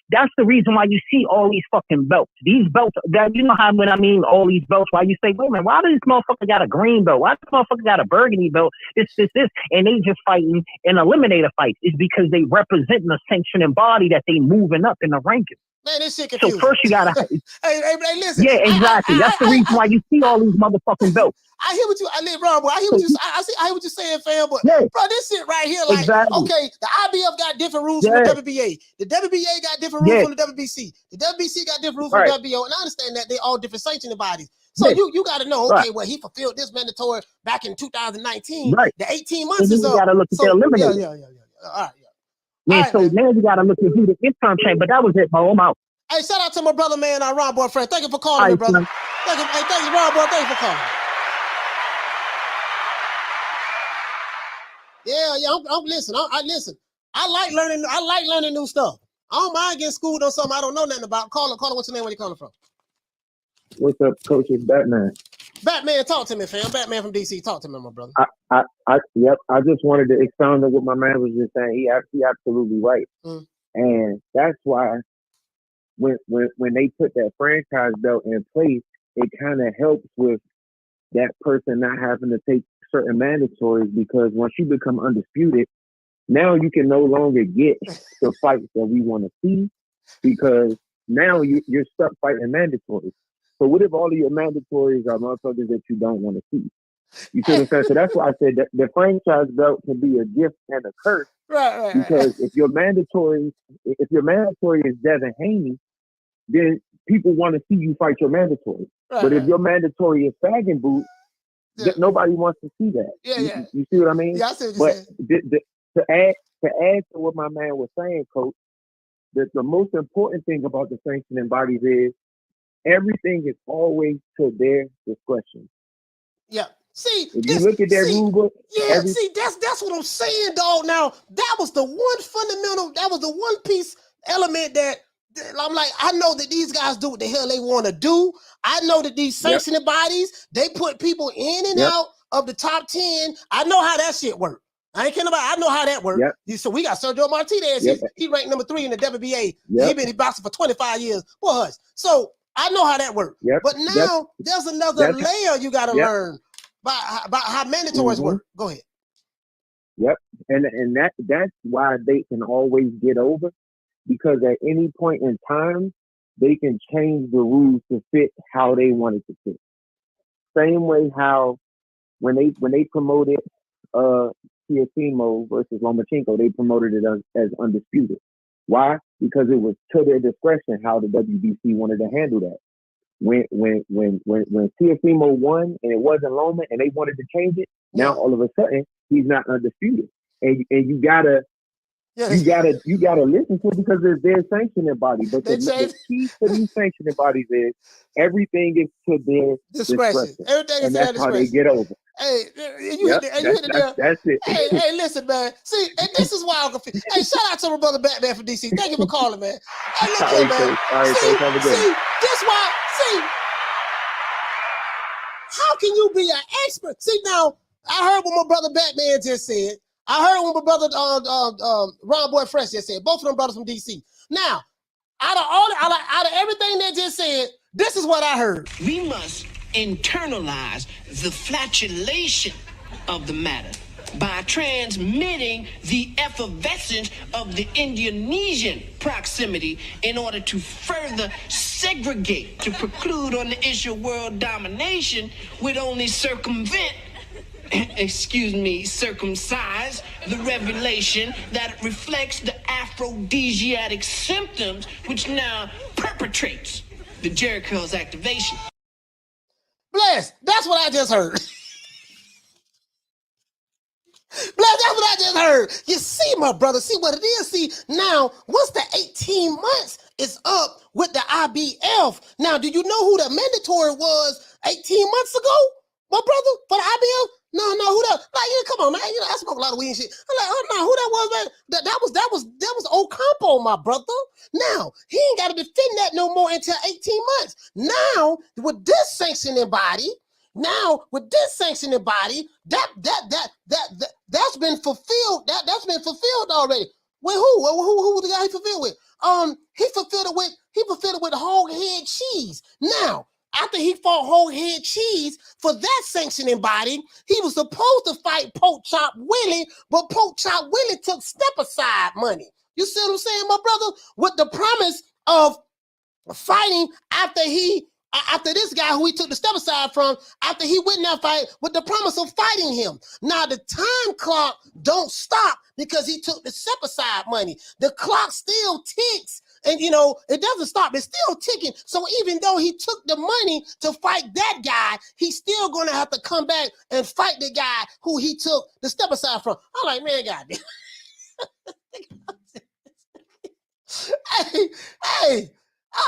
That's the reason why you see all these fucking belts. These belts, that you know how when I mean all these belts, why you say, wait a minute, why does this motherfucker got a green belt? Why does this motherfucker got a burgundy belt? This, and they just fighting in eliminator fights. It's because they represent the sanctioning body that they moving up in the rankings. Man, this shit confusing. So first you gotta hey, listen. Yeah, exactly. That's the reason why you see all these motherfucking belts. I hear what you. I live wrong, boy. I hear what you. I hear what you're saying, fam. But bro, this shit right here, like, okay, the IBF got different rules from the WBA. The WBA got different rules from the WBC. The WBC got different rules from the WBO. And I understand that they all different sanctioning bodies. So you got to know, okay, well, he fulfilled this mandatory back in 2019. The 18 months is up. You got to look at the eliminator. Yeah. All right, Yeah, so now you got to look at who the interim champ. But that was it, bro. I'm out. Hey, shout out to my brother, man, Ron Boyfriend. Thank you for calling me, brother. Thank you, Ron Boy. Thank you for calling. Yeah. I'm listen. I listen. I like learning new stuff. I don't mind getting schooled on something I don't know nothing about. Call her. What's your name? Where you calling from? What's up, Coach? It's Batman. Batman, talk to me, fam. Batman from DC. Talk to me, my brother. Yep. I just wanted to expound on what my man was just saying. He absolutely right, and that's why when they put that franchise belt in place, it kind of helps with that person not having to take certain mandatories, because once you become undisputed, now you can no longer get the fights that we want to see, because now you're stuck fighting mandatories. So what if all of your mandatories are motherfuckers that you don't want to see? You see what I'm saying? So that's why I said that the franchise belt can be a gift and a curse. Right. Because if your mandatory is Devin Haney, then people want to see you fight your mandatory. But if your mandatory is Fag and Boot, nobody wants to see that. Yeah. You see what I mean? Yeah, I see what you're saying. To add to what my man was saying, Coach, that the most important thing about the sanctioning bodies is everything is always to their discretion. Yeah. See, if you look at that rule book, that's what I'm saying, dog. Now, that was the one fundamental, that was the one piece element that I'm like, I know that these guys do what the hell they want to do. I know that these sanctioning bodies, they put people in and out of the top 10. I know how that shit works. I ain't kidding about it. I know how that works. So we got Sergio Martinez. He ranked number 3 in the WBA. He been boxing for 25 years. Boy, hush. So I know how that works. But now there's another layer you got to learn about how mandatories work. Go ahead. And that's why they can always get over, because at any point in time they can change the rules to fit how they want it to fit. Same way how when they promoted Teofimo versus Lomachenko, they promoted it as undisputed. Why? Because it was to their discretion how the WBC wanted to handle that. When Teofimo won and it wasn't Loma and they wanted to change it, now all of a sudden he's not undisputed. And you gotta listen to it, because it's their sanctioning body. But the key to these sanctioning bodies is everything is to their discretion. Everything is that's how they get over. Hey, you hit it there. That's it. Hey, listen, man. See, and this is why I'm confused. Hey, shout out to my brother Batman from DC. Thank you for calling, man. Hey, look here, man. See, how can you be an expert? See, now, I heard what my brother Batman just said. I heard what my brother Ron Boy Fresh just said. Both of them brothers from DC. Now, out of everything they just said, this is what I heard. We must internalize the flatulation of the matter by transmitting the effervescence of the Indonesian proximity in order to further segregate, to preclude on the issue of world domination would only circumvent, circumcise the revelation that reflects the aphrodisiac symptoms which now perpetrates the Jericho's activation. Bless, that's what I just heard. Bless, that's what I just heard. You see, my brother, see what it is. See, now, once the 18 months is up with the IBF, now, do you know who the mandatory was 18 months ago, my brother, for the IBF? No, who that? Like, come on, man. You know, I smoke a lot of weed and shit. I'm like, oh no, who that was, man? That was Ocampo, my brother. Now, he ain't got to defend that no more until 18 months. Now, with this sanctioning body, that's been fulfilled. That's been fulfilled already. With who? Who was the guy he fulfilled with? He fulfilled it with whole head cheese. Now, after he fought whole head cheese for that sanctioning body, he was supposed to fight Pork Chop Willie, but Pork Chop Willie took step aside money. You see what I'm saying, my brother? With the promise of fighting after this guy who he took the step aside from, after he went in that fight, with the promise of fighting him. Now the time clock don't stop because he took the step aside money. The clock still ticks. And, you know, it doesn't stop. It's still ticking. So even though he took the money to fight that guy, he's still going to have to come back and fight the guy who he took the step aside from. I'm like, man, goddamn. Hey.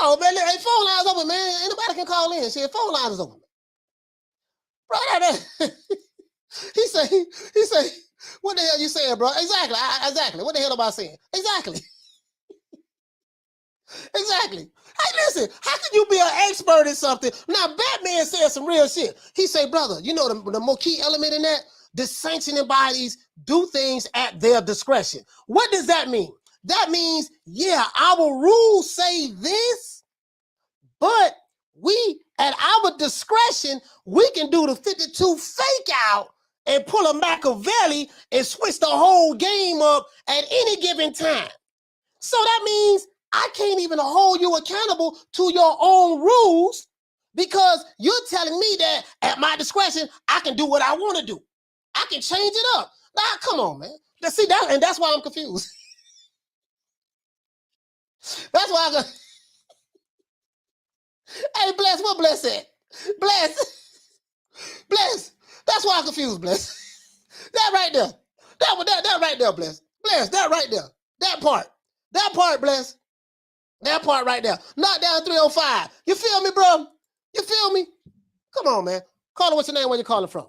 Oh, man, hey, phone line's open, man. Anybody can call in. Shit, phone line is open. Bro, he say, what the hell you saying, bro? Exactly. What the hell am I saying? Exactly. Hey, listen, how can you be an expert in something? Now, Batman said some real shit. He say, brother, you know the more key element in that? The sanctioning bodies do things at their discretion. What does that mean? That means, yeah, our rules say this, but we, at our discretion, we can do the 52 fake out and pull a Machiavelli and switch the whole game up at any given time. So that means I can't even hold you accountable to your own rules because you're telling me that at my discretion, I can do what I want to do. I can change it up. Now, come on, man. See that, and that's why I'm confused. That's why I go. Hey, Bless, what Bless said? Bless. That's why I'm confused, Bless. That right there. That right there, Bless. Bless, that right there. That part, Bless. That part right there. Knock down 305. You feel me, bro? You feel me? Come on, man. Caller, what's your name? Where you calling from?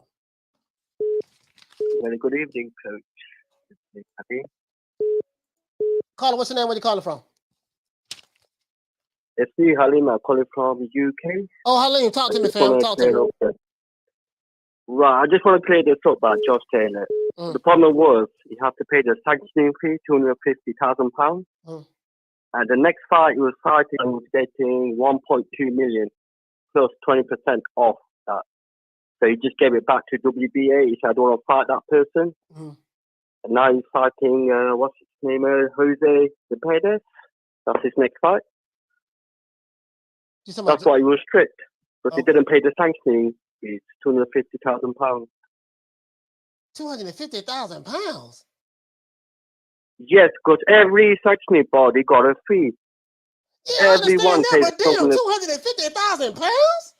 Very good evening, Coach. Caller, what's your name? Where you calling from? It's me, Halim. I'm calling from UK. Oh, Halim, talk to me, fam. Talk to me. Right, I just want to clear this up about Josh Taylor. The problem was he had to pay the sanctioning fee, £250,000. And the next fight he was fighting, he was getting 1.2 million plus 20% off that. So he just gave it back to WBA. He said, I don't want to fight that person. And now he's fighting, what's his name, Jose Cepeda. That's his next fight. That's why he was strict. Because he didn't pay the sanctioning fees, £250,000. £250,000? Yes, because every sanctioning body got a fee. Yeah, Everyone I understand that, but damn, £250,000?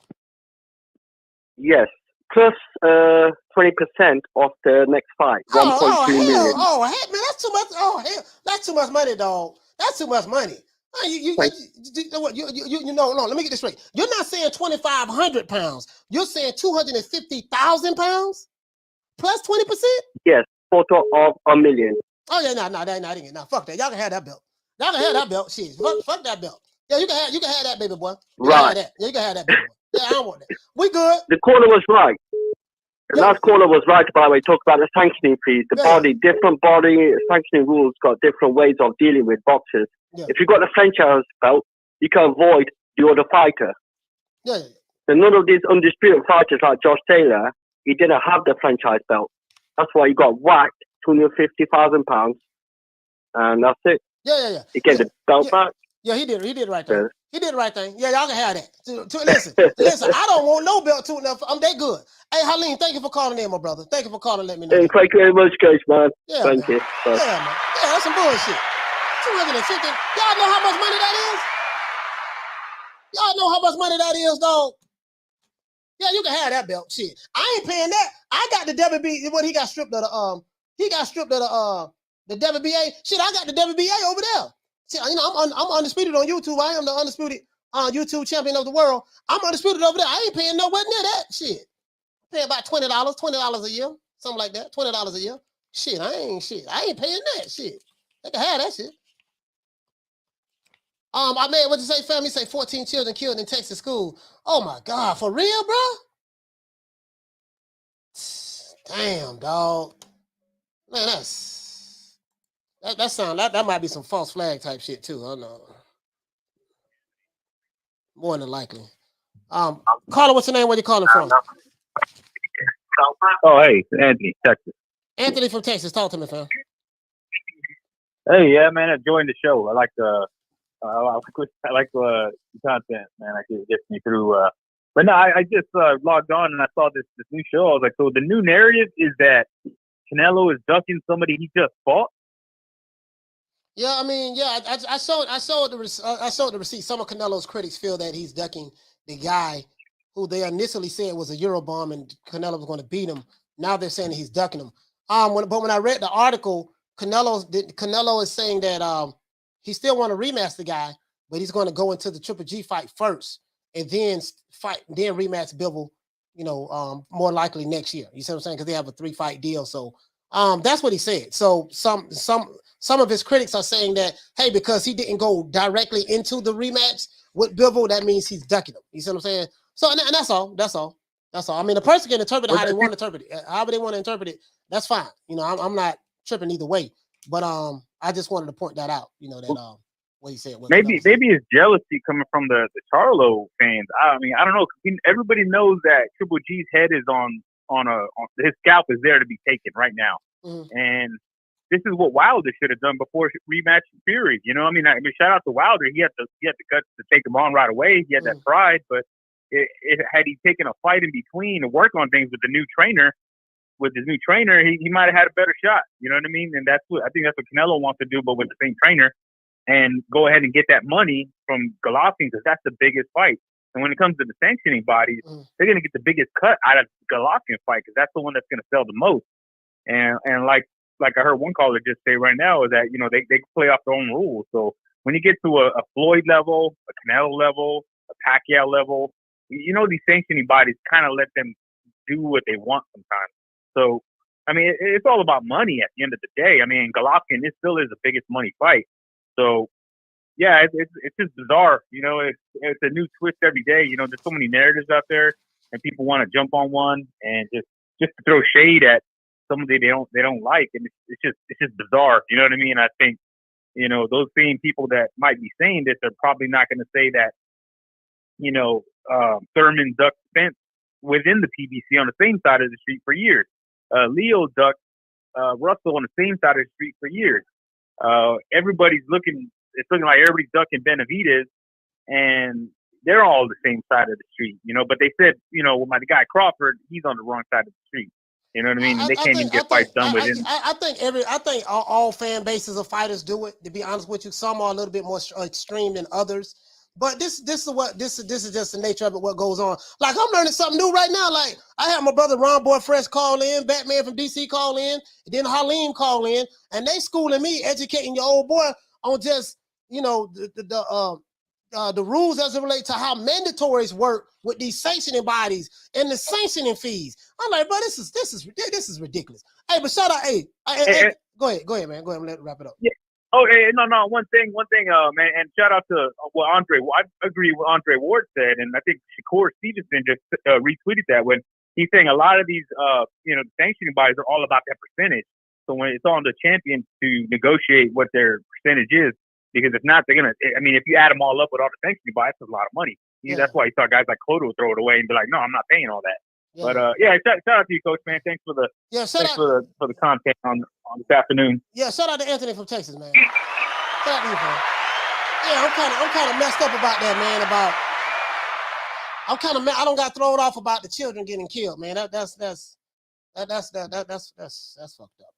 Yes, plus 20% of the next fight, 1.2 million. Oh, hey, man, that's too much. Oh, hell, that's too much money, dog. That's too much money. You know, no, let me get this straight. You're not saying 2,500 pounds. You're saying 250,000 pounds plus 20%? Yes, total of $1 million. Oh yeah, no, fuck that. Y'all can have that belt. Y'all can have that belt. Shit, fuck that belt. Yeah, you can have that, baby boy. You can have that. Yeah, you can have that, baby boy. Yeah, I don't want that. We good. The corner was right. The last caller was right, by the way. Talk about the sanctioning fees. The body, different body sanctioning rules got different ways of dealing with boxers. If you got the franchise belt, you can avoid the other fighter. Yeah. And none of these undisputed fighters like Josh Taylor, he didn't have the franchise belt. That's why he got whacked £250,000, and that's it. Yeah. He gave the belt back. Yeah, he did the right thing. He did the right thing. Yeah, y'all can have that. Listen, I don't want no belt too enough. I'm that good. Hey, Halim, thank you for calling in, my brother. Thank you for calling and let me know. Hey, thank you very much, guys, man. Yeah, thank you. Bye. Yeah, man. Yeah, that's some bullshit. 250. Y'all know how much money that is? Y'all know how much money that is, dog? Yeah, you can have that belt. Shit. I ain't paying that. I got the WB when he got stripped of the WBA. Shit, I got the WBA over there. See, you know, I'm undisputed on YouTube. I am the undisputed YouTube champion of the world. I'm undisputed over there. I ain't paying nowhere near that shit. I pay about $20 a year, something like that. $20 a year. Shit, I ain't paying that shit. They can have that shit. I made what you say, family? Say 14 children killed in Texas school. Oh my God, for real, bro? Damn, dog. Man, that might be some false flag type shit too. I don't know. More than likely. Caller, what's your name? Where you calling from? Oh, hey, Anthony, Texas. Anthony from Texas. Talk to me, fam. Hey, yeah, man, enjoying the show. I like the content, man. It gets me through. But no, I just logged on and I saw this new show. I was like, so the new narrative is that Canelo is ducking somebody he just fought. Yeah, I mean, yeah, I showed the receipt. Some of Canelo's critics feel that he's ducking the guy who they initially said was a Eurobomb and Canelo was going to beat him. Now they're saying that he's ducking him. But when I read the article, Canelo is saying that he still want to rematch the guy, but he's going to go into the Triple G fight first and then rematch Bivol, more likely next year. You see what I'm saying? Because they have a 3-fight deal. So that's what he said. So some of his critics are saying that, hey, because he didn't go directly into the rematch with Bivol, that means he's ducking him. You see what I'm saying? So and that's all. That's all. I mean, the person can interpret it how they want to interpret it. However they want to interpret it, that's fine. I'm not tripping either way. But I just wanted to point that out. That what he said. Maybe it's jealousy coming from the Charlo fans. I mean, I don't know. Everybody knows that Triple G's head is on his scalp is there to be taken right now, and this is what Wilder should have done before rematch Fury. You know, I mean, shout out to Wilder. He had the guts to take him on right away. He had that pride, but had he taken a fight in between to work on things with his new trainer, he might have had a better shot. You know what I mean? And I think that's what Canelo wants to do, but with the same trainer, and go ahead and get that money from Golovkin, because that's the biggest fight. And when it comes to the sanctioning bodies, they're going to get the biggest cut out of the Golovkin fight because that's the one that's going to sell the most. And like I heard one caller just say right now is that, they play off their own rules. So when you get to a Floyd level, a Canelo level, a Pacquiao level, these sanctioning bodies kind of let them do what they want sometimes. So, I mean, it's all about money at the end of the day. I mean, Golovkin, it still is the biggest money fight. So, yeah, it's just bizarre. It's a new twist every day. There's so many narratives out there, and people want to jump on one and just to throw shade at somebody they don't like, and it's just bizarre. You know what I mean? I think those same people that might be saying this are probably not going to say that Thurman ducked Spence within the PBC on the same side of the street for years. Leo ducked Russell on the same side of the street for years. It's looking like everybody's ducking Benavidez, and they're all the same side of the street, but they said, my guy Crawford, he's on the wrong side of the street. You know what I mean? They can't even get fights done with him. I think all fan bases of fighters do it, to be honest with you. Some are a little bit more extreme than others. But this is just the nature of it, what goes on. Like, I'm learning something new right now. Like, I had my brother Ron Boy Fresh call in, Batman from DC call in, and then Halim call in, and they schooling me, educating your old boy on just, the rules as it relates to how mandatories work with these sanctioning bodies and the sanctioning fees. I'm like, bro, this is ridiculous. Hey, but shout out, go ahead, man. Go ahead and let wrap it up. Yeah. Oh, hey, no. One thing, man, and shout out to what Andre. I agree with what Andre Ward said, and I think Shakur Stevenson just retweeted that when he's saying a lot of these, you know, sanctioning bodies are all about that percentage. So when it's on the champions to negotiate what their percentage is, because if not, they're gonna. I mean, if you add them all up with all the sanctioning bodies, that's a lot of money. That's why you saw guys like Cotto throw it away and be like, "No, I'm not paying all that." Yeah. But shout out to you, Coach, man. Thanks for the for the content on this afternoon. Yeah, shout out to Anthony from Texas, man. Shout out to you, man. Yeah, I'm kind of messed up about that, man. I don't got thrown off about the children getting killed, man. That's fucked up.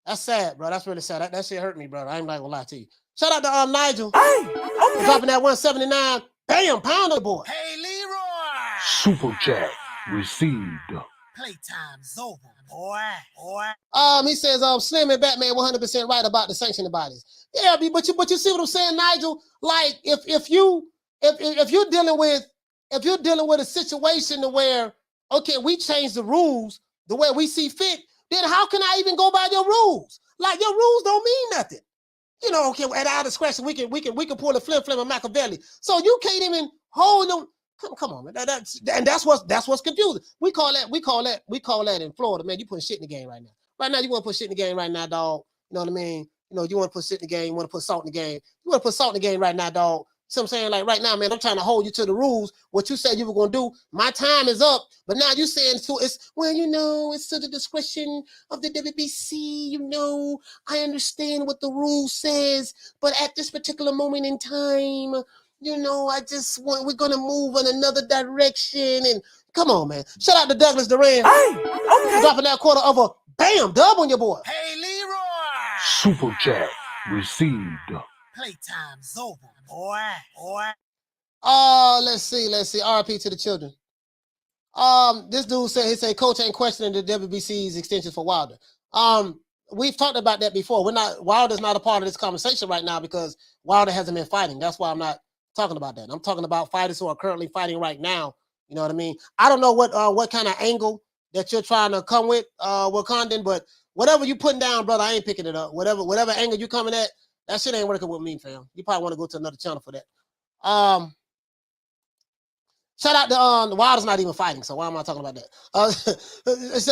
That's sad, bro. That's really sad. That shit hurt me, bro. I ain't gonna lie to you. Shout out to Nigel. Okay. Dropping that 179. Bam, pound the boy. Hey, Leroy. Super chat received. Playtime's over, boy. He says, Slim and Batman 100% right about the sanctioning bodies. Yeah, but you see what I'm saying, Nigel? Like if you're dealing with a situation to where, okay, we change the rules the way we see fit, then how can I even go by your rules? Like your rules don't mean nothing. You know, okay, at our discretion, we can pull a flip and Machiavelli. So you can't even hold them. Come on, man. That's what's confusing. We call that in Florida, man. You putting shit in the game right now. Right now, you want to put shit in the game right now, dog. You know what I mean? You know, you want to put shit in the game. You want to put salt in the game. You want to put salt in the game right now, dog. See what I'm saying? Like right now, man, I'm trying to hold you to the rules. What you said you were gonna do. My time is up, but now you saying it's you know, it's to the discretion of the WBC. You know, I understand what the rule says, but at this particular moment in time, you know, we're gonna move in another direction. And come on, man. Shout out to Douglas Duran. Okay. Dropping that quarter of a bam dub on your boy. Hey, Leroy. Super chat received. Playtime's over, boy. Let's see. RIP to the children. This dude said Coach ain't questioning the WBC's extension for Wilder. We've talked about that before. Wilder's not a part of this conversation right now because Wilder hasn't been fighting. That's why I'm not talking about that. I'm talking about fighters who are currently fighting right now. You know what I mean? I don't know what kind of angle that you're trying to come with Wakandan, but whatever you putting down, brother, I ain't picking it up. Whatever angle you coming at, that shit ain't working with me, fam. You probably want to go to another channel for that. Shout out to Wilder's not even fighting, so why am I talking about that?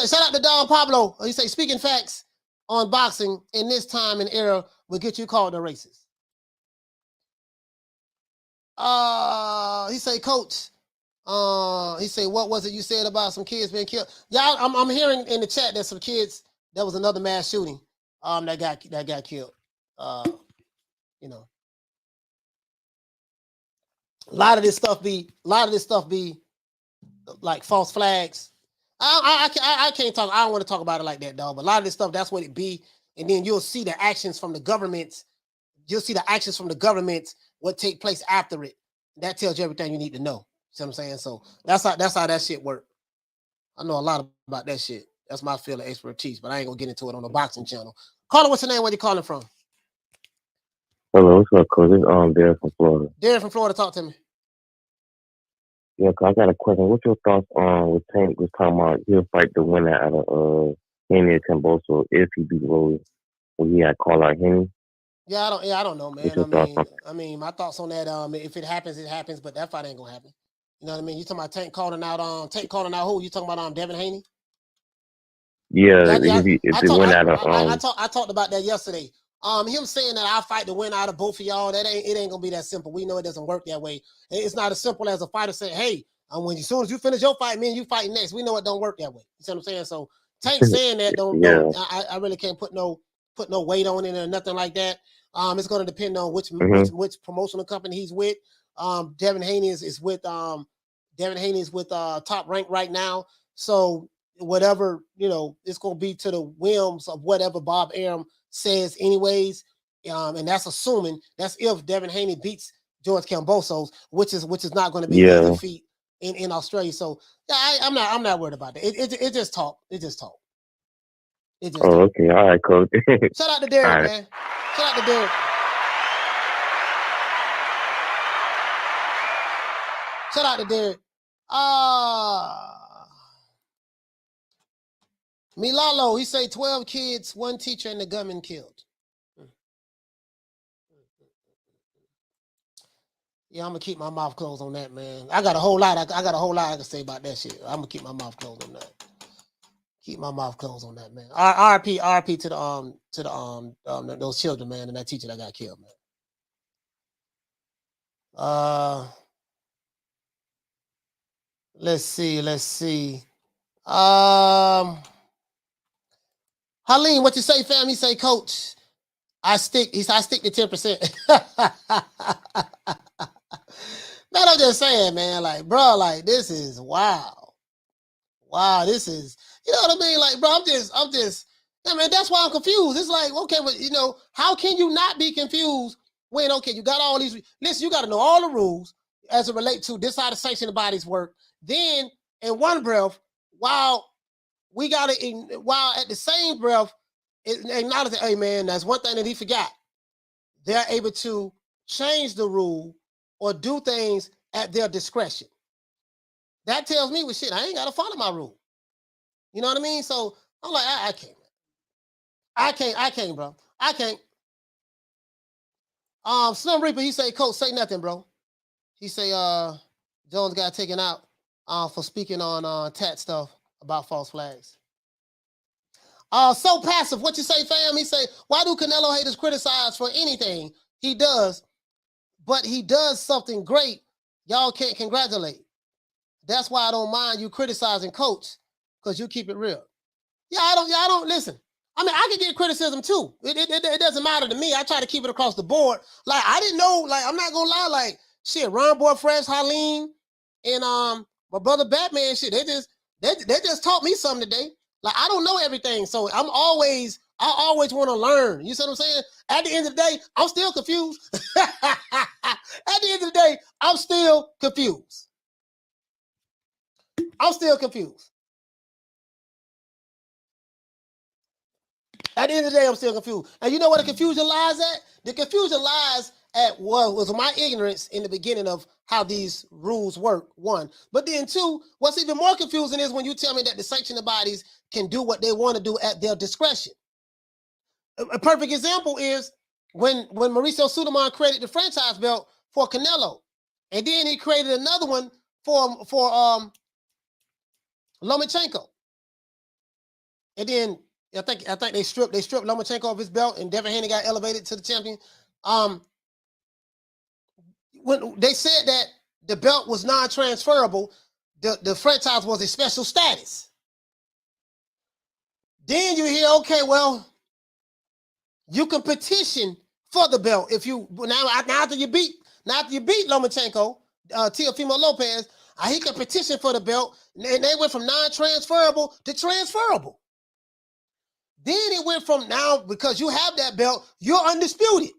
Shout out to Don Pablo. He say speaking facts on boxing in this time and era will get you called a racist. He say, Coach. He say, what was it you said about some kids being killed? Yeah, I'm hearing in the chat that some kids. There was another mass shooting. That got killed. You know. A lot of this stuff be like false flags. I can't talk. I don't want to talk about it like that, dog. But a lot of this stuff, that's what it be. And then you'll see the actions from the government. You'll see the actions from the government, what take place after it. That tells you everything you need to know. See what I'm saying? So that's how that shit work. I know a lot about that shit. That's my field of expertise, but I ain't gonna get into it on the boxing channel. Caller, what's your name? Where you calling from? Hello, what's up, Coach? It's Darren from Florida. Darren from Florida, talk to me. Yeah, I got a question. What's your thoughts on what Tank was talking about? He'll fight the winner out of Henry and Camboso if he beat Rose when he had call out Henry. Yeah, I don't know, man. I mean, my thoughts on that. If it happens, it happens, but that fight ain't gonna happen. You know what I mean? You talking about Tank calling out who? You talking about Devin Haney? Yeah, I talked about that yesterday. Him saying that I'll fight the winner out of both of y'all, it ain't gonna be that simple. We know it doesn't work that way. It's not as simple as a fighter saying, hey, as soon as you finish your fight, me and you fight next. We know it don't work that way. You see what I'm saying? So Tank saying that I really can't put no weight on it or nothing like that. It's gonna depend on which promotional company he's with. Devin Haney is with Top Rank right now. So whatever, it's gonna be to the whims of whatever Bob Arum says anyways. And that's assuming that's if Devin Haney beats George Kambosos, which is not going to be a defeat in Australia. So I'm not worried about that. It just talk. It just talk. Okay. All right, Coach. Shout out to Derek, man. Shout out to Derek. Shout out to Derek. Milalo, he say 12 kids, 1 teacher, and the gunman killed. Yeah, I'm gonna keep my mouth closed on that, man. I got a whole lot. I got a whole lot I can say about that shit. I'm gonna keep my mouth closed on that. Keep my mouth closed on that, man. RP to the those children, man, and that teacher that got killed, man. Let's see. Harleen, what you say, fam? He say, Coach, I stick to 10%. Man, I'm just saying, man, like, bro, like, this is wow. Wow, this is, you know what I mean? Like, bro, I'm just, yeah, man, that's why I'm confused. It's like, okay, but you know, how can you not be confused when, okay, you got all these, listen, you got to know all the rules as it relates to this how the sanctioned bodies work. Then, in one breath, while at the same breath, acknowledge that, hey, man, that's one thing that he forgot. They're able to change the rule or do things at their discretion. That tells me, well, shit, I ain't got to follow my rule. You know what I mean? So I'm like, I can't. I can't, bro. I can't. Slim Reaper, he say, Coach, say nothing, bro. He say, Jones got taken out for speaking on tat stuff about false flags. So passive, what you say, fam? He say, why do Canelo haters criticize for anything he does, but he does something great? Y'all can't congratulate. That's why I don't mind you criticizing Coach, because you keep it real. Yeah, I don't listen. I mean, I can get criticism too. It doesn't matter to me. I try to keep it across the board. Like, I didn't know, like, I'm not gonna lie, like, shit, Ron Boy Fresh, Harleen, and my brother Batman, shit, they just taught me something today. Like, I don't know everything, so I always want to learn. You see what I'm saying? At the end of the day, I'm still confused. At the end of the day, I'm still confused. At the end of the day, I'm still confused. And you know where the confusion lies at? The confusion lies at what was my ignorance in the beginning of how these rules work, one. But then two, what's even more confusing is when you tell me that the sanctioning bodies can do what they want to do at their discretion. A perfect example is when Mauricio Suleiman created the franchise belt for Canelo. And then he created another one for Lomachenko. And then I think they stripped Lomachenko of his belt, and Devin Haney got elevated to the champion. When they said that the belt was non-transferable, the franchise was a special status. Then you hear, okay, well, you can petition for the belt if you after you beat Lomachenko, Teofimo Lopez, he can petition for the belt, and they went from non-transferable to transferable. Then it went from now, because you have that belt, you're undisputed.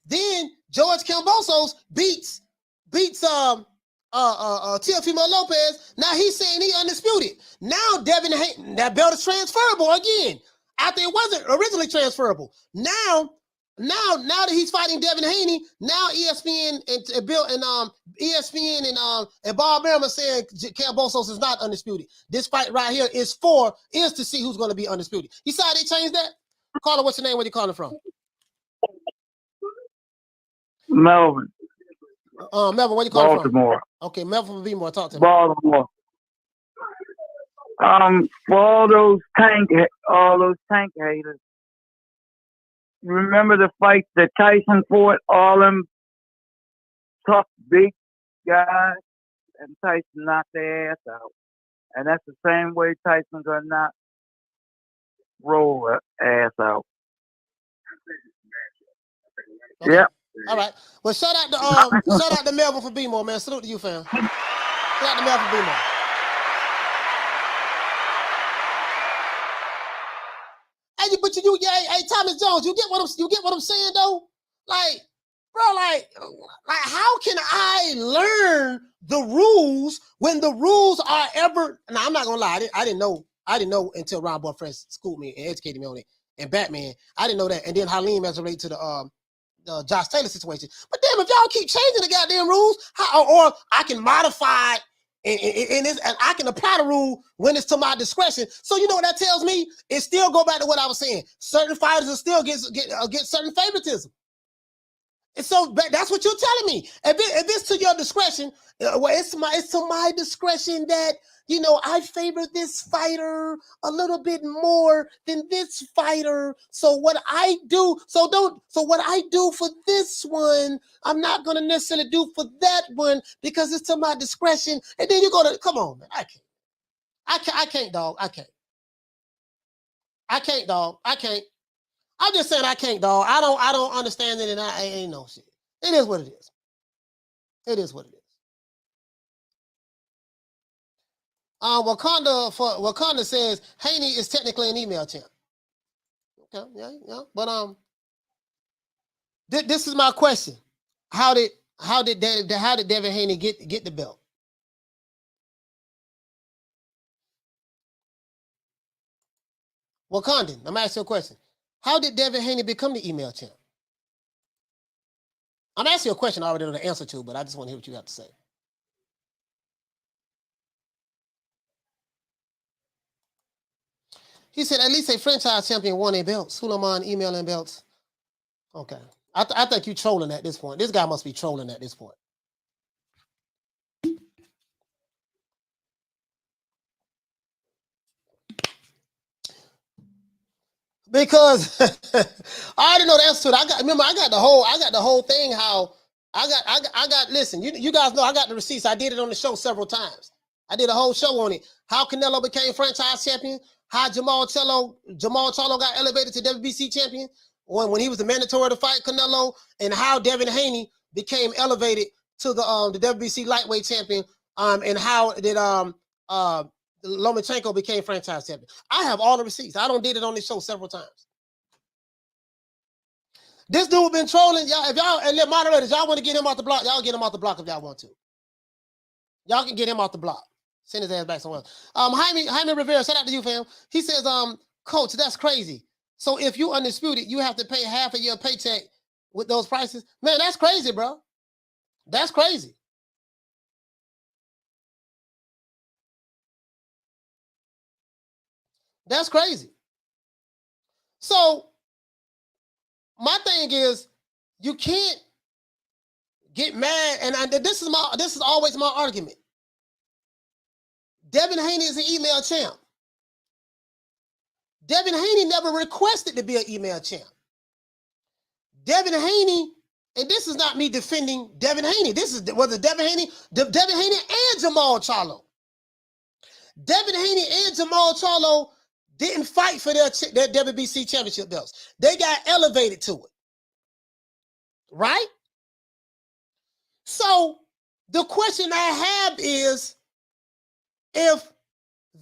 Then George Kambosos beats Teofimo Lopez. Now he's saying he undisputed. Now that belt is transferable again. After it wasn't originally transferable. Now that he's fighting Devin Haney, now ESPN and Bill and ESPN and Bob Behrman saying Kambosos is not undisputed. This fight right here is to see who's going to be undisputed. You saw how they changed that? Caller, what's your name? Where you calling from? Melvin. Melvin, where you calling Baltimore. from? Okay, Melvin from Baltimore. Talk to me. Baltimore. For all those tank haters. Remember the fight that Tyson fought, all them tough big guys, and Tyson knocked their ass out. And that's the same way Tyson's gonna knock Roll ass out. Okay. Yep. All right. Well, shout out to Melvin for B-More, man. Salute to you, fam. Shout out to Melvin for B-More. Hey, Thomas Jones, you get what I'm saying though? Like, bro, like how can I learn the rules when the rules are ever? Now, I'm not gonna lie, I didn't know until Ron Boy Fresh schooled me and educated me on it. And Batman, I didn't know that. And then Halim as it relates to the Josh Taylor situation. But damn, if y'all keep changing the goddamn rules, or I can modify and I can apply the rule when it's to my discretion. So you know what that tells me? It still go back to what I was saying. Certain fighters will still get certain favoritism. And so that's what you're telling me. If it's to your discretion, well, it's to my discretion that, you know, I favor this fighter a little bit more than this fighter. So what I do for this one, I'm not going to necessarily do for that one because it's to my discretion. And then you're going to, come on, man. I can't, dog. I can't, dog. I can't. I'm just saying I can't, dog. I don't understand it, and I ain't no shit. It is what it is. It is what it is. Wakanda says Haney is technically an email champ. Okay, yeah. But this is my question: How did Devin Haney get the belt? Wakandan, I'm asking you a question. How did Devin Haney become the email champ? I'm asking you a question I already know the answer to, but I just want to hear what you have to say. He said, at least a franchise champion won a belt. Suleiman emailing belts. Okay. I think you're trolling at this point. This guy must be trolling at this point. Because I already know the answer to it. I got the whole thing how I got listen, you guys know I got the receipts. I did it on the show several times. I did a whole show on it. How Canelo became franchise champion, how Jamal Charlo got elevated to WBC champion when he was the mandatory to fight Canelo, and how Devin Haney became elevated to the WBC lightweight champion, and how did Lomachenko became franchise champion. I have all the receipts. I did it on this show several times. This dude been trolling y'all. If y'all and moderators, y'all want to get him off the block, y'all get him off the block if y'all want to. Y'all can get him off the block. Send his ass back somewhere else. Jaime Rivera, shout out to you, fam. He says, Coach, that's crazy. So if you undisputed, you have to pay half of your paycheck with those prices. Man, that's crazy, bro. That's crazy. That's crazy. So my thing is, you can't get mad, and this is always my argument. Devin Haney is an email champ. Devin Haney never requested to be an email champ. Devin Haney, and this is not me defending Devin Haney. This is whether Devin Haney and Jamal Charlo. Devin Haney and Jamal Charlo didn't fight for their WBC championship belts. They got elevated to it. Right? So the question I have is, if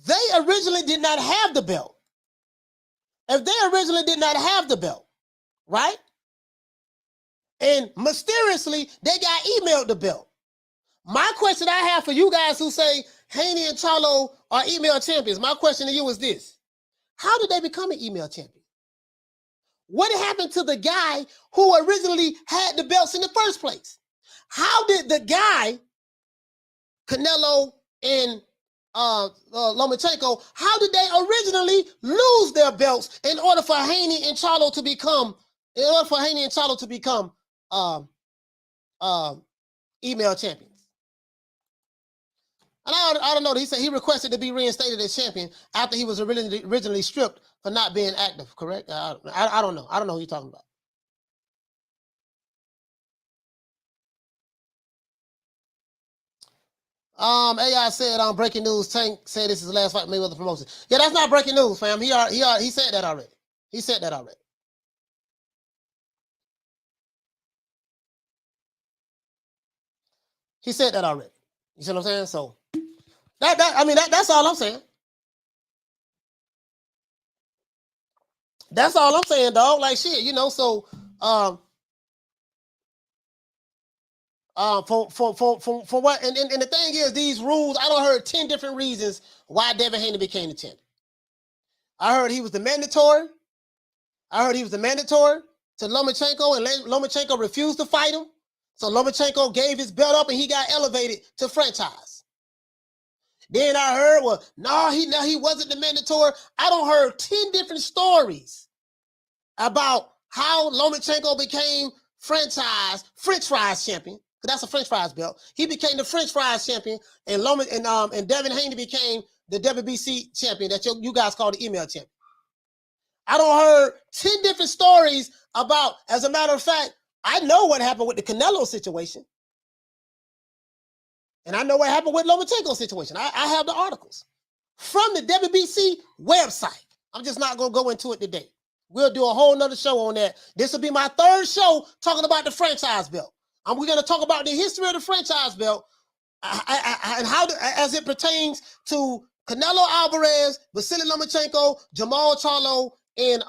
they originally did not have the belt, right? And mysteriously, they got emailed the belt. My question I have for you guys who say Haney and Charlo are email champions, my question to you is this. How did they become an email champion? What happened to the guy who originally had the belts in the first place? How did the guy, Canelo and Lomachenko, how did they originally lose their belts in order for Haney and Charlo to become email champions? And I don't know. He said he requested to be reinstated as champion after he was originally stripped for not being active. Correct? I don't know. I don't know who you're talking about. AI said breaking news. Tank said this is the last fight Mayweather promotion. Yeah, that's not breaking news, fam. He said that already. He said that already. He said that already. You see what I'm saying? So that's all I'm saying. That's all I'm saying, dog. Like shit, you know. So for what? And the thing is, these rules. I don't heard 10 different reasons why Devin Haney became the champion. I heard he was the mandatory. To Lomachenko, and Lomachenko refused to fight him. So Lomachenko gave his belt up, and he got elevated to franchise. Then I heard, well, no, he wasn't the mandatory. I don't heard 10 different stories about how Lomachenko became franchise French fries champion, because that's a French fries belt. He became the French fries champion, and Devin Haney became the WBC champion that you guys call the email champion. I don't heard 10 different stories about, as a matter of fact, I know what happened with the Canelo situation. And I know what happened with Lomachenko's situation. I have the articles from the WBC website. I'm just not going to go into it today. We'll do a whole nother show on that. This will be my third show talking about the franchise belt. And we're going to talk about the history of the franchise belt and how, as it pertains to Canelo Alvarez, Vasily Lomachenko, Jamal Charlo, and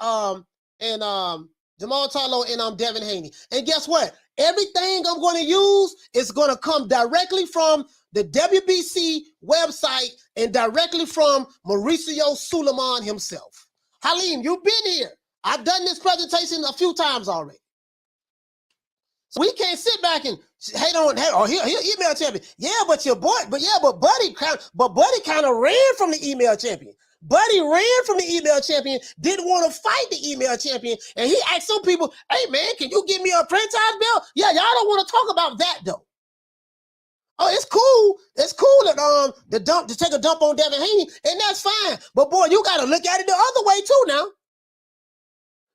Devin Haney. And guess what? Everything I'm going to use is going to come directly from the WBC website and directly from Mauricio Suleiman himself. Halim, you've been here. I've done this presentation a few times already. So we can't sit back and hate on, he email champion. Yeah, but Buddy kind of ran from the email champion. Buddy ran from the email champion, didn't want to fight the email champion, and he asked some people, hey man, can you give me a franchise belt? Yeah, y'all don't want to talk about that though. Oh, it's cool. It's cool that to take a dump on Devin Haney, and that's fine. But boy, you gotta look at it the other way too now.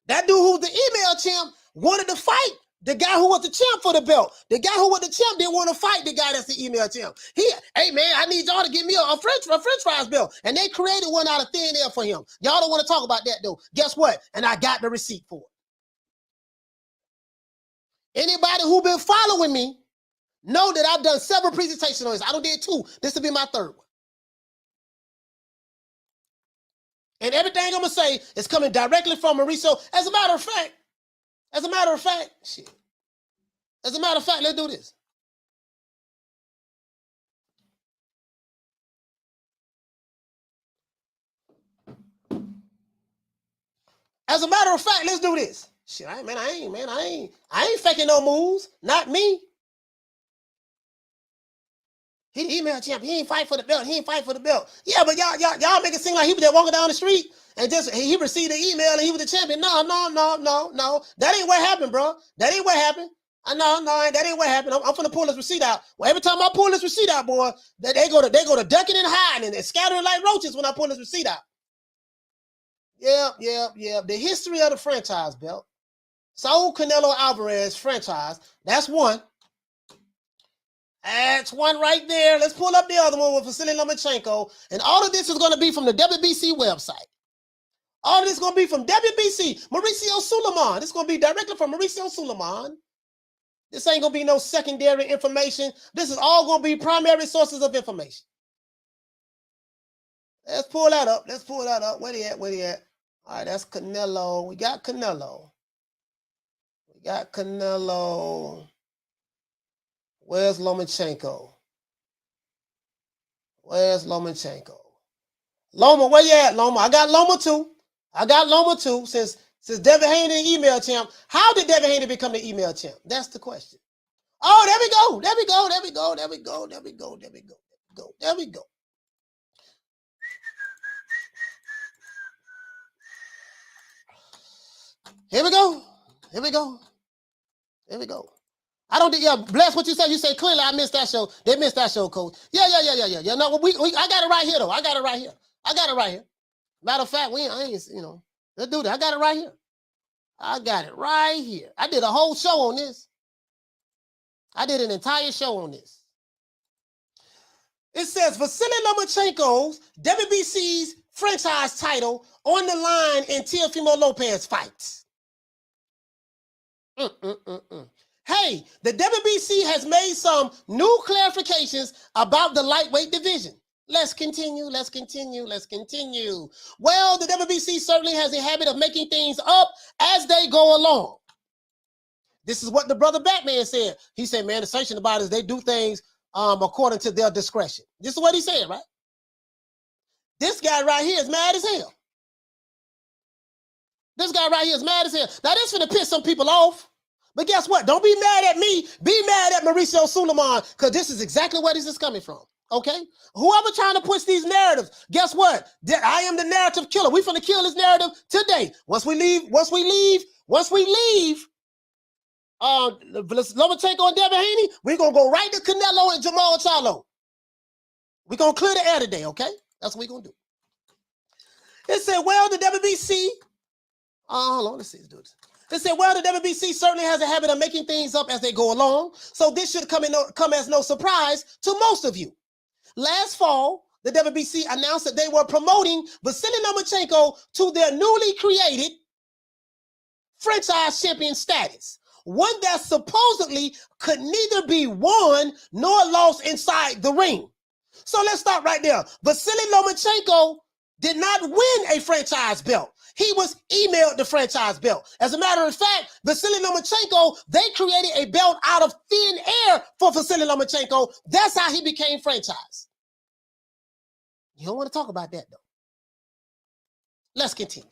That dude who's the email champ wanted to fight the guy who was the champ for the belt. The guy who was the champ didn't want to fight the guy that's the email champ. Hey man, I need y'all to give me a French fries belt. And they created one out of thin air for him. Y'all don't want to talk about that though. Guess what? And I got the receipt for it. Anybody who been following me know that I've done several presentations on this. I done did 2. This will be my 3rd one. And everything I'm gonna say is coming directly from Mauricio. As a matter of fact, let's do this. As a matter of fact, let's do this. Shit, I ain't faking no moves. Not me. He the email champ. He ain't fight for the belt. Yeah, but y'all make it seem like he was just walking down the street and just he received an email and he was the champion. No. That ain't what happened, bro. That ain't what happened. No, that ain't what happened. I'm finna pull this receipt out. Well, every time I pull this receipt out, boy, they go to ducking and hiding and scattering like roaches when I pull this receipt out. Yeah. The history of the franchise belt. So Canelo Alvarez franchise. That's one. That's one right there. Let's pull up the other one with Vasily Lomachenko. And all of this is going to be from the WBC website. All of this is going to be from WBC. Mauricio Suleiman. This is going to be directly from Mauricio Suleiman. This ain't going to be no secondary information. This is all going to be primary sources of information. Let's pull that up. Where they at? All right, that's Canelo. We got Canelo. Where's Lomachenko? Loma, where you at, Loma? I got Loma too. Since Devin Haney email champ. How did Devin Haney become the email champ? That's the question. Oh, there we go. Here we go. I don't. Yeah, bless what you said. You say clearly. I missed that show. They missed that show, Coach. Yeah. No, I got it right here though. I got it right here. Matter of fact, let's do that. I got it right here. I did a whole show on this. I did an entire show on this. It says Vasily Lomachenko's WBC's franchise title on the line in Teofimo Lopez fights. Hey, the WBC has made some new clarifications about the lightweight division. Let's continue. Well, the WBC certainly has a habit of making things up as they go along. This is what the brother Batman said. He said, man, the assertion about it is they do things according to their discretion. This is what he said, right? This guy right here is mad as hell. Now, this finna piss some people off. But guess what? Don't be mad at me. Be mad at Mauricio Suleiman, because this is exactly where this is coming from. Okay? Whoever trying to push these narratives, guess what? I am the narrative killer. We finna kill this narrative today. Once we leave Lomachenko and Devin Haney, we're going to go right to Canelo and Jamal Charlo. We're going to clear the air today, okay? That's what we're going to do. It said, well, the WBC, hold on, let's see, let's do this. It said, well, the WBC certainly has a habit of making things up as they go along, so this should come as no surprise to most of you. Last fall, the WBC announced that they were promoting Vasily Lomachenko to their newly created franchise champion status, one that supposedly could neither be won nor lost inside the ring. So let's stop right there. Vasily Lomachenko did not win a franchise belt. He was emailed the franchise belt. As a matter of fact, Vasily Lomachenko, they created a belt out of thin air for Vasily Lomachenko. That's how he became franchise. You don't want to talk about that, though. Let's continue.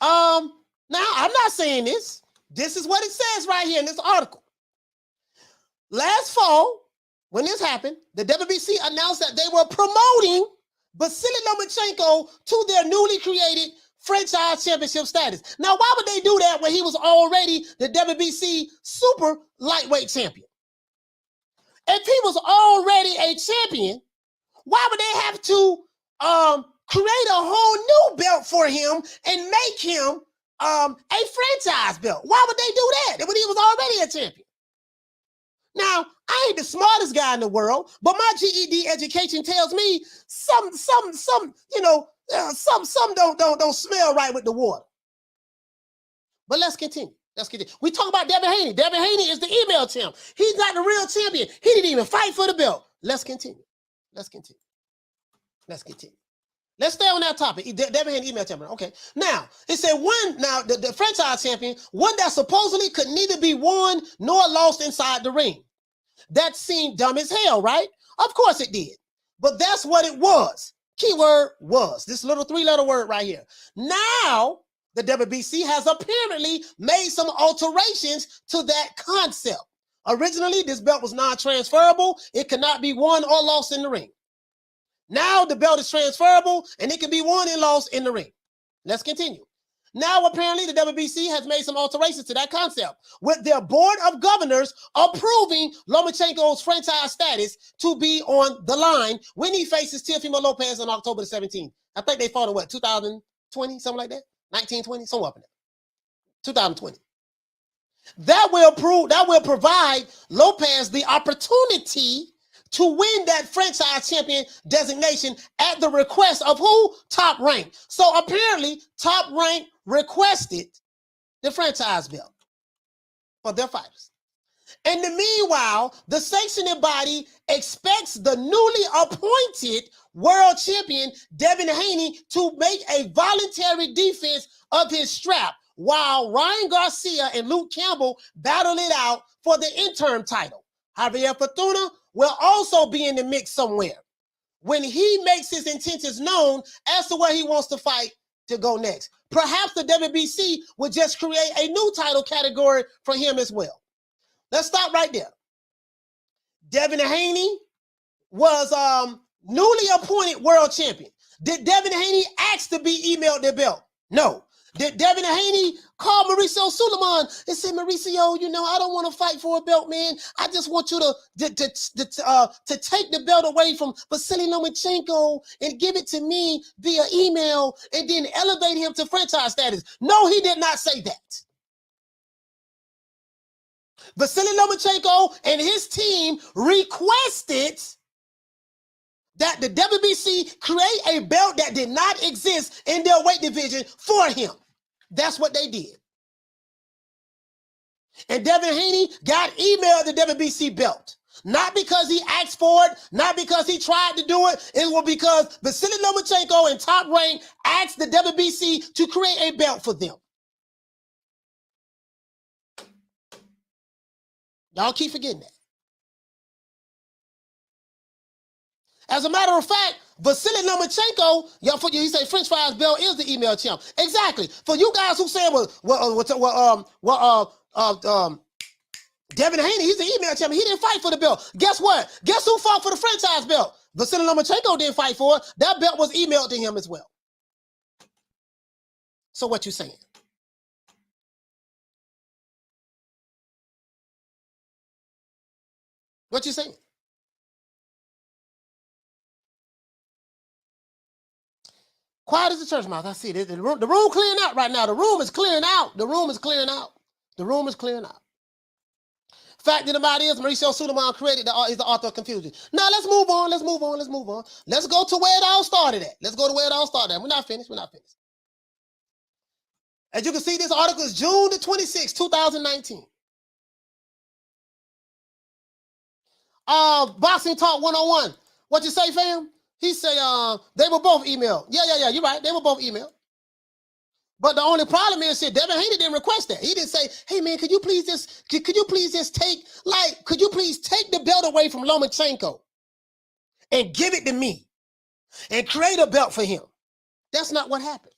Now, I'm not saying this. This is what it says right here in this article. Last fall, when this happened, the WBC announced that they were promoting Vasily Lomachenko to their newly created franchise championship status. Now, why would they do that when he was already the WBC super lightweight champion? If he was already a champion, why would they have to create a whole new belt for him and make him a franchise belt? Why would they do that when he was already a champion? Now, I ain't the smartest guy in the world, but my GED education tells me some don't smell right with the water. But let's continue. We talk about Devin Haney. Devin Haney is the email champ. He's not the real champion. He didn't even fight for the belt. Let's continue. Let's stay on that topic. Devin Haney, email champion. Okay. Now, it said the franchise champion, one that supposedly could neither be won nor lost inside the ring. That seemed dumb as hell, right? Of course it did. But that's what it was. Keyword was. This little 3-letter word right here. Now, the WBC has apparently made some alterations to that concept. Originally, this belt was non-transferable. It could not be won or lost in the ring. Now the belt is transferable and it can be won and lost in the ring. Let's continue. Now, apparently, the WBC has made some alterations to that concept, with their board of governors approving Lomachenko's franchise status to be on the line when he faces Teofimo Lopez on October the 17th. I think they fought in 2020, something like that? 1920, somewhere up in there. 2020. That will provide Lopez the opportunity to win that franchise champion designation at the request of who? Top Rank. So apparently, Top Rank requested the franchise belt for their fighters. In the meanwhile, the sanctioning body expects the newly appointed world champion, Devin Haney, to make a voluntary defense of his strap, while Ryan Garcia and Luke Campbell battle it out for the interim title. Javier Fortuna will also be in the mix somewhere when he makes his intentions known as to where he wants to fight to go next. Perhaps the WBC will just create a new title category for him as well. Let's stop right there. Devin Haney was newly appointed world champion. Did Devin Haney ask to be emailed the belt? No. Did Devin Haney call Mauricio Suleiman and say, Mauricio, I don't want to fight for a belt, man. I just want you to take the belt away from Vasily Lomachenko and give it to me via email and then elevate him to franchise status. No, he did not say that. Vasily Lomachenko and his team requested that the WBC create a belt that did not exist in their weight division for him. That's what they did. And Devin Haney got emailed the WBC belt. Not because he asked for it, not because he tried to do it. It was because Vasily Lomachenko and Top Rank asked the WBC to create a belt for them. Y'all keep forgetting that. As a matter of fact, Vasily Lomachenko, he say French fries belt is the email champ. Exactly. For you guys who say, Devin Haney, he's the email champion. He didn't fight for the belt. Guess what? Guess who fought for the franchise belt? Vasily Lomachenko didn't fight for it. That belt was emailed to him as well. So what you saying? What you saying? Quiet as the church mouse. I see this. The room clearing out right now. The room is clearing out. The room is clearing out. The room is clearing out. Fact of the matter is, Mauricio Suleiman is the author of confusion. Now let's move on. Let's move on. Let's move on. Let's go to where it all started at. Let's go to where it all started at. We're not finished. We're not finished. As you can see, this article is June the 26th, 2019. Boxing Talk 101. What you say, fam? He say they were both emailed. Yeah, you're right. They were both emailed. But the only problem is, shit, Devin Haney didn't request that. He didn't say, hey man, could you please just take the belt away from Lomachenko and give it to me and create a belt for him? That's not what happened.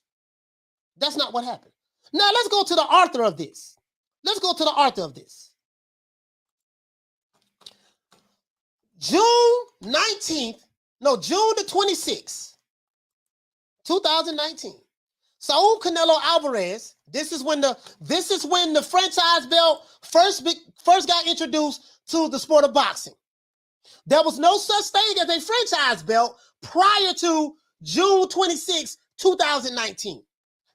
That's not what happened. Now let's go to the author of this. Let's go to the author of this. June the 26th, 2019. Saul Canelo Alvarez. This is when the franchise belt first got introduced to the sport of boxing. There was no such thing as a franchise belt prior to June 26, 2019.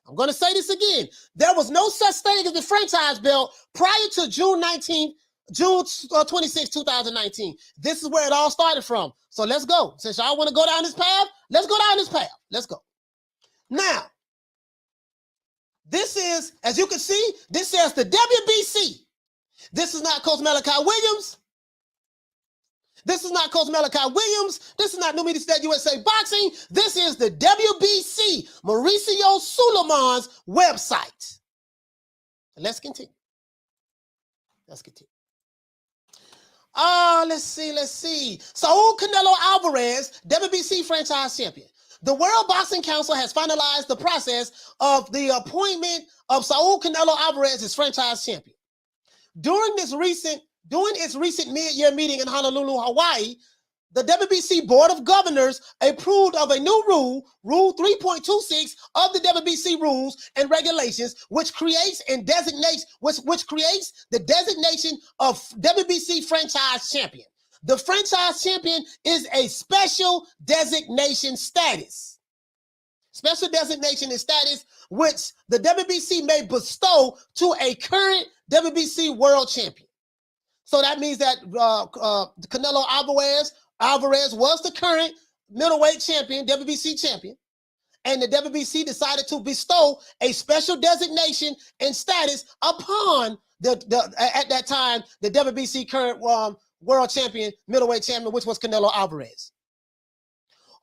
I'm going to say this again. There was no such thing as a franchise belt prior to June 26, 2019. This is where it all started from. So let's go. Since y'all want to go down this path, let's go down this path. Let's go. Now, this is, as you can see, this says the WBC. This is not Coach Malachi Williams. This is not Coach Malachi Williams. This is not New Media State USA Boxing. This is the WBC, Mauricio Suleiman's website. Let's continue. Let's continue. Let's see. Saul Canelo Alvarez, WBC franchise champion. The World Boxing Council has finalized the process of the appointment of Saul Canelo Alvarez as franchise champion. During its recent mid-year meeting in Honolulu, Hawaii, the WBC Board of Governors approved of a new rule, Rule 3.26 of the WBC rules and regulations, which creates the designation of WBC franchise champion. The franchise champion is a special designation status. Special designation and status which the WBC may bestow to a current WBC world champion. So that means that Canelo Alvarez was the current middleweight champion, WBC champion, and the WBC decided to bestow a special designation and status upon at that time the WBC current world champion, middleweight champion, which was Canelo Alvarez,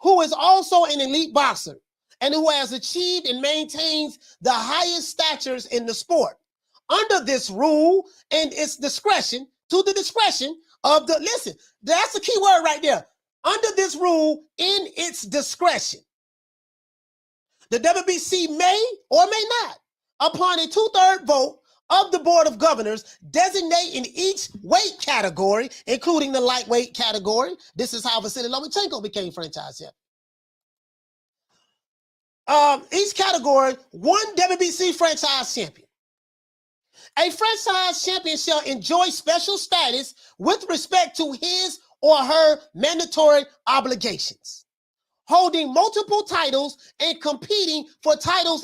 who is also an elite boxer and who has achieved and maintains the highest statures in the sport. Under this rule and its discretion, to the discretion of the, listen, that's the key word right there. Under this rule, in its discretion, the WBC may or may not, upon a 2/3 vote of the Board of Governors, designate in each weight category, including the lightweight category. This is how Vasily Lomachenko became franchise champion. Each category, one WBC franchise champion. A franchise champion shall enjoy special status with respect to his or her mandatory obligations, holding multiple titles and competing for titles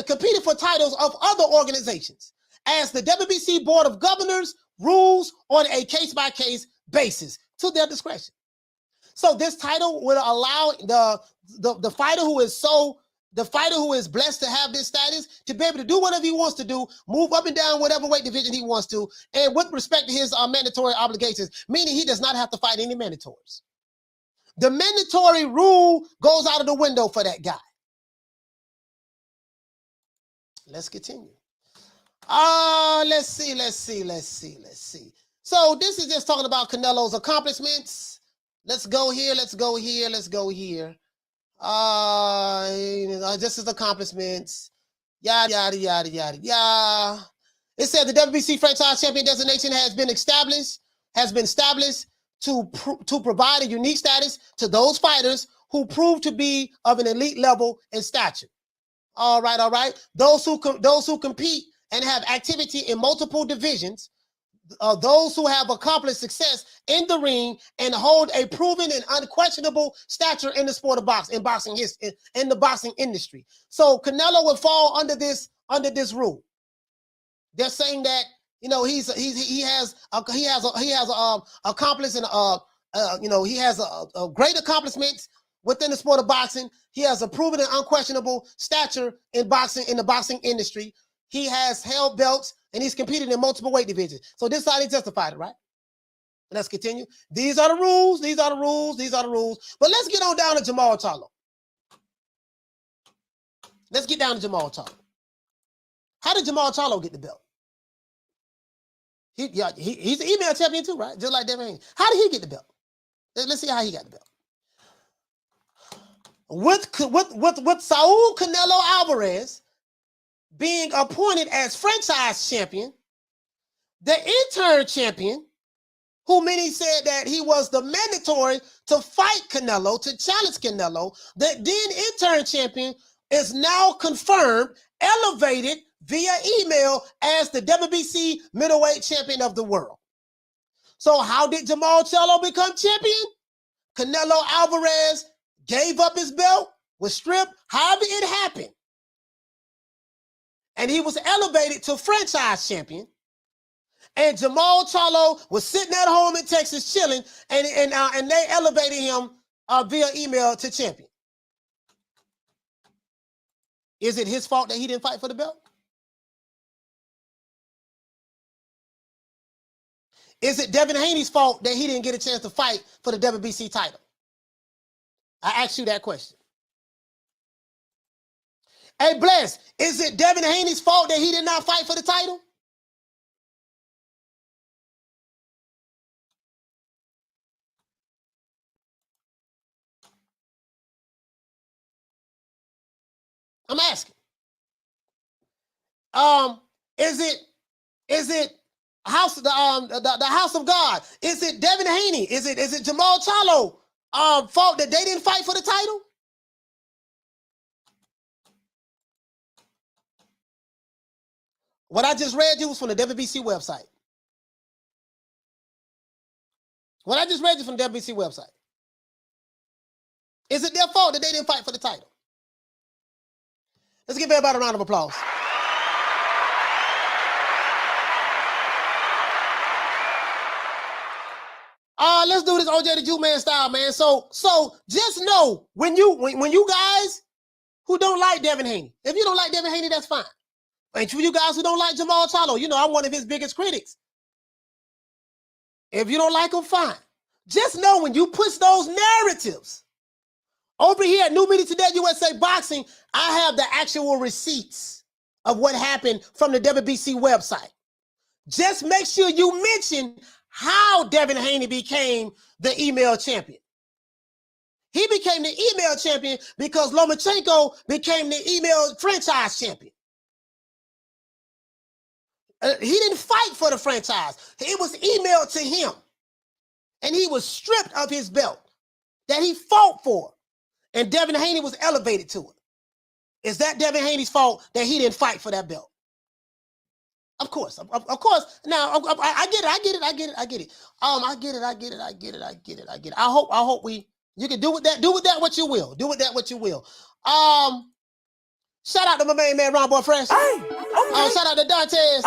competing for titles of other organizations, as the WBC Board of Governors rules on a case-by-case basis to their discretion. So this title will allow the fighter who is blessed to have this status to be able to do whatever he wants to do, move up and down whatever weight division he wants to, and with respect to his mandatory obligations, meaning he does not have to fight any mandatories. The mandatory rule goes out of the window for that guy. Let's continue. Let's see. So this is just talking about Canelo's accomplishments. Let's go here. This is accomplishments. Yada. It said the WBC franchise champion designation has been established to provide a unique status to those fighters who prove to be of an elite level and stature. All right. Those who compete and have activity in multiple divisions, those who have accomplished success in the ring and hold a proven and unquestionable stature in the sport of boxing, in the boxing industry. So Canelo would fall under this rule. They're saying that he has accomplished and he has a great accomplishments within the sport of boxing. He has a proven and unquestionable stature in boxing, in the boxing industry. He has held belts and he's competed in multiple weight divisions. So this side he justified it, right? Let's continue. These are the rules. These are the rules. These are the rules. But let's get on down to Jamal Charlo. Let's get down to Jamal Charlo. How did Jamal Charlo get the belt? He's an email champion too, right? Just like Devin Haney. How did he get the belt? Let's see how he got the belt. With Saul Canelo Alvarez being appointed as franchise champion, the interim champion, who many said that he was the mandatory to fight Canelo, to challenge Canelo, the then interim champion is now confirmed, elevated via email as the WBC middleweight champion of the world. So how did Jamal Charlo become champion? Canelo Alvarez gave up his belt, was stripped, however it happened. And he was elevated to franchise champion. And Jamal Charlo was sitting at home in Texas chilling, and they elevated him via email to champion. Is it his fault that he didn't fight for the belt? Is it Devin Haney's fault that he didn't get a chance to fight for the WBC title? I asked you that question. Hey, Bless, is it Devin Haney's fault that he did not fight for the title? I'm asking. Is it House the House of God? Is it Devin Haney? Is it Jamal Charlo fault that they didn't fight for the title? What I just read you was from the WBC website. What I just read you from the WBC website. Is it their fault that they didn't fight for the title? Let's give everybody a round of applause. Let's do this OJ the Jew Man style, man. So just know when you guys who don't like Devin Haney, if you don't like Devin Haney, that's fine. And for you guys who don't like Jamal Charlo, I'm one of his biggest critics. If you don't like him, fine. Just know when you push those narratives over here at New Media Today USA Boxing, I have the actual receipts of what happened from the WBC website. Just make sure you mention how Devin Haney became the email champion. He became the email champion because Lomachenko became the email franchise champion. He didn't fight for the franchise. It was emailed to him. And he was stripped of his belt that he fought for. And Devin Haney was elevated to it. Is that Devin Haney's fault that he didn't fight for that belt? Of course. Now, I get it. I get it. I hope you can do with that what you will. Do with that what you will. Shout out to my main man, Ron Boy Fresh. Shout out to Dantes.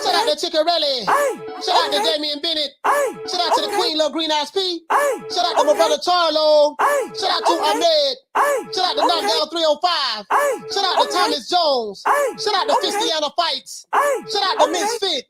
Shout out to Chickarelli. Shout out to Damian Bennett. Shout out to the Queen Lil Green Eyes P. Shout out to my brother Charlo. Shout out to Ahmed. Shout out to Knockdown 305. Shout out to Thomas Jones. Shout out to Fistiana Fights. Shout out to Misfit.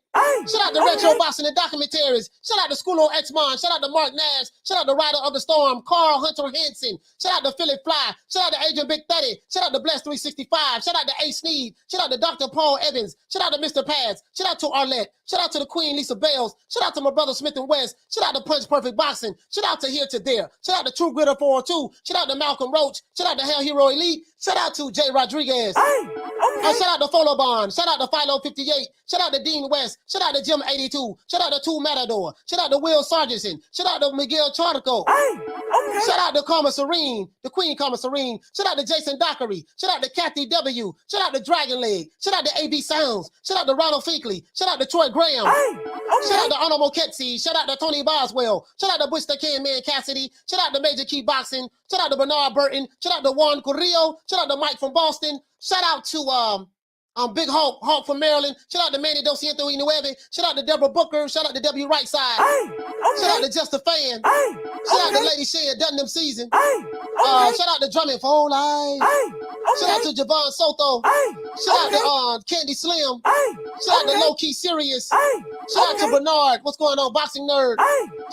Shout out to Retro Boxing and Documentaries. Shout out to School on X-Mon. Shout out to Mark Nash. Shout out to Rider of the Storm, Carl Hunter Hansen. Shout out to Philip Fly. Shout out to Agent Big 30. Shout out to Bless 365. Shout out to A. Sneed. Shout out to Dr. Paul Evans. Shout out to Mr. Pads. Shout out to Arlette. Shout out to the Queen Lisa Bales. Shout out to my brother Smith and West. Shout out to Punch Perfect Boxing. Shout out to Here to There. Shout out to True Gritter 402. Shout out to Malcolm Roach. Shout out to Hell Hero Elite. Shout out to Jay Rodriguez. Shout out to Folo Bond. Shout out to Philo 58. Shout out to Dean West. Shout out to Jim 82. Shout out to Two Matador. Shout out to Will Sargentson. Shout out to Miguel Chartico. Shout out to Karma Serene, the Queen Karma Serene. Shout out to Jason Dockery. Shout out to Kathy W. Shout out to Dragon Leg. Shout out to AB Sounds. Shout out to Ronald Finkley. Shout out to Troy Graham. Shout out to Honorable Ketsi. Shout out to Tony Boswell. Shout out to Bush the Can Man Cassidy. Shout out to Major Key Boxing. Shout out to Bernard Burton. Shout out to Juan Corrillo. Shout out to Mike from Boston. Shout out to Big Hawk from Maryland. Shout out to Manny Dosiento Inueve. Shout out to Deborah Booker. Shout out to W. Rightside. Shout out to Just a Fan. Shout out to Lady Shea Dunham Season. Shout out to Drummond for Whole Life. Shout out to Javon Soto. Shout out to Candy Slim. Shout out to Low Key Serious. Shout out to Bernard. What's going on, Boxing Nerd?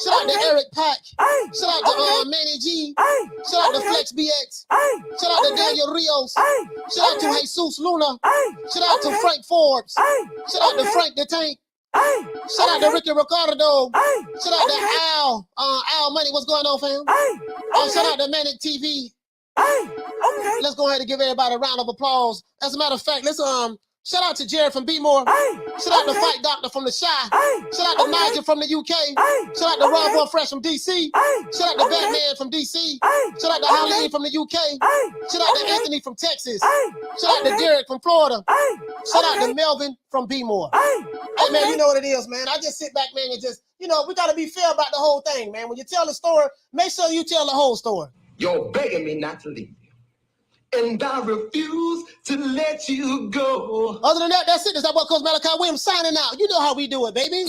Shout out to Eric Pack. Shout out to Manny G. Shout out to Flex BX. Shout out to Daniel Rios. Shout out to Jesus Luna. Shout out to Frank Forbes. Shout out to Frank the Tank. Shout out to Ricky Ricardo. Shout out to Al. Al Money. What's going on, fam? Shout out to Manic TV. Let's go ahead and give everybody a round of applause. As a matter of fact, let's shout out to Jared from B-More. Shout out to Fight Doctor from the Shy. Shout out to Nigel from the UK. Shout out to Rob Boy Fresh from DC. Shout out to Batman from DC. Shout out to Holly from the UK. Shout out to Anthony from Texas. Shout out to Derek from Florida. Shout out to Melvin from B-More. Hey, man, you know what it is, man. I just sit back, man, and just, we got to be fair about the whole thing, man. When you tell the story, make sure you tell the whole story. You're begging me not to leave. And I refuse to let you go. Other than that, that's it. That's what Coach Malachi Williams signing out. You know how we do it, baby.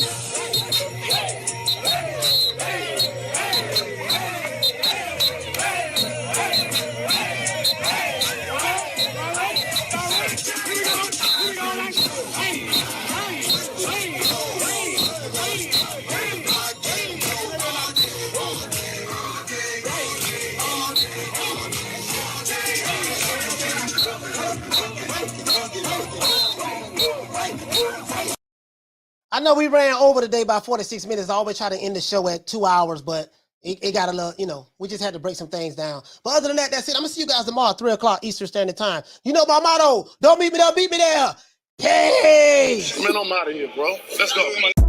I know we ran over today by 46 minutes. I always try to end the show at 2 hours, but it got a little, we just had to break some things down. But other than that, that's it. I'm going to see you guys tomorrow, 3 o'clock Eastern Standard Time. You know my motto, don't meet me there, beat me there. Peace. Man, I'm out of here, bro. Let's go. Come on.